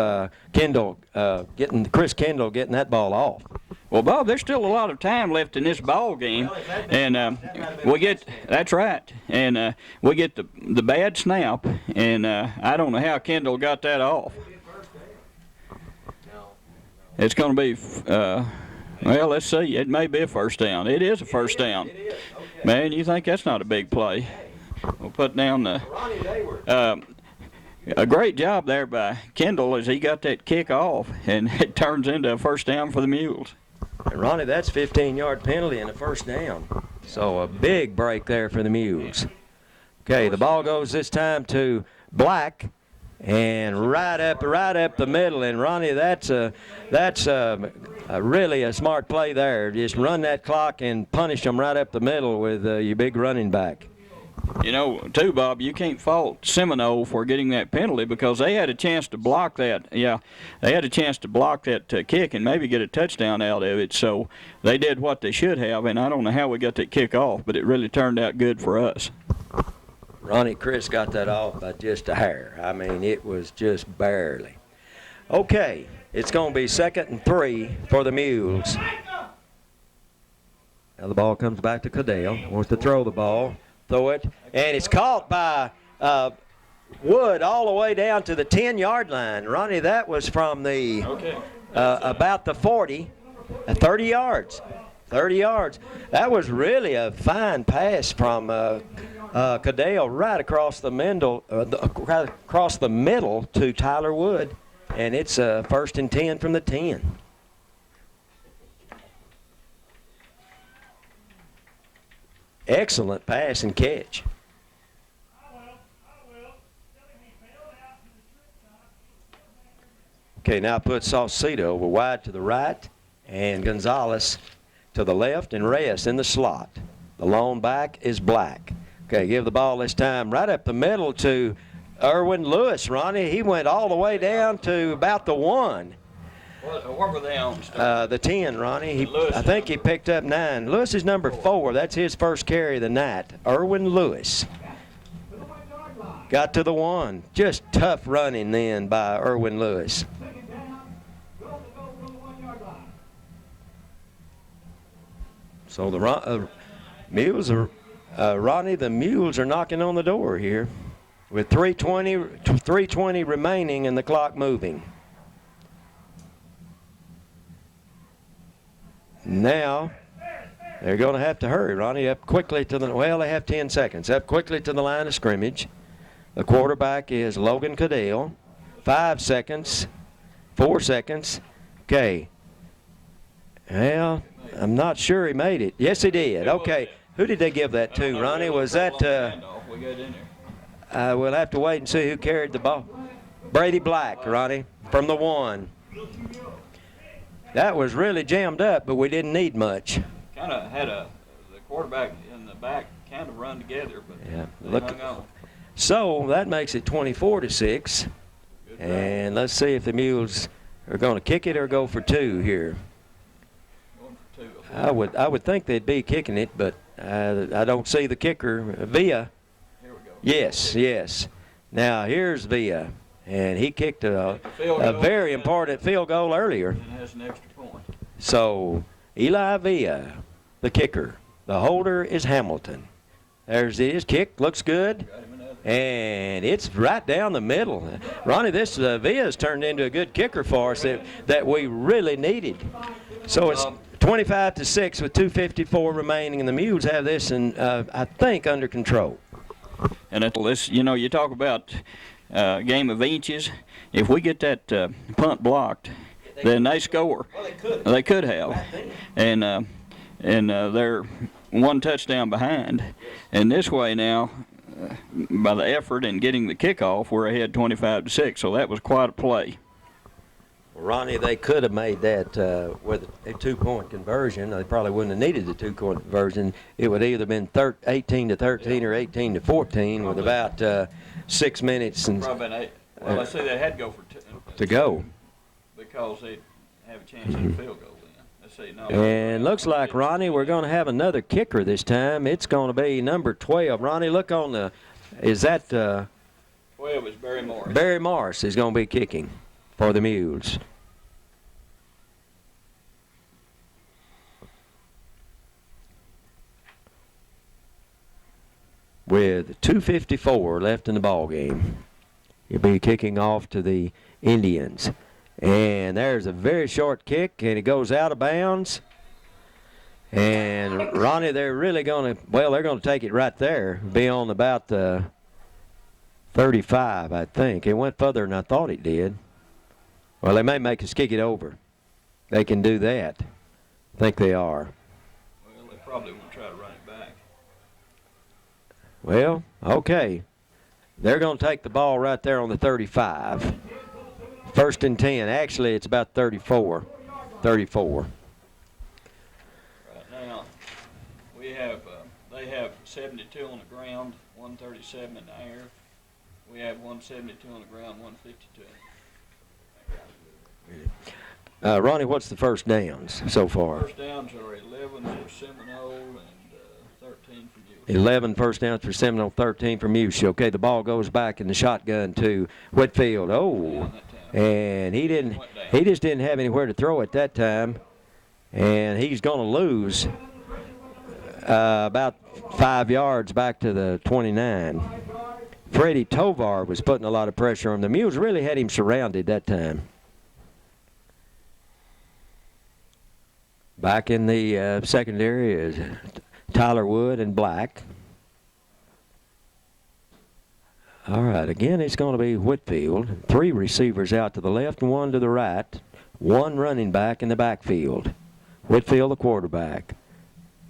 Chris Kendall getting that ball off. Well, Bob, there's still a lot of time left in this ball game, and that's right, and we get the bad snap, and I don't know how Kendall got that off. It's going to be, well, let's see. It may be a first down. It is a first down. Man, you think that's not a big play? We'll put down the. A great job there by Kendall as he got that kick off, and it turns into a first down for the Mules. And Ronnie, that's 15-yard penalty and a first down. So a big break there for the Mules. Okay, the ball goes this time to Black, and right up the middle. And Ronnie, that's really a smart play there. Just run that clock and punish them right up the middle with your big running back. You know, too, Bob, you can't fault Seminole for getting that penalty because they had a chance to block that. Yeah, they had a chance to block that kick and maybe get a touchdown out of it. So they did what they should have, and I don't know how we got that kick off, but it really turned out good for us. Ronnie, Chris got that off by just a hair. I mean, it was just barely. Okay, it's going to be 2nd and 3 for the Mules. Now the ball comes back to Cadell. Wants to throw the ball. Throw it, and it's caught by Wood all the way down to the 10-yard line. Ronnie, that was from the about the 40, 30 yards. 30 yards. That was really a fine pass from Cadell right across the middle to Tyler Wood, and it's 1st and 10 from the 10. excellent pass and catch. Okay, now put Saucedo over wide to the right and Gonzalez to the left and Reyes in the slot. The lone back is Black. Okay, give the ball this time right up the middle to Erwin Lewis, Ronnie. He went all the way down to about the 1. What were they on? The 10, Ronnie. I think he picked up 9. Lewis is number 4. That's his first carry of the night. Erwin Lewis. Got to the 1. Just tough running then by Erwin Lewis. So the Mules are, Ronnie, the Mules are knocking on the door here with 3:20 remaining and the clock moving. Now they're going to have to hurry, Ronnie, up quickly to the, well, they have 10 seconds, up quickly to the line of scrimmage. The quarterback is Logan Cadell. 5 seconds, 4 seconds. Okay. Well, I'm not sure he made it. Yes, he did. Okay. Who did they give that to, Ronnie? Was that, we'll have to wait and see who carried the ball. Brady Black, Ronnie, from the 1. That was really jammed up, but we didn't need much. Kind of had the quarterback in the back kind of run together, but yeah, they hung on. So that makes it 24-6. And let's see if the Mules are going to kick it or go for 2 here. Going for 2. I would think they'd be kicking it, but I don't see the kicker. Villa. Here we go. Yes. Now here's Villa, and he kicked a very important field goal earlier. And has an extra point. So Eli Villa, the kicker. The holder is Hamilton. There's his kick. Looks good. And it's right down the middle. Ronnie, this Villa's turned into a good kicker for us that we really needed. So it's 25-6 with 2:54 remaining, and the Mules have this, I think, under control. And this, you talk about game of inches. If we get that punt blocked, then they score. Well, they could have. And they're 1 touchdown behind. And this way now, by the effort in getting the kickoff, we're ahead 25-6. So that was quite a play. Well, Ronnie, they could have made that with a 2-point conversion. They probably wouldn't have needed the 2-point conversion. It would either been 18-13 or 18-14 with about 6 minutes and probably been 8. Well, I say they had to go for 2 to go because they'd have a chance at a field goal. And looks like, Ronnie, we're going to have another kicker this time. It's going to be number 12. Ronnie, look on the, is that 12 is Barry Morris. Barry Morris is going to be kicking for the Mules. With 2:54 left in the ball game. He'll be kicking off to the Indians. And there's a very short kick, and it goes out of bounds. And, Ronnie, they're really going to, well, they're going to take it right there. Be on about the 35, I think. It went further than I thought it did. Well, they may make us kick it over. They can do that. I think they are. Well, they probably won't try to run it back. Well, okay. They're going to take the ball right there on the 35. 1st and 10. Actually, it's about 34. 34. Right now, they have 72 on the ground, 137 in the air. We have 172 on the ground, 152. Ronnie, what's the first downs so far? First downs are 11 for Seminole and 13 for Mules. 11 first downs for Seminole, 13 for Muleshoe. Okay, the ball goes back in the shotgun to Whitfield. Oh, and he just didn't have anywhere to throw at that time, and he's going to lose about 5 yards back to the 29. Freddie Tovar was putting a lot of pressure on him. The Mules really had him surrounded that time. Back in the secondary is Tyler Wood and Black. All right, again, it's going to be Whitfield. 3 receivers out to the left and 1 to the right. 1 running back in the backfield. Whitfield, the quarterback.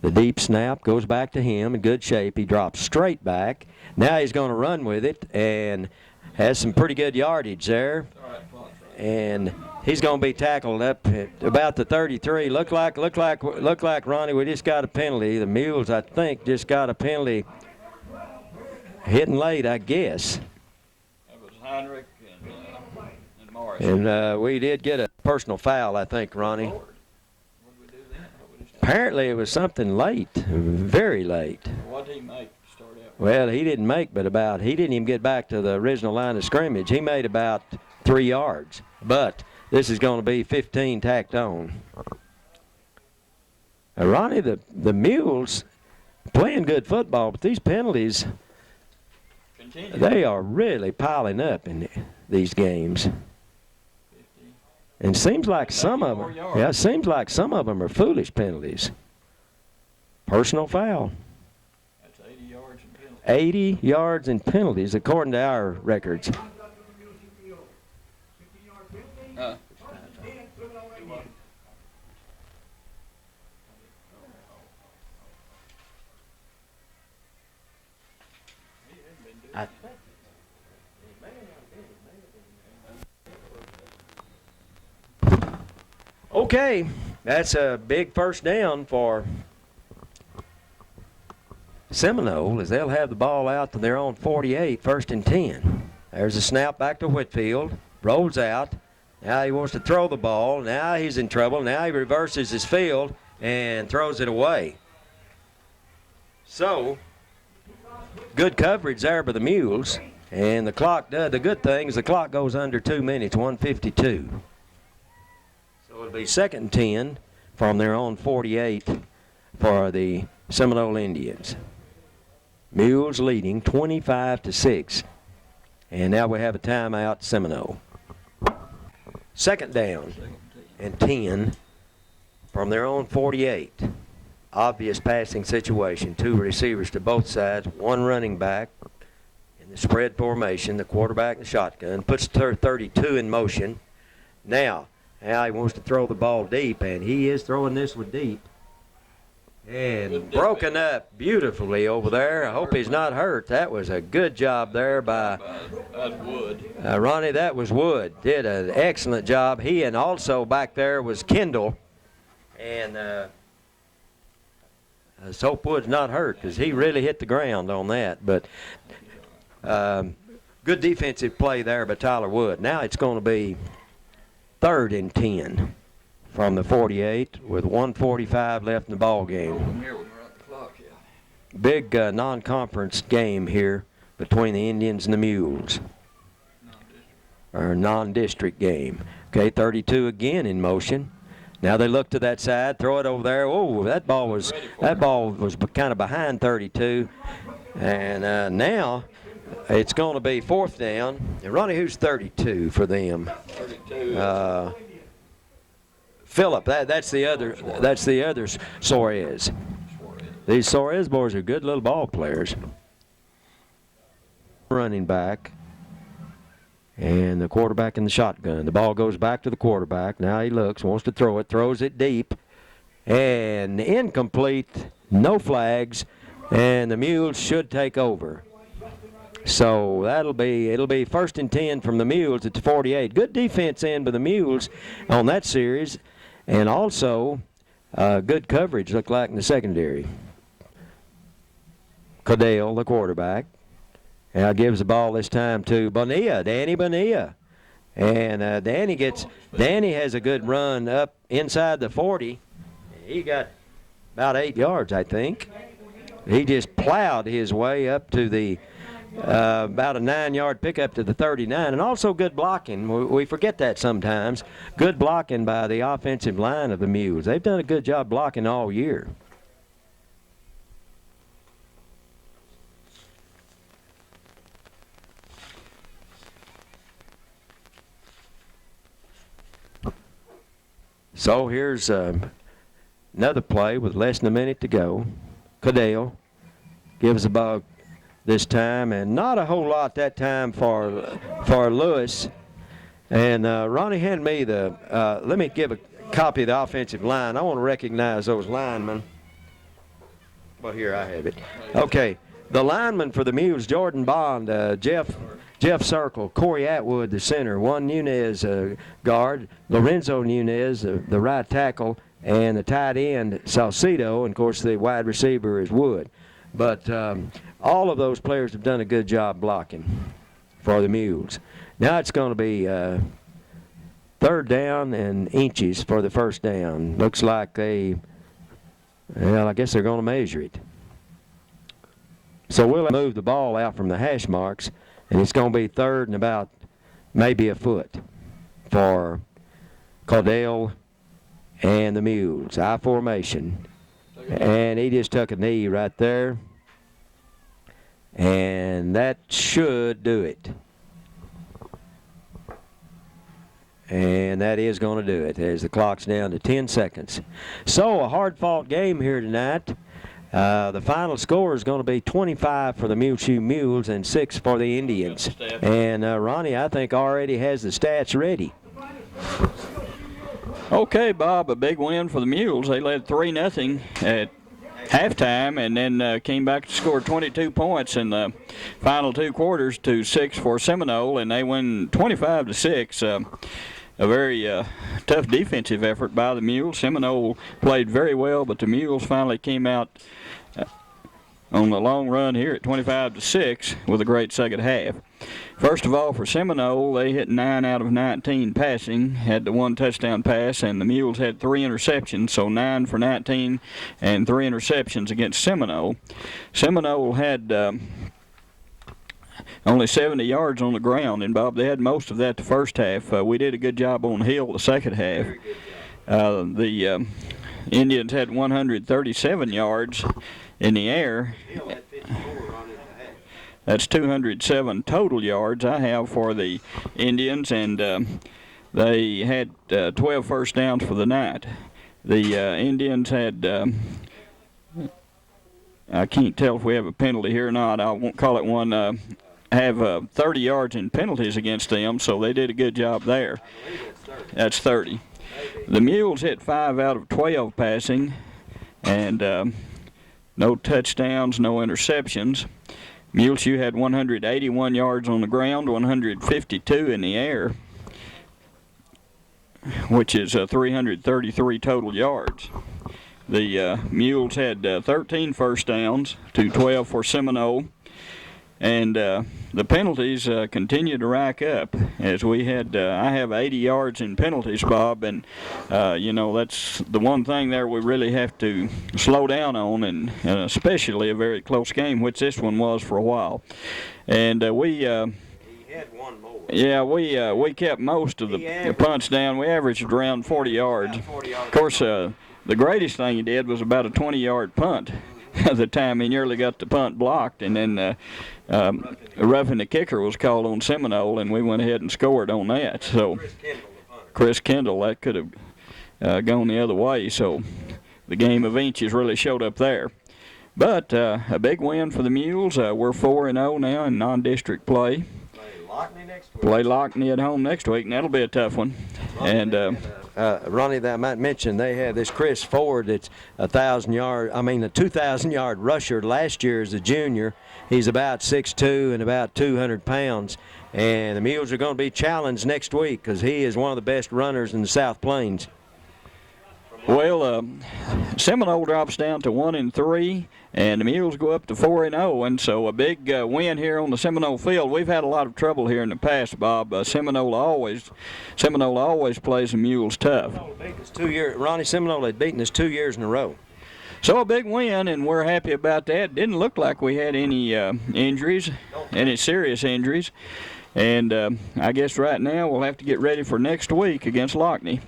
The deep snap goes back to him in good shape. He drops straight back. Now he's going to run with it and has some pretty good yardage there. And he's going to be tackled up at about the 33. Look like Ronnie, we just got a penalty. The Mules, I think, just got a penalty hitting late, I guess. That was Heinrich and Morris. And we did get a personal foul, I think, Ronnie. Apparently it was something late, very late. What did he make to start out? Well, he didn't make but he didn't even get back to the original line of scrimmage. He made about 3 yards. But this is going to be 15 tacked on. Ronnie, the Mules playing good football, but these penalties, they are really piling up in these games. And seems like some of them, are foolish penalties. Personal foul. That's 80 yards and penalties. 80 yards and penalties, according to our records. Okay, that's a big first down for Seminole, as they'll have the ball out to their own 48, 1st and 10. There's a snap back to Whitfield, rolls out. Now he wants to throw the ball. Now he's in trouble. Now he reverses his field and throws it away. So, good coverage there by the Mules. And the clock, the good thing is the clock goes under 2 minutes, 1:52. So it'll be 2nd and 10 from their own 48 for the Seminole Indians. Mules leading 25-6. And now we have a timeout, Seminole. 2nd down and 10 from their own 48. Obvious passing situation. 2 receivers to both sides, 1 running back in the spread formation, the quarterback in the shotgun. Puts 32 in motion. Now he wants to throw the ball deep, and he is throwing this one deep. And broken up beautifully over there. I hope he's not hurt. That was a good job there by Wood. Ronnie. That was Wood. Did an excellent job. He and also back there was Kendall. And let's hope Wood's not hurt because he really hit the ground on that. But good defensive play there by Tyler Wood. Now it's going to be 3rd and 10. From the 48 with 1:45 left in the ball game. Big non-conference game here between the Indians and the Mules. Or non-district game. Okay, 32 again in motion. Now they look to that side, throw it over there. Oh, that ball was kind of behind 32. And now it's going to be 4th down. And Ronnie, who's 32 for them? 32. Phillip, that's the other Suarez. These Suarez boys are good little ball players. Running back. And the quarterback in the shotgun. The ball goes back to the quarterback. Now he looks, wants to throw it, throws it deep. And incomplete, no flags, and the Mules should take over. So it'll be 1st and 10 from the Mules at the 48. Good defense in by the Mules on that series. And also, good coverage looked like in the secondary. Cadell, the quarterback. Now gives the ball this time to Danny Bonilla. And Danny has a good run up inside the 40. He got about 8 yards, I think. He just plowed his way up to the about a 9-yard pickup to the 39, and also good blocking. We forget that sometimes. Good blocking by the offensive line of the Mules. They've done a good job blocking all year. So here's another play with less than a minute to go. Cadell gives the ball this time, and not a whole lot that time for Lewis. And Ronnie, hand me let me give a copy of the offensive line. I want to recognize those linemen. Well, here I have it. Okay, the linemen for the Mules: Jordan Bond, Jeff Circle, Corey Atwood, the center, Juan Nunez, guard, Lorenzo Nunez, the right tackle, and the tight end, Salcido, and of course the wide receiver is Wood. But all of those players have done a good job blocking for the Mules. Now it's going to be third down and inches for the first down. Looks like well, I guess they're going to measure it. So we'll move the ball out from the hash marks, and it's going to be third and about maybe a foot for Cordell and the Mules. I formation. And he just took a knee right there. And that should do it. And that is going to do it as the clock's down to 10 seconds. So a hard-fought game here tonight. The final score is going to be 25 for the Muleshoe Mules and 6 for the Indians. And Ronnie, I think, already has the stats ready. Okay, Bob, a big win for the Mules. They led 3-0 at halftime and then came back to score 22 points in the final 2 quarters to 6 for Seminole, and they win 25-6. A very tough defensive effort by the Mules. Seminole played very well, but the Mules finally came out on the long run here at 25-6 with a great second half. First of all, for Seminole, they hit 9 out of 19 passing, had the 1 touchdown pass, and the Mules had 3 interceptions, so 9 for 19 and 3 interceptions against Seminole. Seminole had only 70 yards on the ground, and Bob, they had most of that the first half. We did a good job on Hill the second half. The Indians had 137 yards in the air. That's 207 total yards I have for the Indians, and they had 12 first downs for the night. The Indians had, I can't tell if we have a penalty here or not. I won't call it one. Have 30 yards in penalties against them, so they did a good job there. That's 30. The Mules hit 5 out of 12 passing, and no touchdowns, no interceptions. Muleshoe had 181 yards on the ground, 152 in the air, which is 333 total yards. The Mules had 13 first downs to 12 for Seminole, and the penalties continue to rack up. As we had, I have 80 yards in penalties, Bob, and you know, that's the one thing there we really have to slow down on, and especially a very close game, which this one was for a while. And we had one more. Yeah, we kept most of the punts down. We averaged around 40 yards. Of course, the greatest thing he did was about a 20-yard punt. At the time, he nearly got the punt blocked, and then roughing the kicker was called on Seminole, and we went ahead and scored on that. So Chris Kendall, that could have gone the other way. So the game of inches really showed up there. But a big win for the Mules. We're 4-0 now in non-district play. Play Lockney at home next week, and that'll be a tough one. And Ronnie, that I might mention, they have this Chris Ford that's a 2,000-yard rusher last year as a junior. He's about 6'2" and about 200 pounds. And the Mules are going to be challenged next week because he is one of the best runners in the South Plains. Well, Seminole drops down to 1-3, and the Mules go up to 4-0, and so a big win here on the Seminole field. We've had a lot of trouble here in the past, Bob. Seminole always plays the Mules tough. Ronnie, Seminole had beaten us 2 years in a row. So a big win, and we're happy about that. Didn't look like we had any injuries, any serious injuries, and I guess right now we'll have to get ready for next week against Lockney.